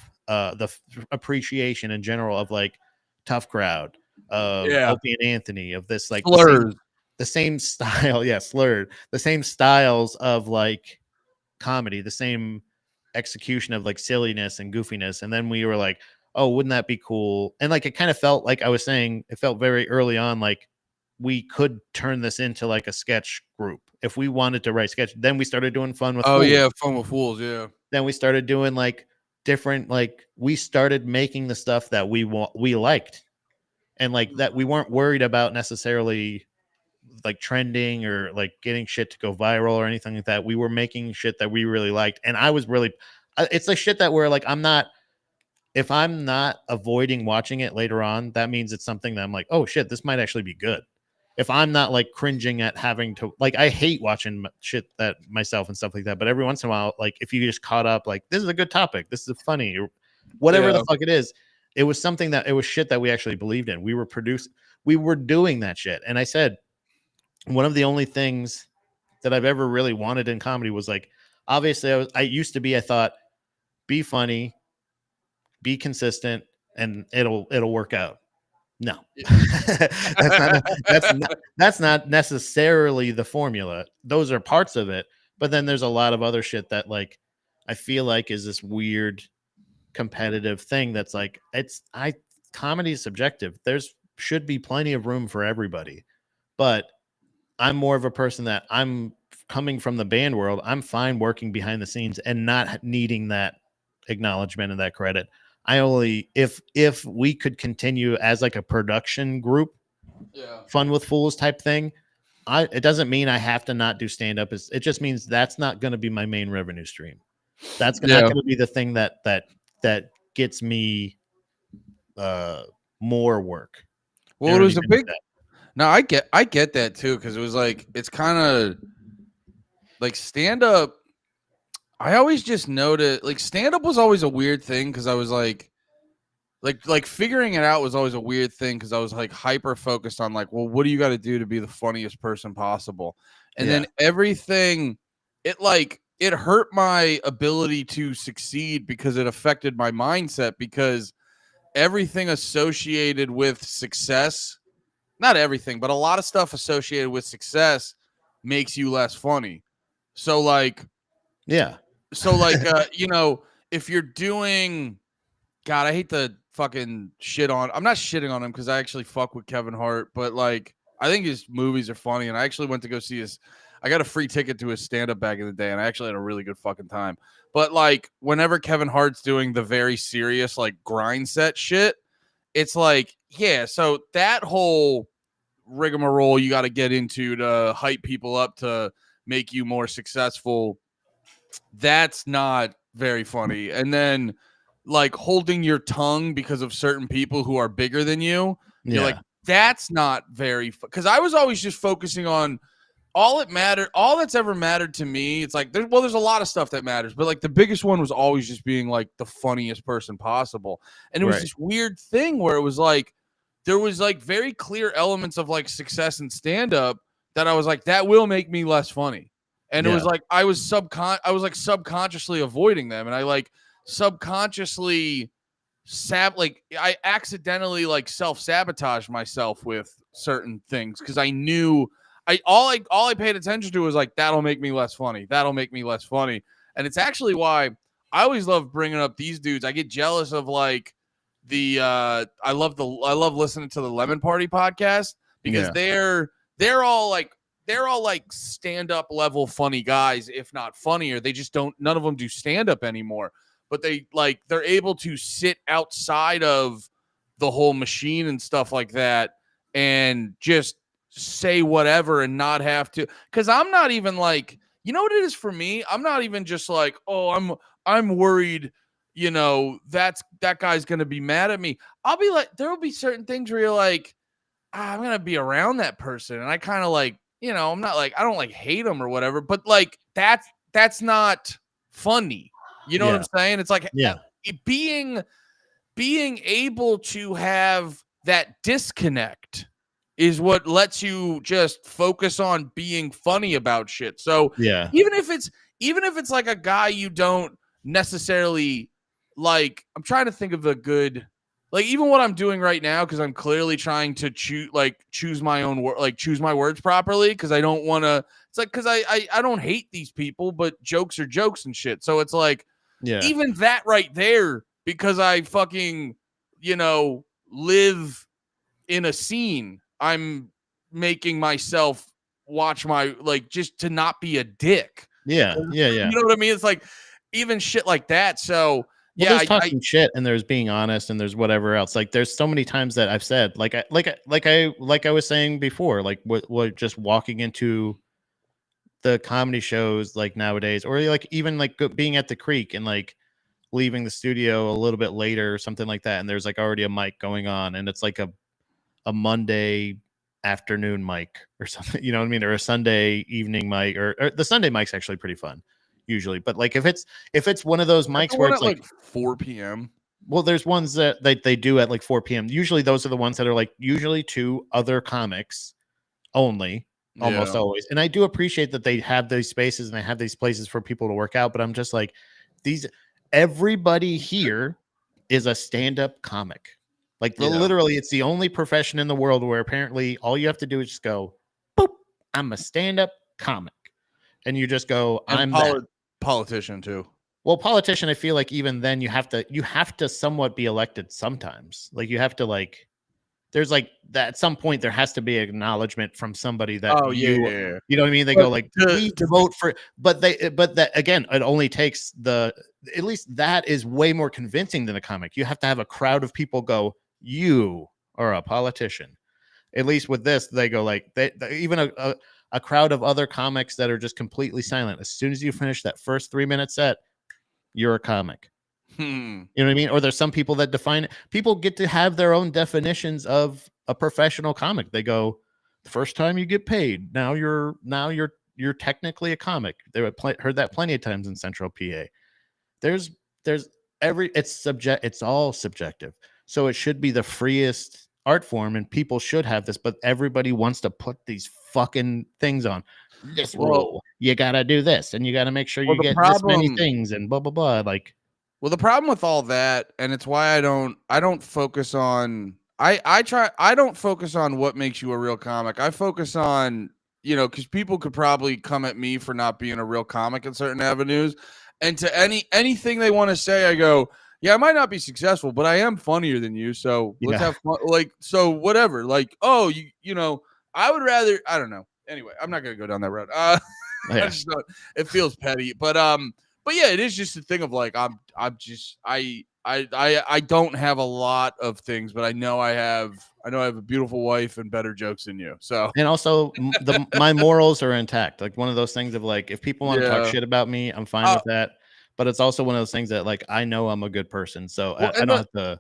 appreciation in general of like Tough Crowd, of Opie and Anthony, of this like the same style, yeah, slurred, the same styles of like comedy, the same execution of like silliness and goofiness. And then we were like, oh, wouldn't that be cool? And like, it kind of felt like I was saying, it felt very early on like we could turn this into like a sketch group if we wanted to write sketch. Then we started doing Fun with Fools. Yeah, Fun with Fools, yeah. Then we started doing like different, like we started making the stuff that we liked, and like that we weren't worried about necessarily like trending or like getting shit to go viral or anything like that. We were making shit that we really liked, and I was really, it's like shit that we're like, if I'm not avoiding watching it later on, that means it's something that I'm like, oh shit, this might actually be good. If I'm not like cringing at having to, like, I hate watching shit that myself and stuff like that, but every once in a while, like if you just caught up, like this is a good topic, this is funny, or whatever the fuck it is, it was something that, it was shit that we actually believed in. We were doing that shit. And I said, one of the only things that I've ever really wanted in comedy was like, obviously I thought, be funny, be consistent, and it'll work out. No, that's not necessarily the formula. Those are parts of it, but then there's a lot of other shit that like I feel like is this weird competitive thing that's like comedy is subjective. There's should be plenty of room for everybody, but I'm more of a person that I'm coming from the band world. I'm fine working behind the scenes and not needing that acknowledgement and that credit. I only if we could continue as like a production group, Fun with Fools type thing. It doesn't mean I have to not do stand up. It just means that's not going to be my main revenue stream. That's not going to be the thing that gets me more work. Well, it was a big. No, I get that too, because it was like it's kind of like stand up. I always just noticed like stand up was always a weird thing because I was like figuring it out was always a weird thing because I was like hyper focused on like, well, what do you got to do to be the funniest person possible? And then everything, it hurt my ability to succeed because it affected my mindset because everything associated with success, not everything, but a lot of stuff associated with success makes you less funny. So like, you know, if you're doing, God, I hate to fucking shit on. I'm not shitting on him because I actually fuck with Kevin Hart, but like, I think his movies are funny. And I actually went to go see I got a free ticket to his stand-up back in the day, and I actually had a really good fucking time. But like, whenever Kevin Hart's doing the very serious, like grind set shit, it's like, yeah, so that whole rigmarole you got to get into to hype people up to make you more successful, that's not very funny. And then like holding your tongue because of certain people who are bigger than you, you're like, that's not very because I was always just focusing on all that's ever mattered to me. It's like there's a lot of stuff that matters, but like the biggest one was always just being like the funniest person possible. And it was this weird thing where it was like there was like very clear elements of like success and stand-up that I was like, that will make me less funny. And it was like I was subconsciously avoiding them, and I like subconsciously I accidentally like self-sabotage myself with certain things because I knew all I paid attention to was like that'll make me less funny. And it's actually why I always love bringing up these dudes. I get jealous of like I love listening to the Lemon Party podcast because they're all like stand-up level funny guys, if not funnier. They just none of them do stand-up anymore, but they're able to sit outside of the whole machine and stuff like that and just say whatever and not have to, because I'm not even like, you know what it is for me? I'm not even just like, oh, I'm worried, you know, that guy's gonna be mad at me. I'll be like, there will be certain things where you're like, I'm gonna be around that person, and I kind of like, you know, I'm not like, I don't like hate him or whatever, but like that's not funny. You know what I'm saying? It's like being able to have that disconnect is what lets you just focus on being funny about shit. So even if it's like a guy you don't necessarily like, I'm trying to think of a good, like even what I'm doing right now, because I'm clearly trying to choose my own word, like choose my words properly, because I don't want to. It's like because I don't hate these people, but jokes are jokes and shit. So it's like even that right there, because I fucking live in a scene. I'm making myself watch my just to not be a dick. Yeah. You know what I mean? It's like even shit like that. So there's talking shit and there's being honest and there's whatever else. Like there's so many times that I've said like I was saying before, like what just walking into the comedy shows like nowadays, or like even like being at the Creek and like leaving the studio a little bit later or something like that, and there's like already a mic going on and it's like a Monday afternoon mic or something, you know what I mean, or a Sunday evening mic, or the Sunday mic's actually pretty fun usually, but like if it's one of those mics where it's like 4 p.m. Well, there's ones that they do at like 4 p.m. Usually those are the ones that are like usually to other comics only, almost Yeah. always. And I do appreciate that they have these spaces and they have these places for people to work out, but I'm just like, everybody here is a stand-up comic. Like Yeah. literally, it's the only profession in the world where apparently all you have to do is just go, boop, I'm a stand-up comic. And you just go, And I'm that. politician too. Well, politician, I feel like even then you have to somewhat be elected sometimes. Like you have to like, there's like that at some point there has to be acknowledgement from somebody that you know what I mean? They go like, please vote for, but that again, it only takes at least that is way more convincing than a comic. You have to have a crowd of people go, you are a politician. At least with this, they go like even a crowd of other comics that are just completely silent. As soon as you finish that first 3-minute set, you're a comic. You know what I mean? Or there's some people that define it. People get to have their own definitions of a professional comic. They go, the first time you get paid, now you're technically a comic. They heard that plenty of times in Central PA. There's it's all subjective. So it should be the freest art form and people should have this, but everybody wants to put these fucking things on. This rule, you gotta do this, and you gotta make sure you get this many things, and blah blah blah. Like, well, the problem with all that, and it's why I don't focus on. I don't focus on what makes you a real comic. I focus on, because people could probably come at me for not being a real comic in certain avenues, and to anything they want to say, I go, yeah, I might not be successful, but I am funnier than you, so let's have fun. Like, so whatever. Like, oh, I would rather. I don't know. Anyway, I'm not gonna go down that road. It feels petty, but yeah, it is just a thing of like I don't have a lot of things, but I know I have a beautiful wife and better jokes than you. So, and also my morals are intact. Like one of those things of like, if people want to talk shit about me, I'm fine with that. But it's also one of those things that like I know I'm a good person, so I don't have to.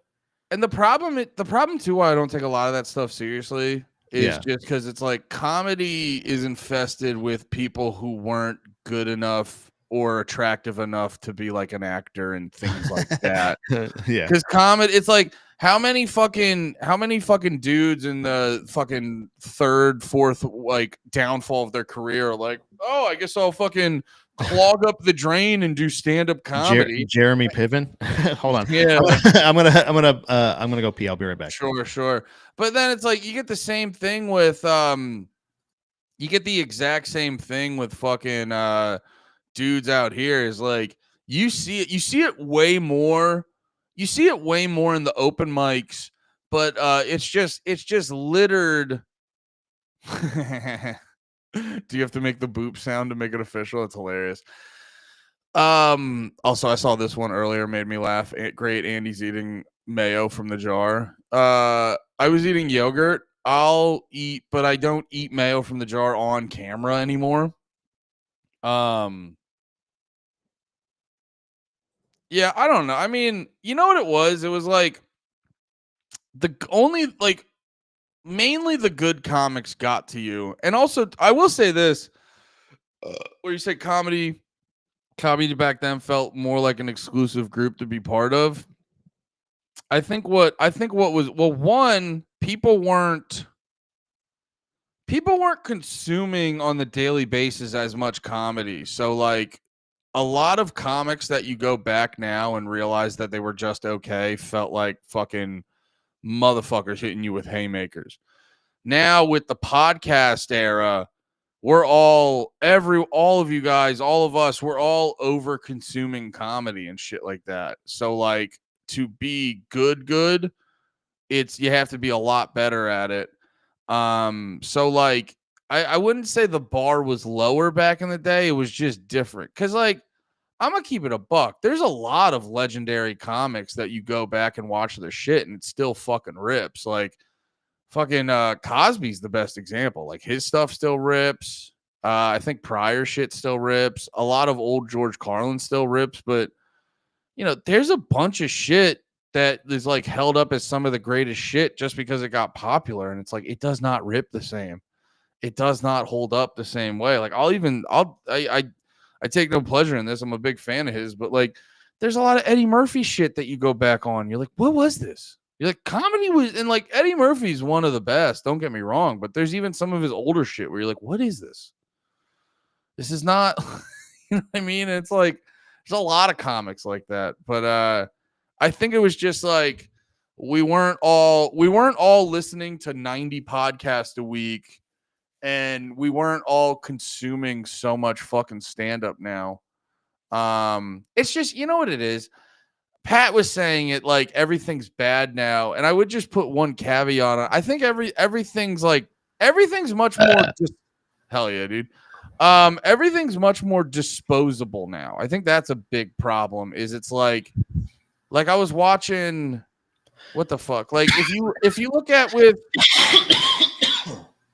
And the problem too, why I don't take a lot of that stuff seriously is just because it's like comedy is infested with people who weren't good enough or attractive enough to be like an actor and things like that. Yeah, because comedy, it's like how many fucking dudes in the fucking third, fourth like downfall of their career are like, oh, I guess I'll fucking clog up the drain and do stand-up comedy. Jeremy Piven. Hold on. Yeah, I'm gonna go pee. I'll be right back. Sure. But then it's like you get the same thing with you get the exact same thing with fucking dudes out here. Is like you see it way more. You see it way more in the open mics, but it's just littered. Do you have to make the boop sound to make it official? It's hilarious. Also, I saw this one earlier, made me laugh. Great, Andy's eating mayo from the jar. I was eating yogurt. I'll eat, but I don't eat mayo from the jar on camera anymore. Yeah, I don't know. I mean, you know what it was? It was like mainly the good comics got to you. And also, I will say this, where you say comedy back then felt more like an exclusive group to be part of. I think what was, well, one, people weren't consuming on the daily basis as much comedy. So like a lot of comics that you go back now and realize that they were just okay felt like fucking motherfuckers hitting you with haymakers. Now with the podcast era, we're all of you guys, all of us, we're all over consuming comedy and shit like that. So like to be good, you have to be a lot better at it. So like I wouldn't say the bar was lower back in the day. It was just different. Cause like I'm gonna keep it a buck. There's a lot of legendary comics that you go back and watch their shit and it still fucking rips. Like fucking Cosby's the best example. Like his stuff still rips. I think Pryor shit still rips. A lot of old George Carlin still rips, but there's a bunch of shit that is like held up as some of the greatest shit just because it got popular, and it's like it does not rip the same. It does not hold up the same way. Like I take no pleasure in this. I'm a big fan of his, but like there's a lot of Eddie Murphy shit that you go back on. You're like, what was this? You're like, comedy was, and like Eddie Murphy's one of the best. Don't get me wrong, but there's even some of his older shit where you're like, what is this? This is not, you know what I mean? And it's like, there's a lot of comics like that, but I think it was just like we weren't all listening to 90 podcasts a week, and we weren't all consuming so much fucking stand up now. It's just, you know what it is. Pat was saying it like everything's bad now, and I would just put one caveat on it. I think everything's much more hell yeah, dude. Everything's much more disposable now. I think that's a big problem. Is it's like I was watching, what the fuck? Like if you look at with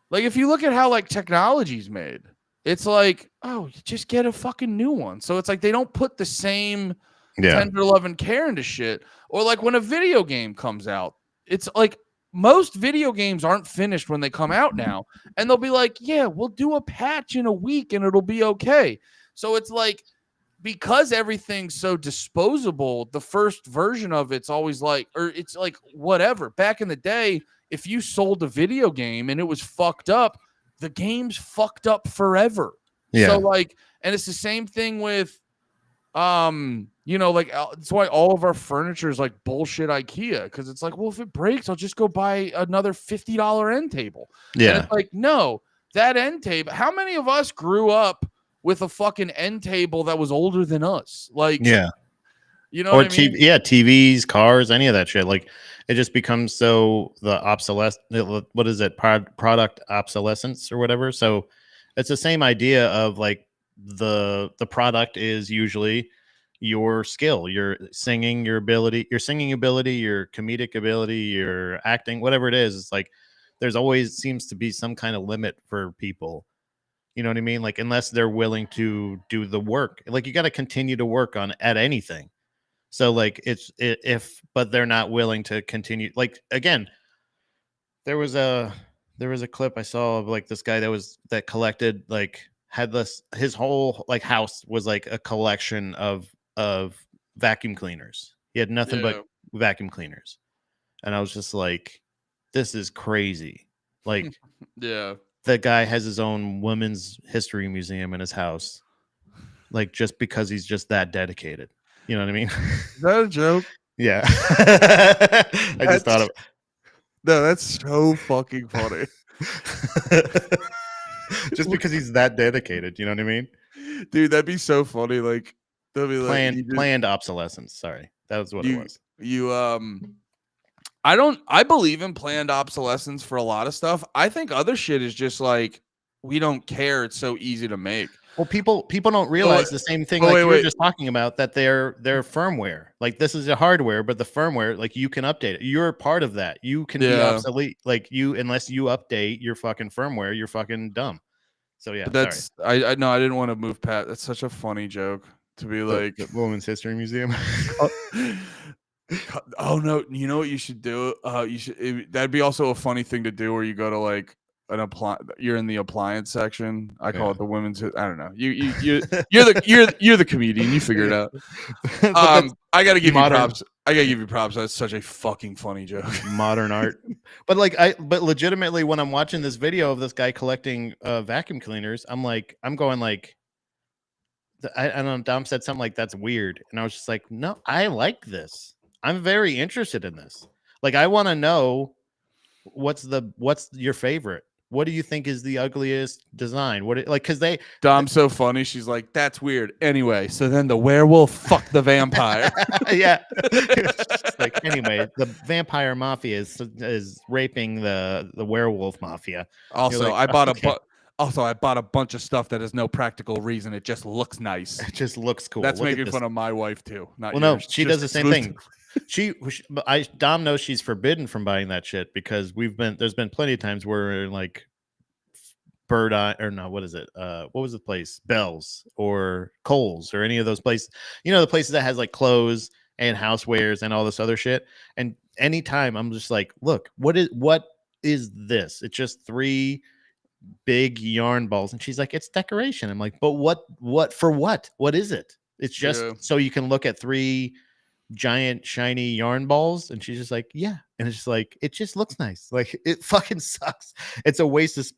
like if you look at how like technology's made, it's like, oh, you just get a fucking new one. So it's like they don't put the same tender love and care into shit. Or like when a video game comes out, it's like most video games aren't finished when they come out now, and they'll be like, yeah, we'll do a patch in a week and it'll be okay. So it's like, because everything's so disposable, the first version of it's always like, or it's like whatever. Back in the day, if you sold a video game and it was fucked up, the game's fucked up forever. Yeah. So like, and it's the same thing with you know, like that's why all of our furniture is like bullshit IKEA, because it's like, well, if it breaks, I'll just go buy another $50 end table. Yeah. And it's like, no, that end table. How many of us grew up with a fucking end table that was older than us? Like, Yeah. You know Or what I mean? TVs, cars, any of that shit. Like, it just becomes so the obsolescence. What is it? Product obsolescence or whatever. So it's the same idea of like the product is usually your skill, your singing ability, your comedic ability, your acting, whatever it is. It's like there's always seems to be some kind of limit for people. You know what I mean? Like, unless they're willing to do the work, like you got to continue to work at anything. So like but they're not willing to continue. Like, again, there was a clip I saw of like this guy that collected, like, had his whole like house was like a collection of vacuum cleaners. He had nothing but vacuum cleaners. And I was just like, this is crazy. Like, yeah. The guy has his own women's history museum in his house. Like, just because he's just that dedicated. You know what I mean? Is that a joke? Yeah. I just thought of. No, that's so fucking funny. Just because he's that dedicated, you know what I mean? Dude, that'd be so funny. Like, they'll be like planned obsolescence. Sorry. That was what it was. I believe in planned obsolescence for a lot of stuff. I think other shit is just like, we don't care. It's so easy to make. Well, people don't realize the same thing. Like you were just talking about, that they're firmware. Like, this is a hardware, but the firmware, like, you can update it. You're part of that. You can be obsolete. Like, unless you update your fucking firmware, you're fucking dumb. So yeah, but I know I didn't want to move Pat. That's such a funny joke to be like the Women's History Museum. Oh no, you know what you should do? That'd be also a funny thing to do, where you go to like you're in the appliance section. I call it the women's. I don't know. You're the comedian. You figure it out. I gotta give you props. I gotta give you props. That's such a fucking funny joke. Modern art. But legitimately, when I'm watching this video of this guy collecting vacuum cleaners, I'm going like, I don't know. Dom said something like, that's weird, and I was just like, no, I like this. I'm very interested in this. Like, I want to know what's your favorite. What do you think is the ugliest design? Dom's so funny. She's like, that's weird. Anyway, so then the werewolf fucked the vampire. Yeah. Like, anyway, the vampire mafia is raping the werewolf mafia. Also, like, I bought a bunch of stuff that has no practical reason. It just looks nice. It just looks cool. That's making fun of my wife too. No, she does the same thing. Dom knows she's forbidden from buying that shit, because there's been plenty of times where, like, Bird Eye, or no, what is it? What was the place? Bell's or Kohl's or any of those places. You know, the places that has like clothes and housewares and all this other shit. And anytime I'm just like, look, what is this? It's just 3 big yarn balls. And she's like, it's decoration. I'm like, but what for what? What is it? It's just so you can look at 3 giant shiny yarn balls, and she's just like, yeah, and it's just like, it just looks nice. Like, it fucking sucks. It's a waste of,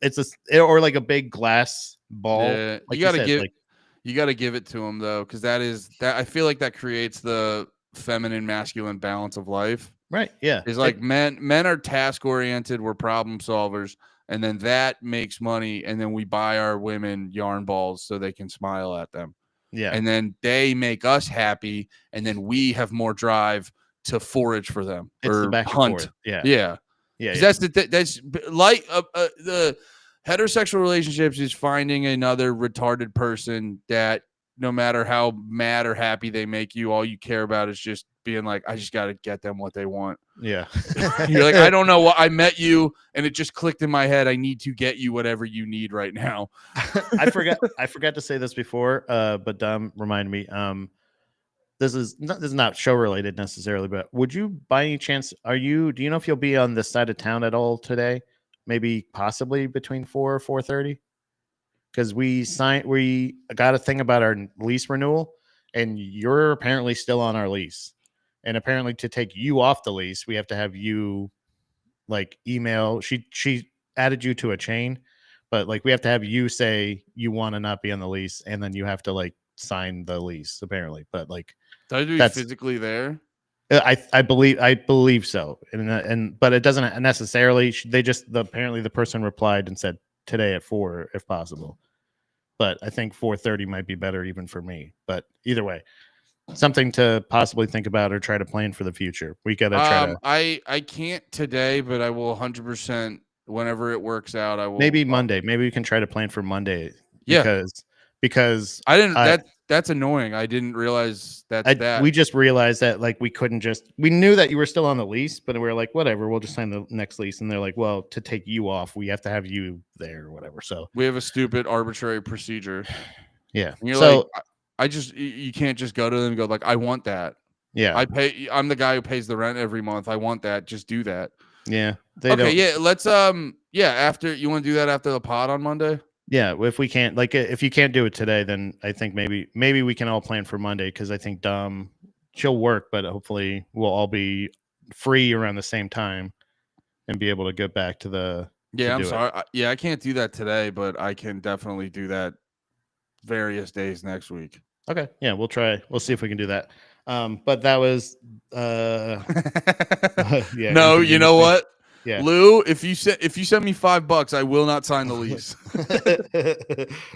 or like a big glass ball. Yeah, Like you got to said, give like, you got to give it to them though, because that I feel like that creates the feminine masculine balance of life. right, yeah, Is like men are task oriented, we're problem solvers, and then that makes money, and then we buy our women yarn balls so they can smile at them. yeah, And then they make us happy, and then we have more drive to forage for them it's the or back and hunt. forth. Yeah, Yeah. yeah, 'Cause that's like the heterosexual relationships is finding another retarded person that no matter how mad or happy they make you, all you care about is just being like, I just got to get them what they want. yeah. You're like, I don't know what I met you and it just clicked in my head. I need to get you whatever you need right now. I forgot to say this before, but Dom reminded me. This is not show related necessarily, but would you, by any chance, do you know if you'll be on this side of town at all today? Maybe possibly between 4 or 4:30? Because we got a thing about our lease renewal, and you're apparently still on our lease. And apparently to take you off the lease, we have to have you like email. She added you to a chain, but like we have to have you say you want to not be on the lease, and then you have to like sign the lease apparently. But like, Do I have to be That's- physically there? I believe so, and but it doesn't necessarily. They just apparently the person replied and said today at 4 if possible, but I think 4:30 might be better even for me. But either way, something to possibly think about or try to plan for the future. We gotta try to I can't today, but I will 100% whenever it works out. I will maybe Monday. Maybe we can try to plan for Monday. Yeah. Because I didn't that's annoying. I didn't realize that. we just realized that like we couldn't we knew that you were still on the lease, but we were like, whatever, we'll just sign the next lease. And they're like, well, to take you off, we have to have you there or whatever. So we have a stupid arbitrary procedure. yeah. And you're So like, I just you can't just go to them and go like, I want that. yeah. I'm the guy who pays the rent every month. I want that. Just do that. Yeah. Yeah, let's after you want to do that after the pod on Monday? Yeah, if we can't, like, if you can't do it today, then I think maybe we can all plan for Monday, because I think Dom, she'll work, but hopefully we'll all be free around the same time and be able to get back to the. Yeah, I'm sorry. I can't do that today, but I can definitely do that various days next week. Okay, yeah, we'll try. We'll see if we can do that. But that was yeah. No, you know what? Yeah. Lou, if you send me $5, I will not sign the lease.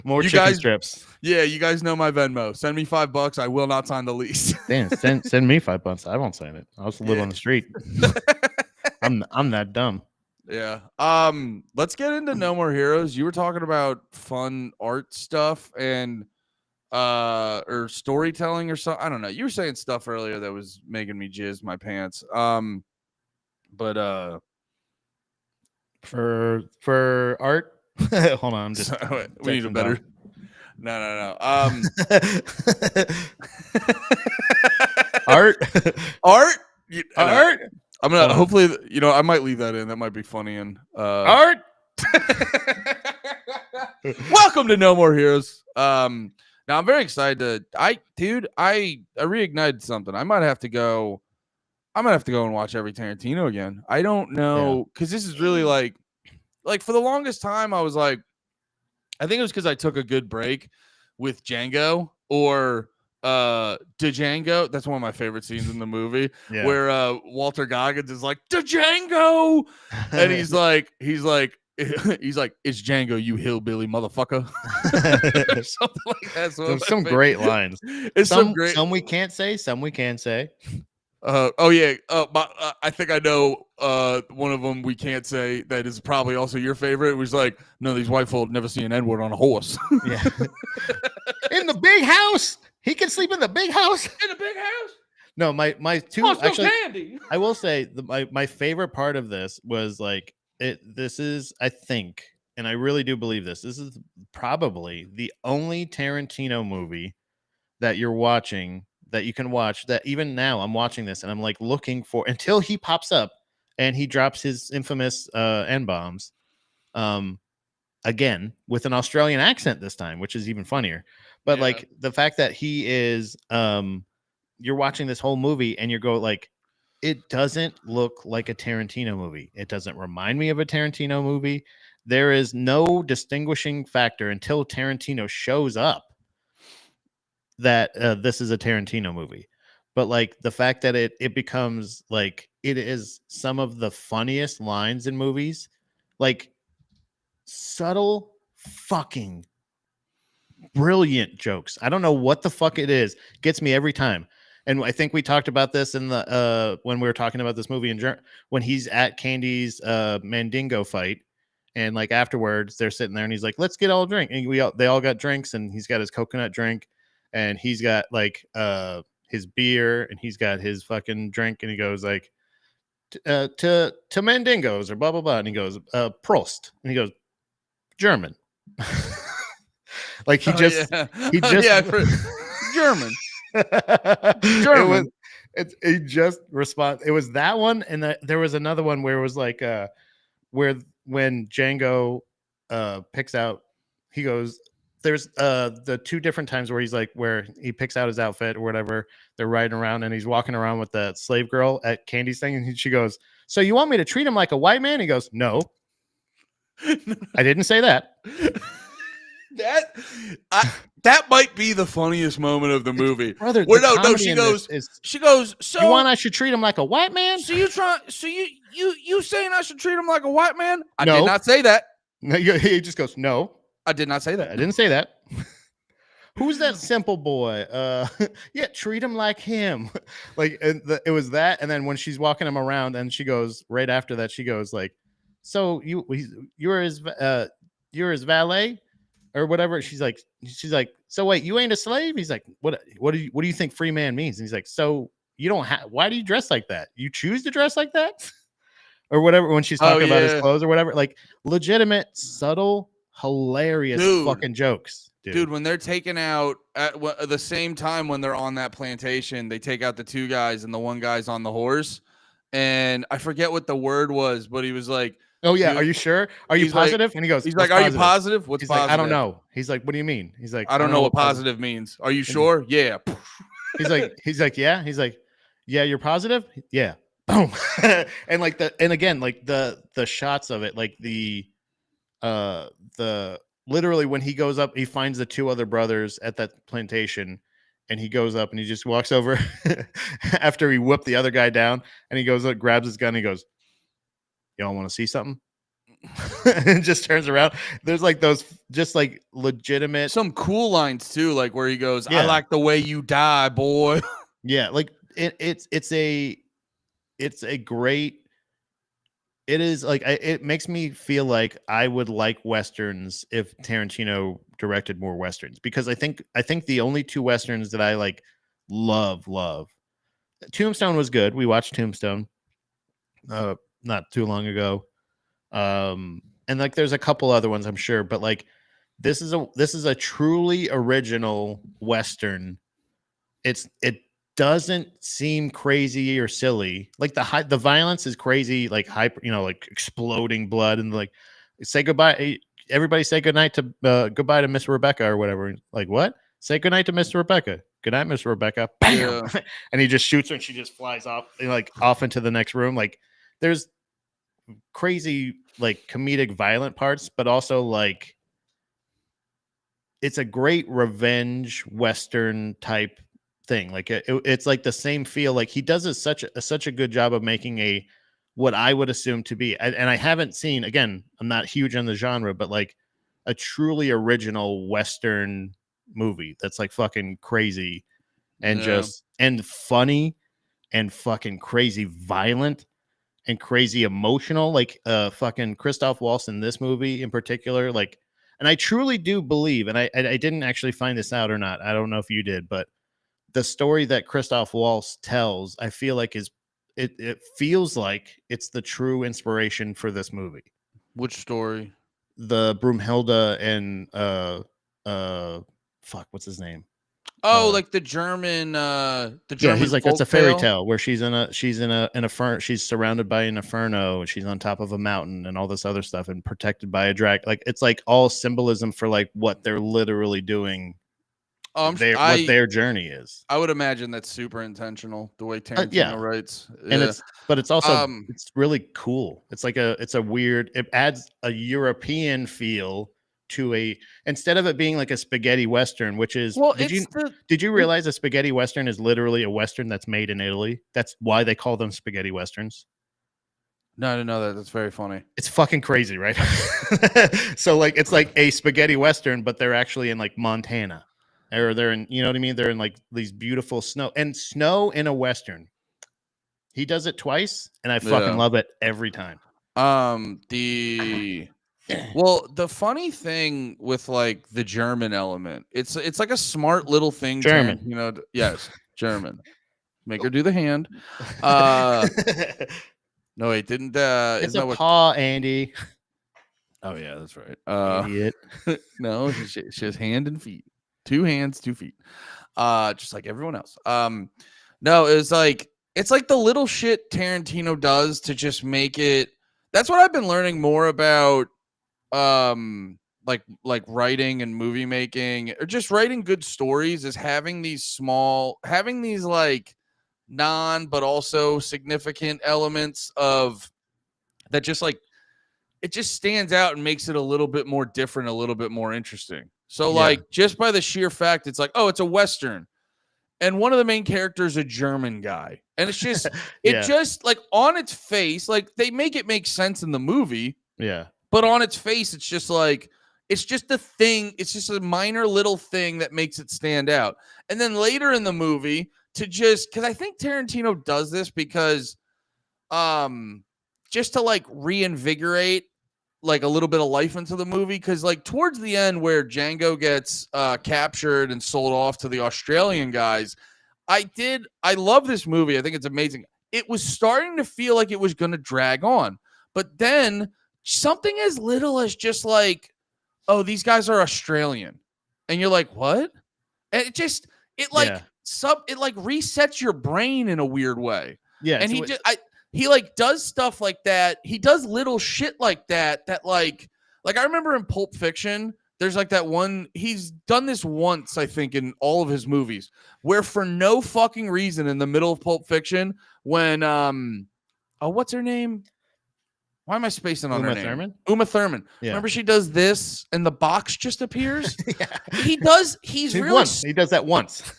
More you chicken guys, strips. Yeah, you guys know my Venmo. Send me $5, I will not sign the lease. Damn, send me $5. I won't sign it. I'll just live on the street. I'm that dumb. Yeah. Let's get into No More Heroes. You were talking about fun art stuff and or storytelling or something. I don't know. You were saying stuff earlier that was making me jizz my pants. But for art, hold on, I'm just we need a better. No. Art. Art. I'm gonna hopefully, I might leave that in. That might be funny. And art. Welcome to No More Heroes. Now I'm very excited to. I reignited something. I might have to go and watch every Tarantino again. I don't know, because this is really like for the longest time I was like, I think it was because I took a good break with Django or Django. That's one of my favorite scenes in the movie where Walter Goggins is like Django, and he's like it's Django, you hillbilly motherfucker. Or something like that. So some great lines. It's some great. Some we can't say. Some we can say. I think I know one of them we can't say that is probably also your favorite. It was like, no, these white folk never see an N-word on a horse. Yeah. In the big house. He can sleep in the big house. In the big house? No, my two actually candy. I will say my favorite part of this was like this is, I think, and I really do believe this is probably the only Tarantino movie that you're watching that you can watch, that even now I'm watching this and I'm like looking for until he pops up and he drops his infamous N-bombs again with an Australian accent this time, which is even funnier. But like the fact that he is you're watching this whole movie and you go like, it doesn't look like a Tarantino movie. It doesn't remind me of a Tarantino movie. There is no distinguishing factor until Tarantino shows up that this is a Tarantino movie. But like the fact that it becomes like it is some of the funniest lines in movies, like subtle fucking brilliant jokes. I don't know what the fuck it is. Gets me every time. And I think we talked about this in the when we were talking about this movie in when he's at Candy's Mandingo fight, and like afterwards they're sitting there and he's like, "Let's get all a drink." And they all got drinks, and he's got his coconut drink, and he's got like his beer, and he's got his fucking drink, and he goes like to Mandingos or blah blah blah, and he goes Prost, and he goes German. Like he just German. German. He just respond. It was that one, and there was another one where it was like where when Django picks out, he goes. There's the two different times where he's like where he picks out his outfit or whatever. They're riding around and he's walking around with the slave girl at Candy's thing, and she goes, "So you want me to treat him like a white man?" He goes, "No, I didn't say that." That might be the funniest moment of the movie. Brother, no, she goes, so you want I should treat him like a white man? So you saying I should treat him like a white man? I No. did not say that. No, he just goes, "No, I did not say that. I didn't say that." Who's that simple boy? Yeah, treat him like him. Like it was that, and then when she's walking him around, and she goes right after that, she goes like, "So you're his valet?" Or whatever. She's like, "So wait, you ain't a slave?" He's like, what do you think free man means? And he's like, "So you don't have, why do you dress like that? You choose to dress like that?" Or whatever, when she's talking about his clothes or whatever. Like legitimate, subtle, hilarious fucking jokes. Dude, when they're taken out at the same time when they're on that plantation, they take out the two guys and the one guy's on the horse. And I forget what the word was, but he was like, "Oh yeah, are you sure? Are you positive?" And he goes, "He's like, are you positive? What's positive?" Like, "I don't know." He's like, "What do you mean?" He's like, "I don't know what positive means. Are you sure?" "Yeah." He's like, "Yeah." He's like, "Yeah, you're positive?" "Yeah." Boom. And like again, like the shots of it, like the literally when he goes up, he finds the two other brothers at that plantation, and he goes up and he just walks over after he whipped the other guy down, and he goes up, grabs his gun, and he goes, "Y'all want to see something?" And just turns around. There's like those just like legitimate, some cool lines too, like where he goes, "I like the way you die, boy." Yeah, like it's a great. It is like it makes me feel like I would like westerns if Tarantino directed more westerns, because I think the only two westerns that I like love. Tombstone was good. We watched Tombstone not too long ago. And like there's a couple other ones I'm sure, but like this is a truly original western. It doesn't seem crazy or silly. Like the violence is crazy, like hyper, like exploding blood, and like say goodbye. Everybody say goodnight to goodbye to Miss Rebecca or whatever. Like what? Say goodnight to Miss Rebecca. Good night, Miss Rebecca. Bam! Yeah. And he just shoots her and she just flies off into the next room. Like there's crazy like comedic violent parts, but also like it's a great revenge western type thing. Like it's like the same feel. Like he does such a good job of making what I would assume to be, and I haven't seen, again, I'm not huge on the genre, but like a truly original western movie that's like fucking crazy and just and funny and fucking crazy violent and crazy emotional, like fucking Christoph Waltz in this movie in particular. Like, and I truly do believe, and I didn't actually find this out or not, I don't know if you did, but the story that Christoph Waltz tells, I feel like it feels like it's the true inspiration for this movie. Which story? The Broomhilda and fuck, what's his name? Oh, like the German he's like, it's a fairy tale where she's in a she's surrounded by an inferno, and she's on top of a mountain and all this other stuff and protected by a dragon. Like it's like all symbolism for like what they're literally doing what their journey is. I would imagine that's super intentional the way Tarantino Yeah. writes. And it's also Um, it's really cool. It's a weird, it adds a European feel to instead of it being like a spaghetti western, which is did you realize a spaghetti western is literally a western that's made in Italy? That's why they call them spaghetti westerns. No, I didn't know that. That's very funny. It's fucking crazy, right? So like it's like a spaghetti western, but they're actually in like Montana. Or they're in, you know what I mean? They're in like these beautiful snow in a western. He does it twice, and I fucking love it every time. The funny thing with like the German element, it's like a smart little thing. German, yes, German. Make her do the hand. No, it didn't. It's a paw, Andy. Oh yeah, that's right. Idiot. No, she has hand and feet. 2 hands, 2 feet. Just like everyone else. No, it's like the little shit Tarantino does to just make it. That's what I've been learning more about like writing and movie making, or just writing good stories, is having these like but also significant elements of that, just like it just stands out and makes it a little bit more different, a little bit more interesting. So like just by the sheer fact, it's like, oh, it's a Western. And one of the main characters, a German guy. And it's just, just like on its face, like they make it make sense in the movie. Yeah. But on its face, it's just like, it's just a thing. It's just a minor little thing that makes it stand out. And then later in the movie, because I think Tarantino does this because just to like reinvigorate like a little bit of life into the movie, because like towards the end where Django gets captured and sold off to the Australian guys, I love this movie. I think it's amazing. It was starting to feel like it was going to drag on, but then something as little as just like, oh, these guys are Australian, and you're like, what? And it resets your brain in a weird way. Yeah, and he like does stuff like that. He does little shit like that like I remember in Pulp Fiction, there's like that one, he's done this once, I think, in all of his movies, where for no fucking reason in the middle of Pulp Fiction, when what's her name? Why am I spacing on her name? Thurman? Uma Thurman. Yeah. Remember she does this and the box just appears? He does that once.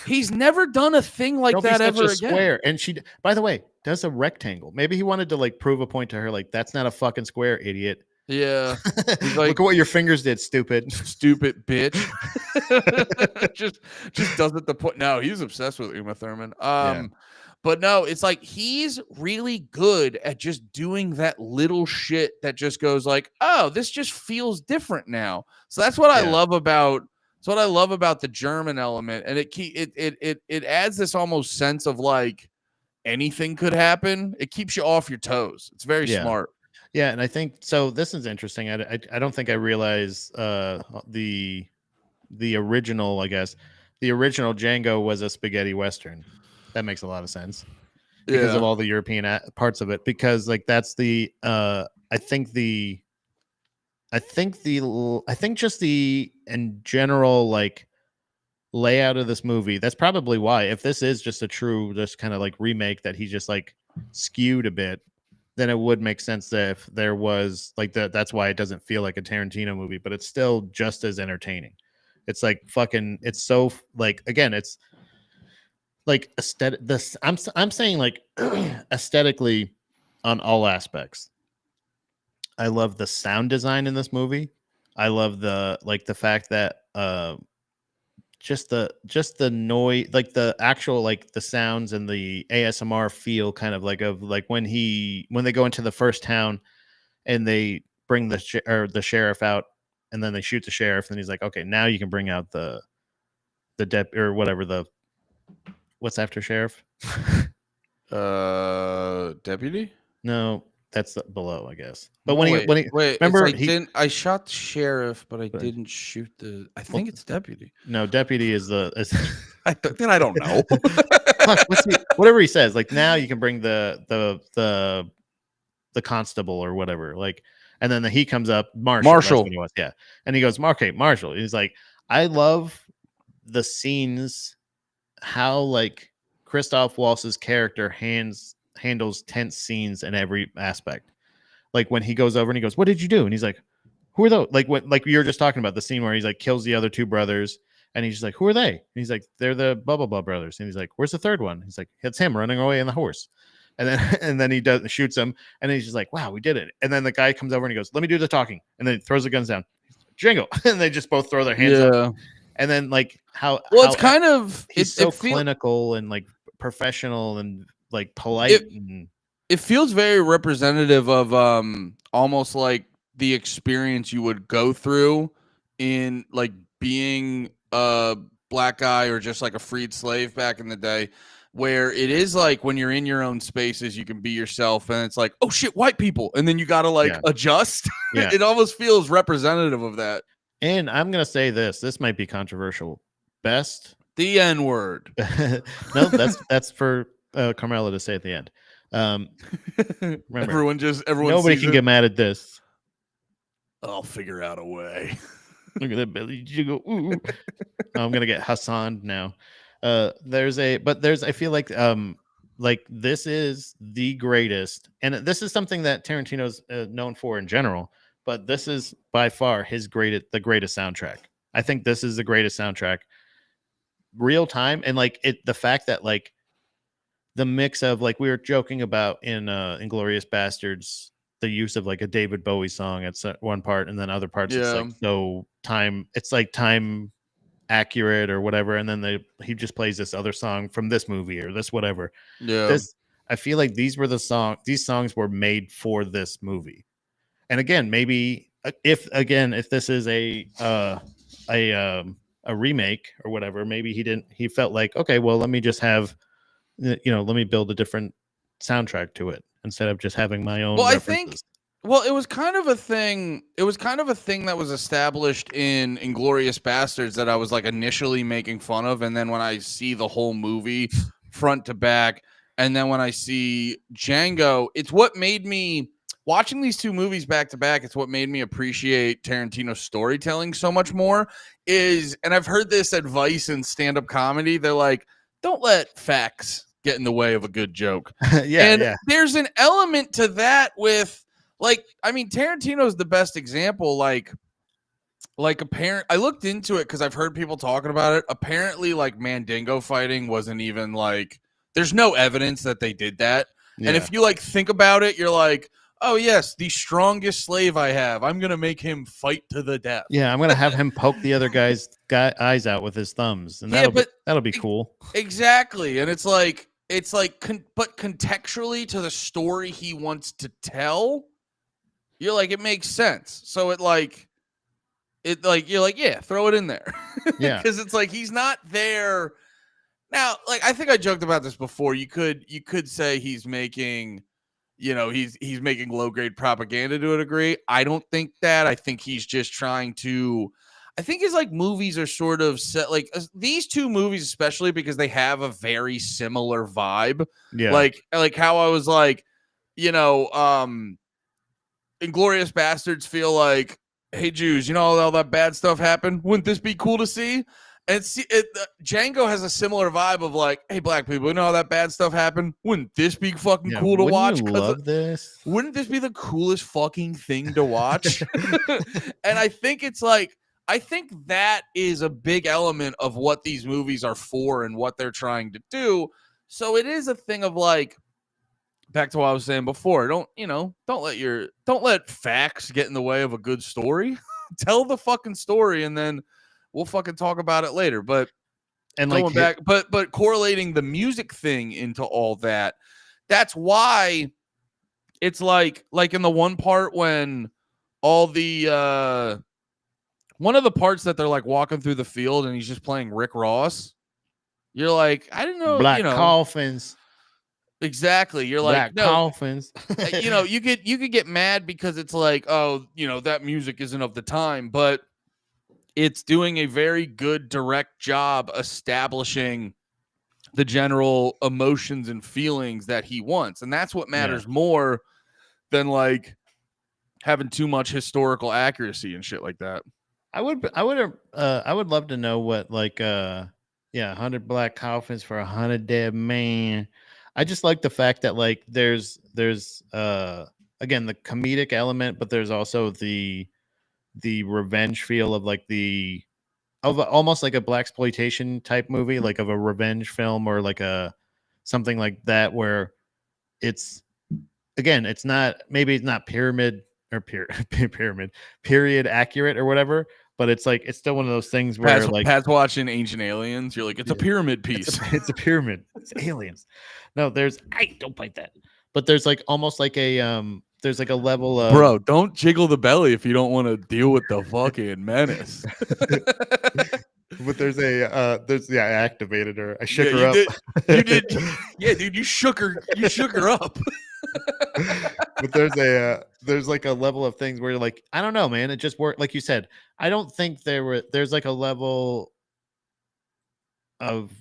He's never done a thing like that ever again. Square. And she, by the way, does a rectangle. Maybe he wanted to like prove a point to her, like, that's not a fucking square, idiot. Yeah. He's like, look at what your fingers did, stupid. Stupid bitch. just does it the point. No, he's obsessed with Uma Thurman. But no, it's like he's really good at just doing that little shit that just goes like, oh, this just feels different now. So that's what I love about. That's what I love about the German element, and it adds this almost sense of like anything could happen. It keeps you off your toes. It's very smart. Yeah, and I think so. This is interesting. I don't think I realized the original. I guess the original Django was a spaghetti western. That makes a lot of sense because of all the European parts of it. Because like that's I think just the in general like layout of this movie. That's probably why, if this is just a true just kind of like remake that he just like skewed a bit, then it would make sense that if there was like that's why it doesn't feel like a Tarantino movie, but it's still just as entertaining. It's like fucking. It's so like again. It's like aesthetic. I'm saying like aesthetically on all aspects. I love the sound design in this movie. I love the fact that just the noise, like the actual like the sounds and the ASMR feel kind of like when they go into the first town and they bring the sheriff out and then they shoot the sheriff and he's like, okay, now you can bring out the or whatever what's after sheriff? Deputy? No, that's below, I guess. But when he remember I shot the sheriff, but I didn't shoot I think it's deputy. No, deputy is I don't know. Whatever he says. Like now you can bring the constable or whatever. Like, and then he comes up, Marshall. That's what he was, yeah, and he goes, okay, Marshall. He's like, I love the scenes, how like Christoph Waltz's character handles tense scenes in every aspect. Like when he goes over and he goes, "What did you do?" And he's like, "Who are those?" Like what, like you were just talking about the scene where he's like kills the other two brothers, and he's just like, "Who are they?" And he's like, "They're the blah blah blah brothers." And he's like, "Where's the third one?" He's like, "It's him running away in the horse." And then and then he shoots him, and then he's just like, "Wow, we did it." And then the guy comes over and he goes, "Let me do the talking," and then he throws the guns down. Django, and they just both throw their hands up. And then like how it's kind of he's so clinical and like professional and like polite. It feels very representative of almost like the experience you would go through in like being a black guy or just like a freed slave back in the day, where it is like when you're in your own spaces, you can be yourself, and it's like, oh shit, white people, and then you got to like adjust. It almost feels representative of that. And I'm gonna say this might be controversial. Best the N-word. No, that's for Carmela to say at the end. Remember, everyone nobody can get mad at this. I'll figure out a way. Look at that belly jiggle. Ooh. I'm gonna get Hassan now. I feel like this is the greatest, and this is something that Tarantino's known for in general, but this is by far the greatest soundtrack. I think this is the greatest soundtrack, real time, and like the fact that like the mix of like we were joking about in Inglourious Bastards, the use of like a David Bowie song at one part, and then other parts it's like so time accurate or whatever, and then he just plays this other song from this movie or this whatever. I feel like these songs were made for this movie. And again, maybe if this is a remake or whatever, maybe he felt like, okay, well, let me just have, let me build a different soundtrack to it instead of just having my own references. It was kind of a thing. It was kind of a thing that was established in Inglourious Bastards that I was like initially making fun of, and then when I see the whole movie front to back, and then when I see Django, it's what made me watching these two movies back to back. It's what made me appreciate Tarantino's storytelling so much more. And I've heard this advice in stand-up comedy. They're like, don't let facts get in the way of a good joke. There's an element to that with. Like, I mean, Tarantino's the best example. Like I looked into it because I've heard people talking about it. Apparently, like Mandingo fighting wasn't even like. There's no evidence that they did that. Yeah. And if you like think about it, you're like, oh yes, the strongest slave I have. I'm gonna make him fight to the death. Yeah, I'm gonna have him poke the other guy's eyes out with his thumbs, and that'll be cool. Exactly, and it's like, but contextually to the story he wants to tell. You're like, it makes sense. So you're like, yeah, throw it in there. Yeah. Because it's like, he's not there. Now, like, I think I joked about this before. You could say he's making, he's making low-grade propaganda to a degree. I don't think that. I think he's just trying to, I think his like movies are sort of set, like these two movies, especially because they have a very similar vibe. Yeah. Like how I was like, Inglourious Bastards feel like, hey Jews, all that bad stuff happened. Wouldn't this be cool to see? And Django has a similar vibe of like, hey black people, all that bad stuff happened. Wouldn't this be fucking cool to watch? You love this? Wouldn't this be the coolest fucking thing to watch? And I think that is a big element of what these movies are for and what they're trying to do. So it is a thing of like, back to what I was saying before, don't let facts get in the way of a good story. Tell the fucking story and then we'll fucking talk about it later. But but correlating the music thing into all that, that's why it's like in the one part when all the one of the parts that they're like walking through the field and he's just playing Rick Ross. You're like, I didn't know Black Coffins. Exactly. You're like, no, Coffins. you could get mad because it's like, oh, that music isn't of the time, but it's doing a very good direct job establishing the general emotions and feelings that he wants. And that's what matters more than like having too much historical accuracy and shit like that. I would love to know what like 100 black coffins for 100 dead man. I just like the fact that like there's again the comedic element, but there's also the revenge feel of like almost like a blaxploitation type movie, like of a revenge film or like a something like that, where it's again, it's not maybe it's not pyramid or pyramid period accurate or whatever, but it's like it's still one of those things where like Pat's watching Ancient Aliens. You're like, it's a pyramid piece. it's a pyramid. It's aliens. No, don't bite that. But there's like almost like a there's like a level of Bro, don't jiggle the belly if you don't want to deal with the fucking menace. But there's I activated her. I shook Yeah, her up. You did. Yeah, dude, you shook her up. But there's like a level of things where like I don't know, man. It just worked. Like you said, I don't think there's like a level of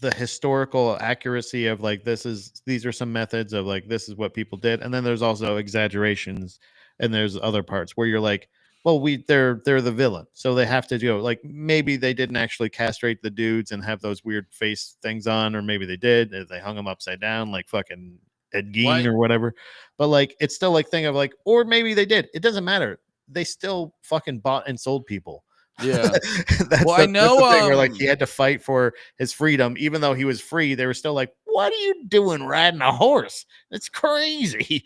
the historical accuracy of like these are some methods of like this is what people did, and then there's also exaggerations, and there's other parts where you're like, well, they're the villain, so they have to do like maybe they didn't actually castrate the dudes and have those weird face things on, or maybe they did. They hung them upside down like fucking Ed Gein or whatever. But like it's still like thing of like, or maybe they did. It doesn't matter. They still fucking bought and sold people. Yeah. I know that's the thing where like he had to fight for his freedom, even though he was free. They were still like, "What are you doing riding a horse? It's crazy."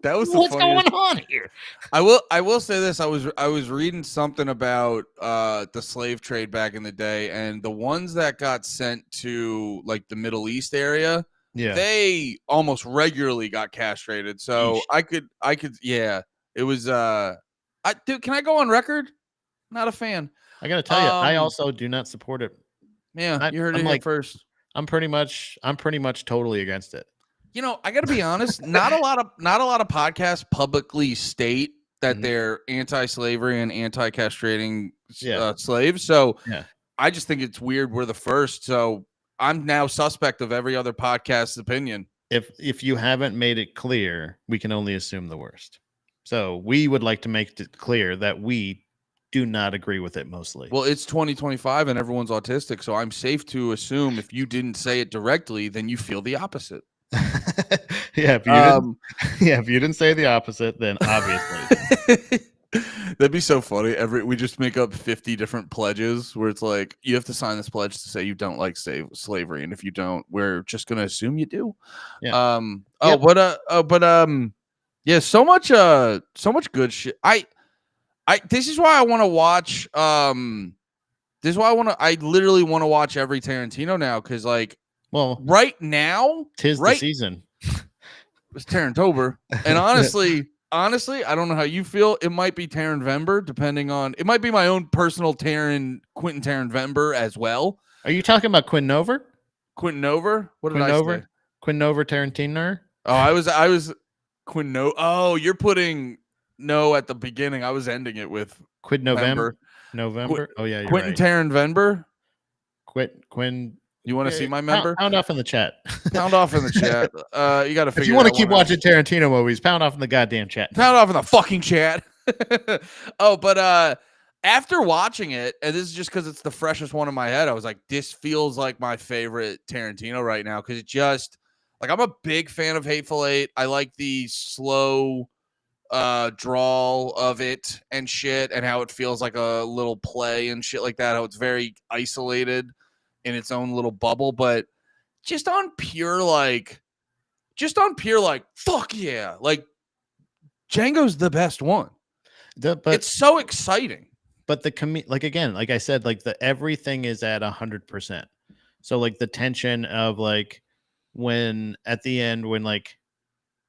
That was what's going on here. I will say this. I was reading something about the slave trade back in the day, and the ones that got sent to like the Middle East area, they almost regularly got castrated. So I could it was dude, can I go on record? Not a fan. I gotta tell you, I also do not support it. Yeah, you heard it here first. I'm pretty much totally against it. You know, I gotta be honest. Not a lot of podcasts publicly state that they're anti-slavery and anti-castrating slaves. So I just think it's weird. We're the first. So I'm now suspect of every other podcast's opinion. If you haven't made it clear, we can only assume the worst. So we would like to make it clear that we do not agree with it mostly. Well, it's 2025 and everyone's autistic, so I'm safe to assume if you didn't say it directly, then you feel the opposite. If you didn't say the opposite, then obviously. That'd be so funny. We just make up 50 different pledges where it's like you have to sign this pledge to say you don't like slavery, and if you don't, we're just gonna assume you do. Yeah. Yeah. So much good shit. This is why I want to watch. This is why I literally want to watch every Tarantino now, because like, well, right now, the season. It's Tarantober, and honestly, I don't know how you feel. It might be Taranvember, depending on. It might be my own personal Quentin Taranvember as well. Are you talking about Quentin Over? Quentin Over? What did I say? Quentin Over Tarantino. Oh, I was Quentin. Oh, you're putting no at the beginning. I was ending it with Quid November. Oh yeah, you're Quentin right. Taranvember. Quinn. You want to see my member? Pound off in the chat. Pound off in the chat. You got to figure. If you want to keep watching Tarantino movies, pound off in the goddamn chat. Pound off in the fucking chat. Oh, but after watching it, and this is just because it's the freshest one in my head, I was like, this feels like my favorite Tarantino right now, because it just like, I'm a big fan of Hateful Eight. I like the slow drawl of it and shit, and how it feels like a little play and shit like that, how it's very isolated in its own little bubble. But just on pure fuck yeah, like Django's the best one. But it's so exciting. But like again, like I said, like everything is at 100%. So like the tension of like when at the end, when like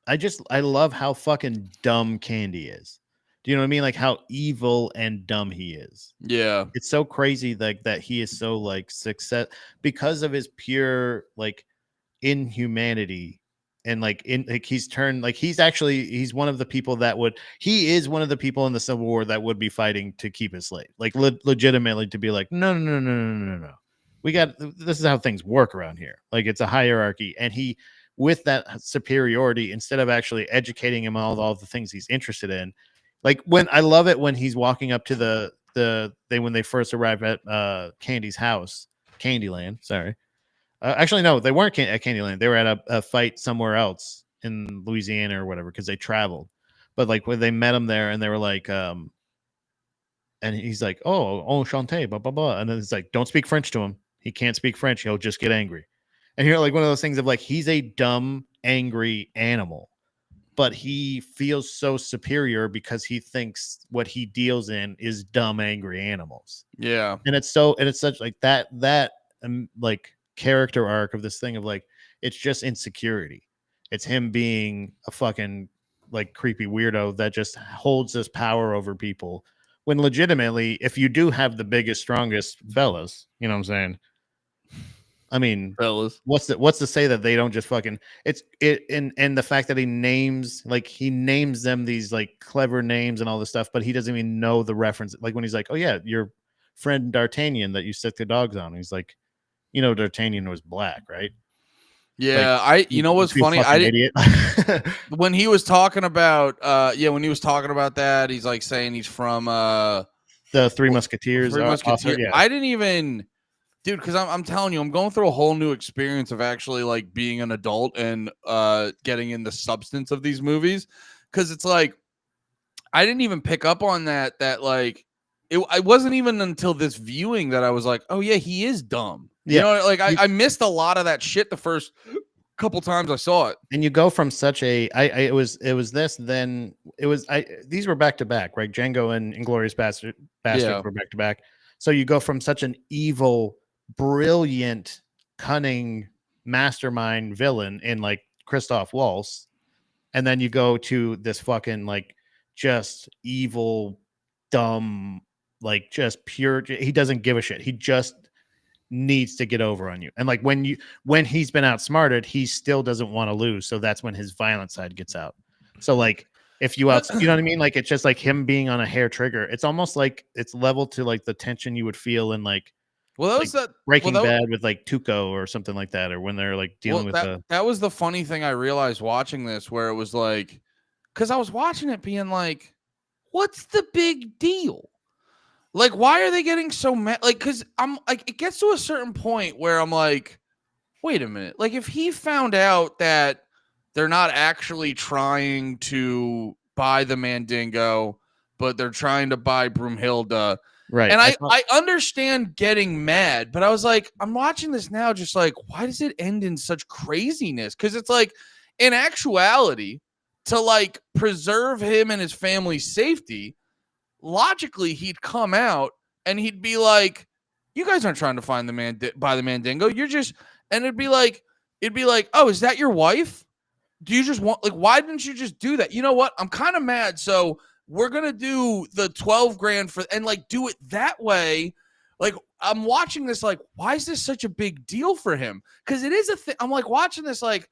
I love how fucking dumb Candy is. Do you know what I mean? Like how evil and dumb he is. Yeah. It's so crazy like that he is so like success because of his pure like inhumanity, and like he's turned like he's one of the people he is one of the people in the Civil War that would be fighting to keep his slave, like legitimately to be like, no. This is how things work around here. Like it's a hierarchy, and he, with that superiority, instead of actually educating him all the things he's interested in, Like when I love it when he's walking up to when they first arrive at Candy's house, Candyland. Sorry, actually no, they weren't at Candyland. They were at a fight somewhere else in Louisiana or whatever because they traveled. But like when they met him there, and they were like, and he's like, "Oh, enchanté, blah blah blah," and then it's like, "Don't speak French to him. He can't speak French. He'll just get angry." And you're like one of those things of like he's a dumb, angry animal, but he feels so superior because he thinks what he deals in is dumb, angry animals. Yeah. And it's such like that like character arc of this thing of like it's just insecurity. It's him being a fucking like creepy weirdo that just holds this power over people when legitimately if you do have the biggest, strongest fellas, you know what I'm saying? I mean, Fellas. what's to say that they don't just fucking and the fact that he names them these like clever names and all this stuff, but he doesn't even know the reference. Like when he's like, "Oh yeah, your friend D'Artagnan that you set the dogs on." He's like, "You know, D'Artagnan was black, right?" Yeah, Like, you know what's you funny? fucking idiot. When he was talking about when he was talking about that, he's like saying he's from the Three Musketeers. Three Musketeers. Yeah. I didn't even, dude, because I'm telling you, I'm going through a whole new experience of actually like being an adult and getting in the substance of these movies. Because it's like I didn't even pick up on that like it wasn't even until this viewing that I was like, oh yeah, he is dumb. Yeah. You know, like I missed a lot of that shit the first couple times I saw it. And you go from such a it was this, then it was these were back to back, right? Django and Inglourious Bastards were back to back. So you go from such an evil, brilliant, cunning mastermind villain in like Christoph Waltz, and then you go to this fucking like just evil, dumb, like just pure. He doesn't give a shit. He just needs to get over on you. And like when he's been outsmarted, he still doesn't want to lose. So that's when his violent side gets out. So like if you know what I mean? Like it's just like him being on a hair trigger. It's almost like it's level to like the tension you would feel in like Breaking Bad with like Tuco or something like that, or when they're like dealing with that was the funny thing I realized watching this, where it was like, because I was watching it being like, what's the big deal? Like, why are they getting so mad? Like, because I'm like, it gets to a certain point where I'm like, wait a minute. Like, if he found out that they're not actually trying to buy the Mandingo, but they're trying to buy Broomhilda. Right. And I understand getting mad, but I was like, I'm watching this now just like, why does it end in such craziness? Because it's like, in actuality, to like preserve him and his family's safety, logically he'd come out and he'd be like, you guys aren't trying to find buy the Mandingo. You're just, and it'd be like, oh, is that your wife? Do you just want, like, why didn't you just do that? You know what? I'm kind of mad. So we're going to do the 12 grand for, and like do it that way. Like I'm watching this, like, why is this such a big deal for him? Because it is a thing. I'm like watching this, like,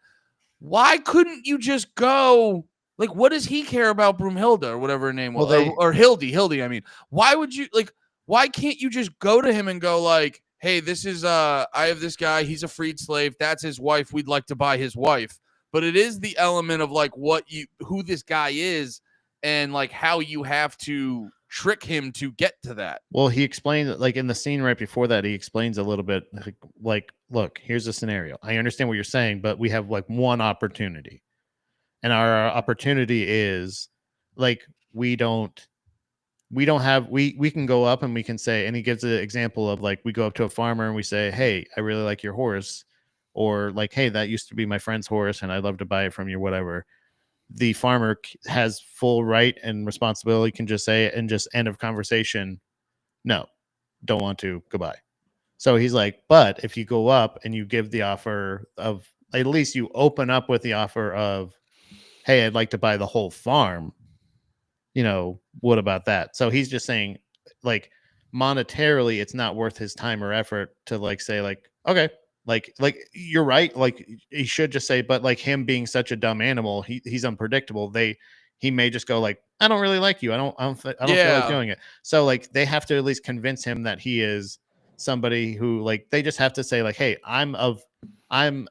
why couldn't you just go, like, what does he care about Broomhilda or whatever her name was? Or Hildy, I mean, why would you, like, why can't you just go to him and go like, hey, this is, I have this guy. He's a freed slave. That's his wife. We'd like to buy his wife. But it is the element of like who this guy is and like how you have to trick him to get to that. Well, he explained that, like in the scene right before that, he explains a little bit like, look, here's a scenario. I understand what you're saying, but we have like one opportunity. And our opportunity is like, we can go up and we can say, and he gives an example of like, we go up to a farmer and we say, hey, I really like your horse. Or like, hey, that used to be my friend's horse and I'd love to buy it from you, whatever. The farmer has full right and responsibility, can just say it and just end of conversation. No, don't want to, goodbye. So he's like, but if you go up and you give the offer of, at least you open up with the offer of, hey, I'd like to buy the whole farm. You know, what about that? So he's just saying, like, monetarily, it's not worth his time or effort to like say like, okay, like you're right. Like he should just say, but like him being such a dumb animal, he's unpredictable. He may just go like, I don't really like you. I don't feel like doing it. So like they have to at least convince him that he is somebody who, like, they just have to say like, hey, I can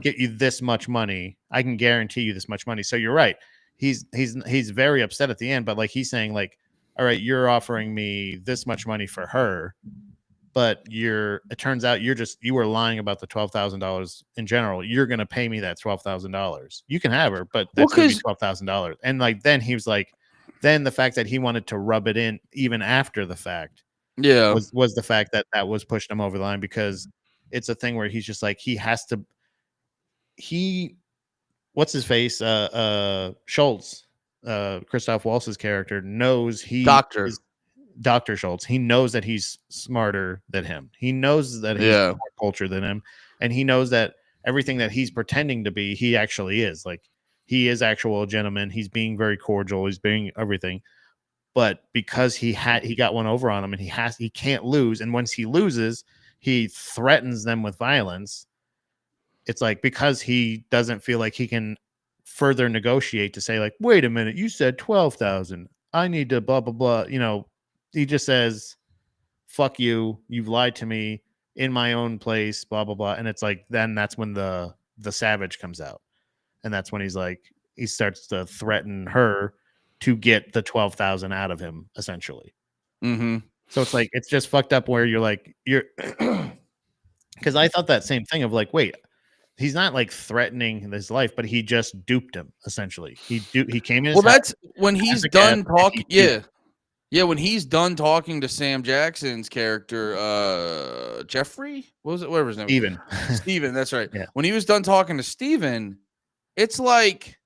get you this much money. I can guarantee you this much money. So you're right. he's very upset at the end, but like he's saying like, all right, you're offering me this much money for her, but it turns out you were lying about the $12,000 in general. You're gonna pay me that $12,000. You can have her, but that's gonna be $12,000. And like then he was like, then the fact that he wanted to rub it in even after the fact, was the fact that was pushing him over the line, because it's a thing where he's just like what's his face? Schultz, Christoph Waltz's character knows Dr. Schultz. He knows that he's smarter than him. He knows that he's more cultured than him. And he knows that everything that he's pretending to be, he actually is. Like, he is actual gentleman. He's being very cordial. He's being everything. But because he got one over on him, and he can't lose. And once he loses, he threatens them with violence. It's like, because he doesn't feel like he can further negotiate to say like, wait a minute, you said 12,000. I need to blah, blah, blah. You know, he just says, fuck you. You've lied to me in my own place, blah, blah, blah. And it's like, then that's when the savage comes out. And that's when he starts to threaten her to get the 12,000 out of him, essentially. Mm-hmm. So it's like, it's just fucked up where you're because I thought that same thing of like, wait, he's not like threatening his life, but he just duped him, essentially. He came in. Well, that's when he's done talking. Yeah, when he's done talking to Sam Jackson's character, Jeffrey, what was it? Whatever his name. Steven, that's right. Yeah. When he was done talking to Steven, it's like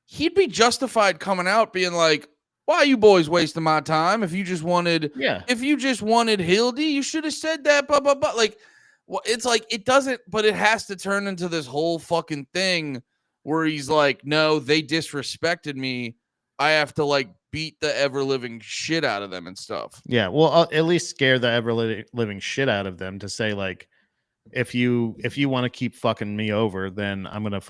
he'd be justified coming out being like, "Why are you boys wasting my time? If you just wanted Hildy, you should have said that." Blah blah blah. Like, well, it's like it doesn't, but it has to turn into this whole fucking thing where he's like, "No, they disrespected me. I have to like beat the ever living shit out of them and stuff." Yeah, well, I'll at least scare the ever living shit out of them to say like, if you want to keep fucking me over, then I'm gonna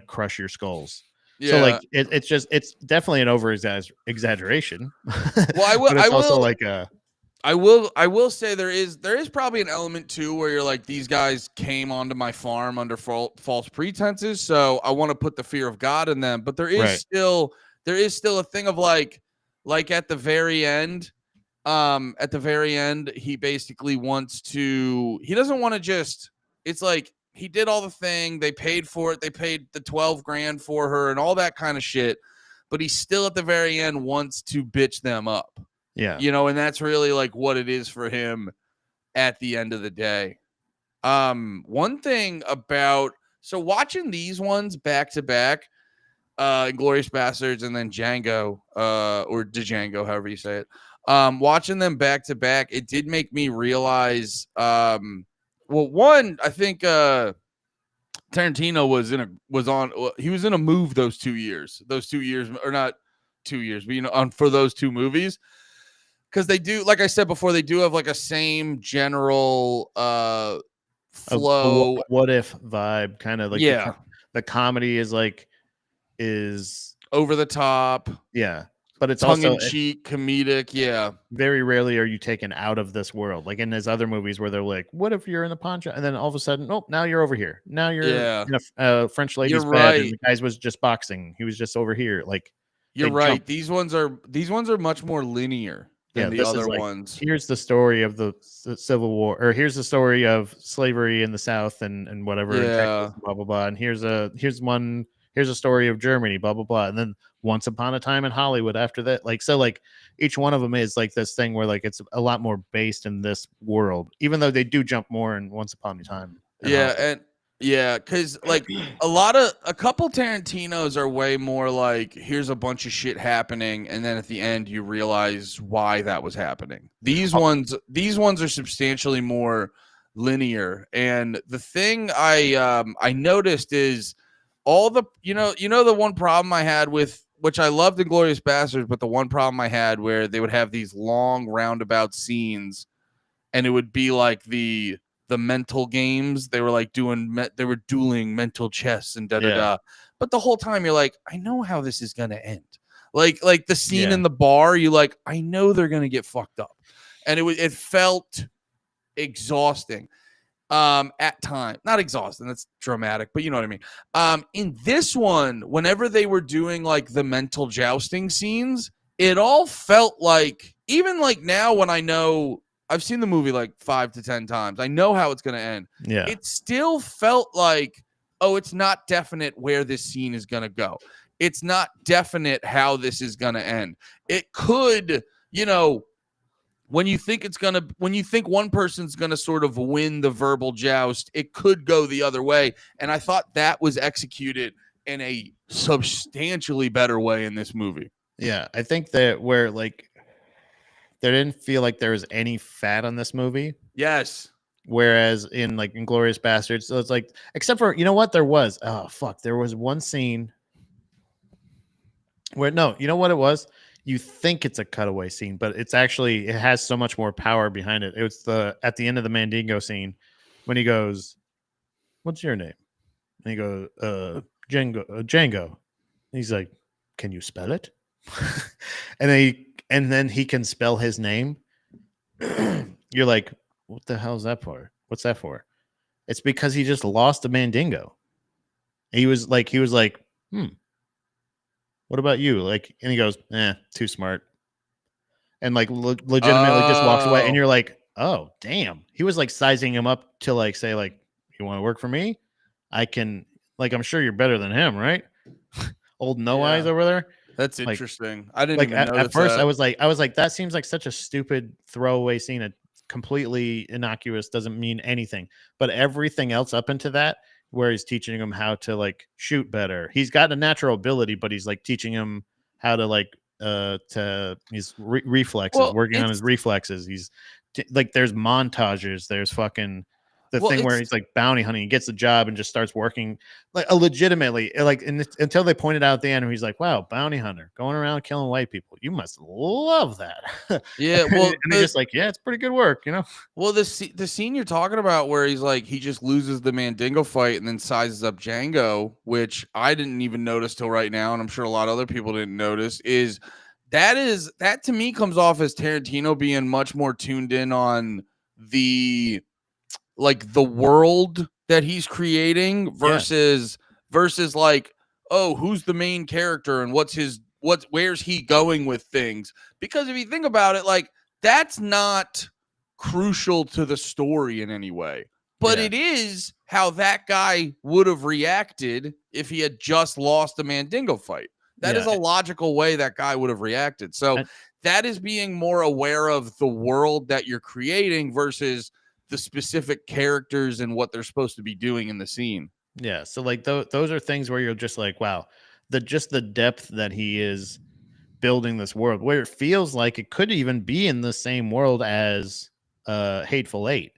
crush your skulls. Yeah. So like it's definitely an over exaggeration. Well, I will say there is probably an element too where you're like, these guys came onto my farm under false pretenses, so I want to put the fear of God in them. But there is still a thing of like at the very end, he basically he doesn't want to just, it's like he did all the thing, they paid for it, they paid the 12 grand for her and all that kind of shit, but he still at the very end wants to bitch them up. Yeah. You know, and that's really like what it is for him at the end of the day. One thing about, so watching these ones back to back, Inglourious Bastards and then Django, or Django, however you say it. Watching them back to back, it did make me realize, one, I think Tarantino he was in a move those 2 years, or not 2 years, but for those two movies. Because they do, like I said before, they do have like a same general flow. What if vibe, kind of like the comedy is over the top. Yeah. But it's tongue in cheek, comedic. Yeah. Very rarely are you taken out of this world. Like in his other movies where they're like, what if you're in the pawn shop? And then all of a sudden, now you're over here. Now you're in a French lady's bed. Right. And the guy was just boxing. He was just over here. Like, you're right. These ones are much more linear than the other ones. Here's the story of the Civil War, or here's the story of slavery in the South and whatever. Yeah. And blah, blah, blah. And here's a story of Germany, blah, blah, blah. And then Once Upon a Time in Hollywood after that. Like, so like each one of them is like this thing where like it's a lot more based in this world, even though they do jump more in Once Upon a Time. Because like a couple Tarantinos are way more like, here's a bunch of shit happening, and then at the end you realize why that was happening. These ones are substantially more linear. And the thing I noticed is all the the one problem I had with, which I loved Inglourious Bastards, but the one problem I had where they would have these long roundabout scenes, and it would be like the mental games. They were like dueling mental chess and da. But the whole time you're like, I know how this is gonna end. Like the scene in the bar, you like, I know they're gonna get fucked up, and it felt exhausting. At time, not exhausting, that's dramatic, but you know what I mean. In this one, whenever they were doing like the mental jousting scenes, it all felt like, even like now when I know I've seen the movie like 5 to 10 times, I know how it's going to end. Yeah. It still felt like, oh, it's not definite where this scene is going to go. It's not definite how this is going to end. It could, you know, when you think one person's going to sort of win the verbal joust, it could go the other way. And I thought that was executed in a substantially better way in this movie. Yeah, I think that where like there didn't feel like there was any fat on this movie. Yes. Whereas in like Inglourious Bastards, so it's like, except for, you know what, there was one scene where, no, you know what it was? You think it's a cutaway scene, but it has so much more power behind it. It was at the end of the Mandingo scene when he goes, "What's your name?" And he goes, Django. He's like, "Can you spell it?" and then he can spell his name. You're like, what the hell is that for? What's that for? It's because he just lost a Mandingo. He was like, what about you? Like, and he goes, too smart. And like legitimately just walks away. And you're like, oh, damn. He was like sizing him up to like say, like, you want to work for me? I can, like, I'm sure you're better than him, right? Old no eyes over there. That's like, interesting. I didn't like even notice at first that. I was like, that seems like such a stupid throwaway scene. It's completely innocuous, doesn't mean anything. But everything else up into that, where he's teaching him how to like shoot better. He's got a natural ability, but he's like teaching him how to like to his reflexes, working on his reflexes. He's like, there's montages, there's fucking the thing where he's like bounty hunting, he gets a job and just starts working like a legitimately, like until they pointed out at the end where he's like, wow, bounty hunter going around killing white people, you must love that. Yeah, well, and they're just like, yeah, it's pretty good work, you know. Well, the scene you're talking about where he's like, he just loses the Mandingo fight and then sizes up Django, which I didn't even notice till right now, and I'm sure a lot of other people didn't notice, that to me comes off as Tarantino being much more tuned in on the world that he's creating versus like, oh, who's the main character and where's he going with things? Because if you think about it, like, that's not crucial to the story in any way, but it is how that guy would have reacted if he had just lost a Mandingo fight. That is a logical way that guy would have reacted. So that is being more aware of the world that you're creating versus the specific characters and what they're supposed to be doing in the scene. Yeah. So like those are things where you're just like, wow, the depth that he is building this world, where it feels like it could even be in the same world as Hateful Eight.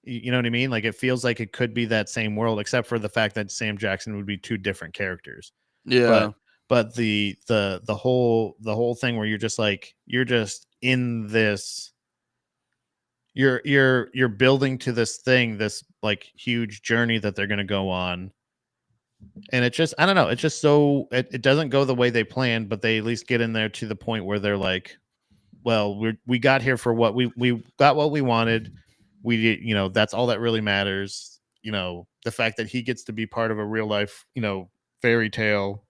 You know what I mean? Like, it feels like it could be that same world, except for the fact that Sam Jackson would be two different characters. Yeah. But the whole thing where you're just like, you're just in this, you're building to this thing, this like huge journey that they're going to go on. And it just, I don't know, it's just so, it doesn't go the way they planned, but they at least get in there to the point where they're like, well, we got here for what we got what we wanted. We did, you know, that's all that really matters. You know, the fact that he gets to be part of a real life, you know, fairy tale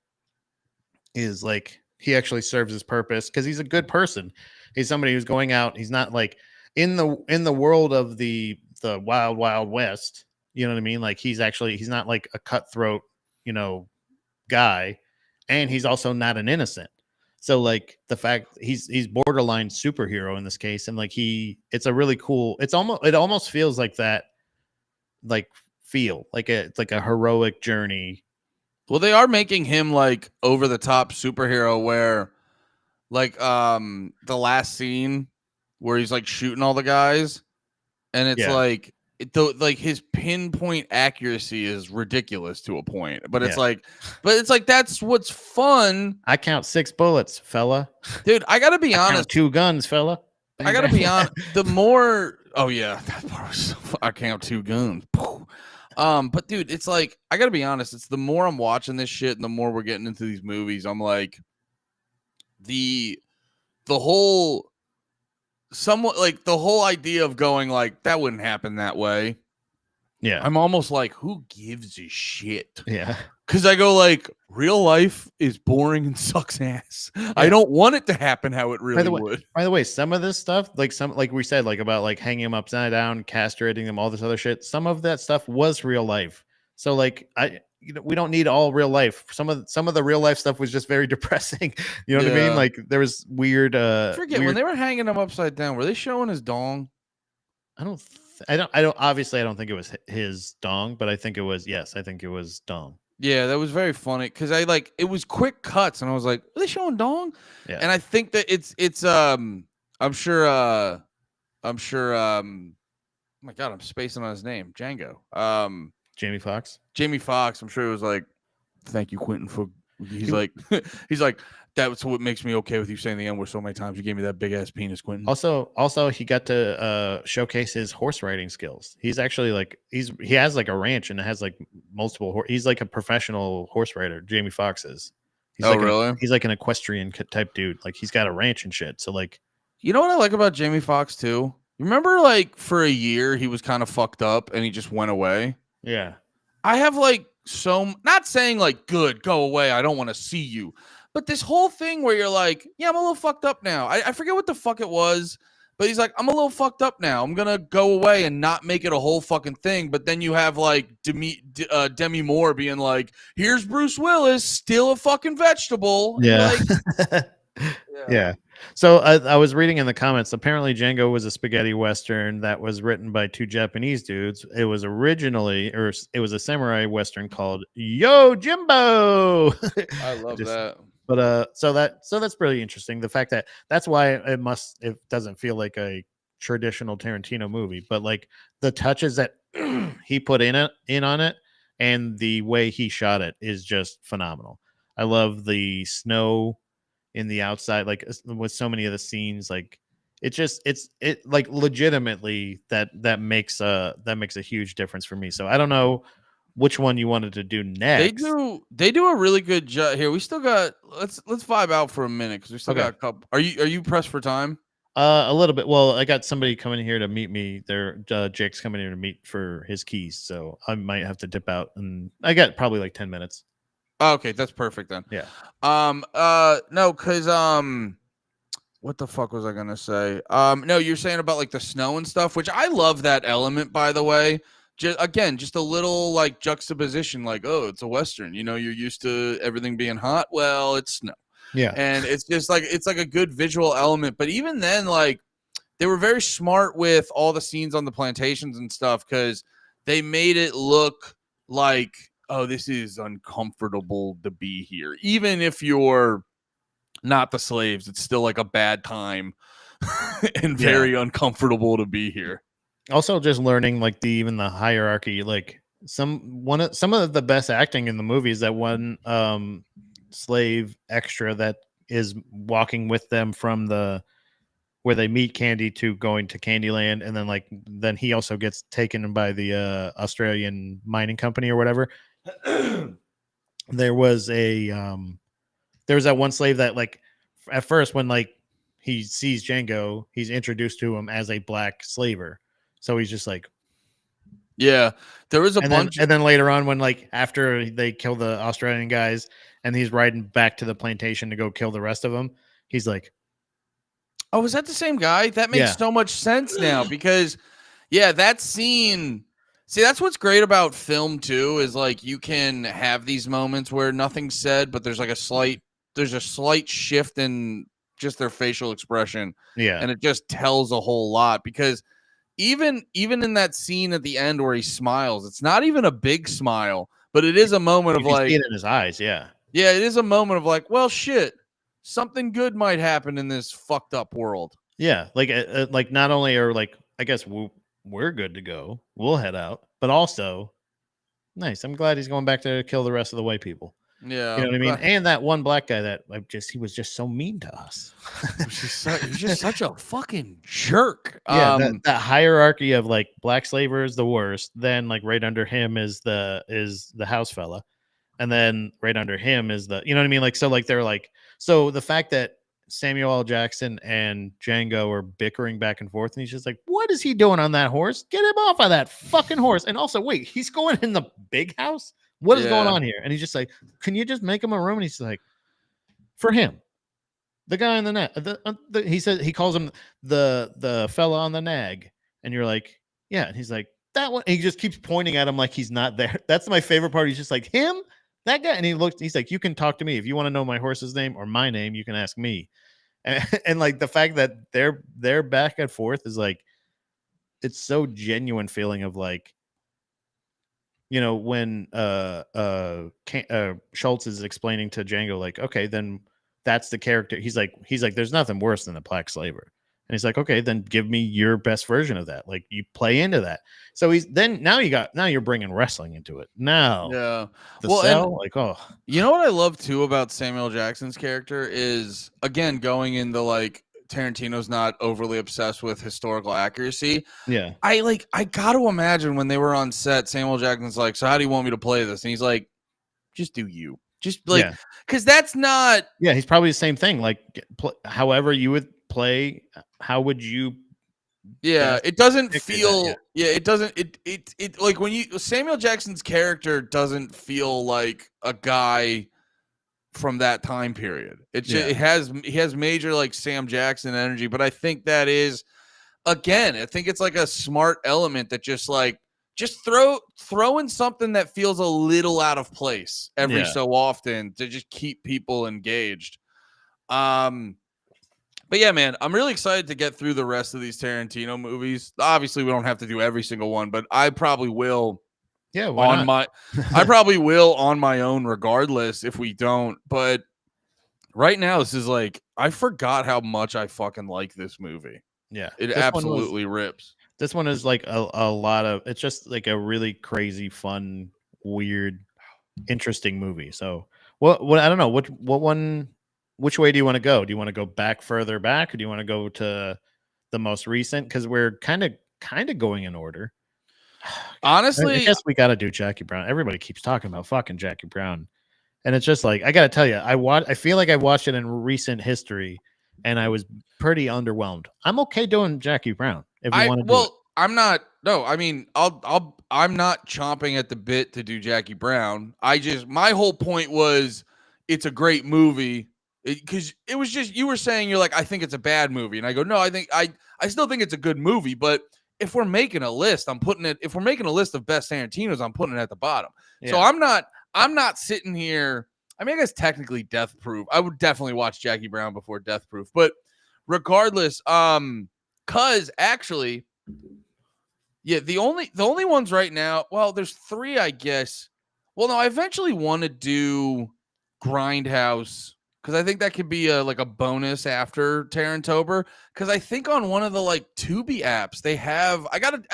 is like, he actually serves his purpose because he's a good person. He's somebody who's going out. He's not like in the world of the wild, wild west. You know what I mean? Like, he's not like a cutthroat, you know, guy. And he's also not an innocent. So like the fact he's borderline superhero in this case. And like, it's a really cool, it almost feels like that, like it's like a heroic journey. Well, they are making him like over the top superhero where like the last scene where he's like shooting all the guys and it's like like his pinpoint accuracy is ridiculous to a point, but it's like that's what's fun. I count 6 bullets, fella. Dude, I gotta be honest. Count 2 guns, fella. I gotta be honest. The more, oh yeah, that part was, I count 2 guns. But dude, it's like, I gotta be honest. It's the more I'm watching this shit and the more we're getting into these movies, I'm like, the whole, somewhat like the whole idea of going like, that wouldn't happen that way. Yeah. I'm almost like, who gives a shit? Yeah. Because I go like, real life is boring and sucks ass. I don't want it to happen how it really would. By the way, some of this stuff, like we said, like about like hanging them upside down, castrating them, all this other shit. Some of that stuff was real life. So like we don't need all real life. Some of the real life stuff was just very depressing. You know what I mean? Yeah. Like there was weird. I forget when they were hanging him upside down. Were they showing his dong? I don't. Obviously, I don't think it was his dong, but I think it was. Yes, I think it was dong. Yeah, that was very funny because it was quick cuts and I was like, are they showing dong? Yeah. And I think that it's I'm sure oh my god, I'm spacing on his name. Django. Jamie Foxx. Jamie Foxx, I'm sure it was like, thank you, Quentin, for he's like that's what makes me okay with you saying the N word so many times. You gave me that big ass penis, Quentin. Also, he got to showcase his horse riding skills. He's actually like he has like a ranch and it has like multiple. He's like a professional horse rider. Jamie Foxx is. He's really? He's like an equestrian type dude. Like he's got a ranch and shit. So like, you know what I like about Jamie Foxx too? Remember, like for a year he was kind of fucked up and he just went away. Yeah. I have like not saying like good, go away, I don't want to see you. But this whole thing where you're like, yeah, I'm a little fucked up now. I forget what the fuck it was, but he's like, I'm a little fucked up now. I'm going to go away and not make it a whole fucking thing. But then you have like Demi Moore being like, here's Bruce Willis, still a fucking vegetable. Yeah. Like, yeah. So I was reading in the comments. Apparently, Django was a spaghetti western that was written by two Japanese dudes. It was a samurai western called Yo Jimbo. I love that. But so that's pretty interesting. The fact that's why it doesn't feel like a traditional Tarantino movie, but like the touches that he put in on it and the way he shot it is just phenomenal. I love the snow in the outside, like with so many of the scenes, like it like legitimately that makes a huge difference for me. So I don't know which one you wanted to do next. They do a really good job here. We still got let's vibe out for a minute because we still got a couple. Are you pressed for time? A little bit. Well, I got somebody coming here to meet me. Jake's coming here to meet for his keys, so I might have to dip out, and I got probably like 10 minutes. Okay, that's perfect then. Yeah. No, because what the fuck was I gonna say? No, you're saying about like the snow and stuff, which I love that element, by the way. Just a little like juxtaposition, like, oh, it's a Western. You know, you're used to everything being hot. Well, it's snow. Yeah. And it's just like it's like a good visual element. But even then, like they were very smart with all the scenes on the plantations and stuff because they made it look like, oh, this is uncomfortable to be here. Even if you're not the slaves, it's still like a bad time and very uncomfortable to be here. Also, just learning like even the hierarchy, like some of the best acting in the movie is that one slave extra that is walking with them from where they meet Candy to going to Candyland, and then he also gets taken by the Australian mining company or whatever. There was that one slave that like at first when like he sees Django, he's introduced to him as a black slaver. So he's just like, yeah, there was a bunch. And then later on, when like after they kill the Australian guys and he's riding back to the plantation to go kill the rest of them, he's like, oh, is that the same guy? That makes so much sense now because, yeah, that scene. See, that's what's great about film too is like you can have these moments where nothing's said, but there's a slight shift in just their facial expression. Yeah, and it just tells a whole lot because. Even in that scene at the end where he smiles, it's not even a big smile, but it is a moment of like see it in his eyes. Yeah, it is a moment of like, well, shit, something good might happen in this fucked up world. Yeah, like not only are like I guess we're good to go, we'll head out, but also nice. I'm glad he's going back to kill the rest of the white people. Yeah, you know what I mean. And that one black guy that he was just so mean to us. He's just such a fucking jerk. Yeah, that hierarchy of like black slaver is the worst. Then like right under him is the house fella, and then right under him is the, you know what I mean. Like so like they're like, so the fact that Samuel L. Jackson and Django are bickering back and forth, and he's just like, "What is he doing on that horse? Get him off of that fucking horse!" And also, wait, he's going in the big house. What is going Yeah. on here? And he's just like, "Can you just make him a room?" And he's like, "For him, the guy on the nag." He said he calls him the fella on the nag, and you're like, "Yeah." And he's like, "That one." And he just keeps pointing at him like he's not there. That's my favorite part. He's just like, "Him, that guy." And he's like, "You can talk to me if you want to know my horse's name or my name. You can ask me." And like the fact that they're back and forth is like, it's so genuine feeling of like, when Schultz is explaining to Django, like, okay, then that's the character. He's like, there's nothing worse than a black slaver. And he's like, okay, then give me your best version of that. Like, you play into that. So now you're bringing wrestling into it. Now, Yeah. the Well, cell, and like, oh, you know what I love too about Samuel Jackson's character is, again, going into like Tarantino's not overly obsessed with historical accuracy. yeah, I got to imagine when they were on set, Samuel Jackson's like, "So how do you want me to play this?" And he's like, "Just do you." Just like, Yeah. because that's not. yeah. He's probably the same thing. Like, however you would play, how would you? Yeah, best it doesn't picture that, feel. yeah. Yeah, it doesn't. It like when you Samuel Jackson's character doesn't feel like a guy from that time period. It's just, he has major like Sam Jackson energy, but I think that is, again, I think it's like a smart element that just throw in something that feels a little out of place every so often to just keep people engaged. But yeah, man, I'm really excited to get through the rest of these Tarantino movies. Obviously, we don't have to do every single one, but I probably will. Yeah, why not? I probably will on my own regardless if we don't. But right now, this is like, I forgot how much I fucking like this movie. Yeah, It absolutely rips. This one is like a lot of, it's just like a really crazy, fun, weird, interesting movie. So what I don't know, what one, which way do you want to go? Do you want to go further back, or do you want to go to the most recent? Because we're kind of going in order. Honestly, I guess we got to do Jackie Brown. Everybody keeps talking about fucking Jackie Brown, and it's just like, I got to tell you, I feel like I watched it in recent history, and I was pretty underwhelmed. I'm okay doing Jackie Brown if you want to do it. I'm not. No, I mean, I'm not chomping at the bit to do Jackie Brown. My whole point was, it's a great movie, because it was just, you were saying, you're like, I think it's a bad movie, and I go, no, I still think it's a good movie, but if we're making a list, if we're making a list of best Tarantinos, I'm putting it at the bottom. Yeah. So I'm not sitting here. I mean, I guess technically Death Proof, I would definitely watch Jackie Brown before Death Proof, but regardless, cause actually, yeah, the only ones right now, well, there's three, I guess. Well, no, I eventually want to do Grindhouse, because I think that could be like a bonus after Tarantober. Because I think on one of the like Tubi apps, they have,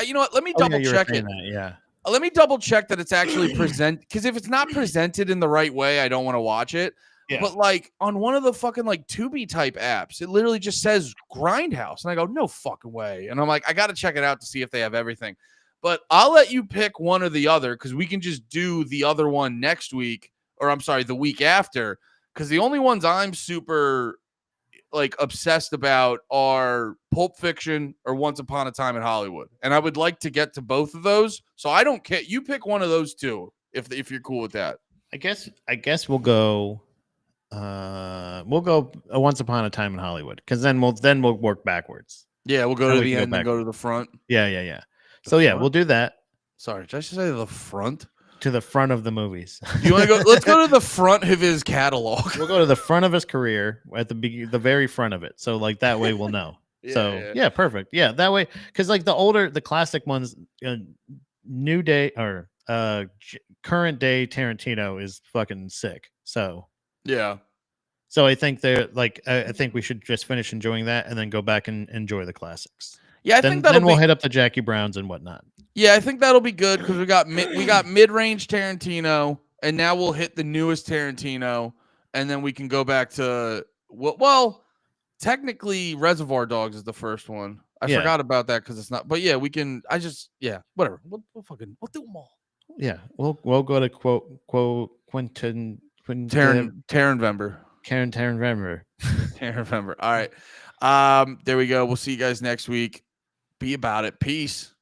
you know what? Let me double check it. Yeah. Let me double check that it's actually present. Because if it's not presented in the right way, I don't want to watch it. Yeah. But like on one of the fucking like Tubi type apps, it literally just says Grindhouse. And I go, no fucking way. And I'm like, I got to check it out to see if they have everything. But I'll let you pick one or the other, because we can just do the other one next week. Or I'm sorry, the week after. Because the only ones I'm super like obsessed about are Pulp Fiction or Once Upon a Time in Hollywood. And I would like to get to both of those. So I don't care. You pick one of those two if you're cool with that. I guess we'll go Once Upon a Time in Hollywood, because then we'll work backwards. Yeah, we'll go to the end and go to the front. Yeah. So yeah, we'll do that. Sorry, did I just say the front? To the front of the movies. You want to go? Let's go to the front of his catalog. We'll go to the front of his career, at the very front of it. So like that way we'll know. Yeah, perfect. Yeah, that way, because like the classic ones, New Day or current day Tarantino is fucking sick. So yeah. So I think they're like, I think we should just finish enjoying that and then go back and enjoy the classics. Yeah, then we'll hit up the Jackie Browns and whatnot. Yeah, I think that'll be good, because we got mid-range Tarantino, and now we'll hit the newest Tarantino, and then we can go back to technically Reservoir Dogs is the first one. I forgot about that because it's not. But yeah, we can. Whatever. We'll do them all. Yeah, we'll go to quote Quentin Taran Vember. Taran Vember. Can't remember. All right. There we go. We'll see you guys next week. Be about it. Peace.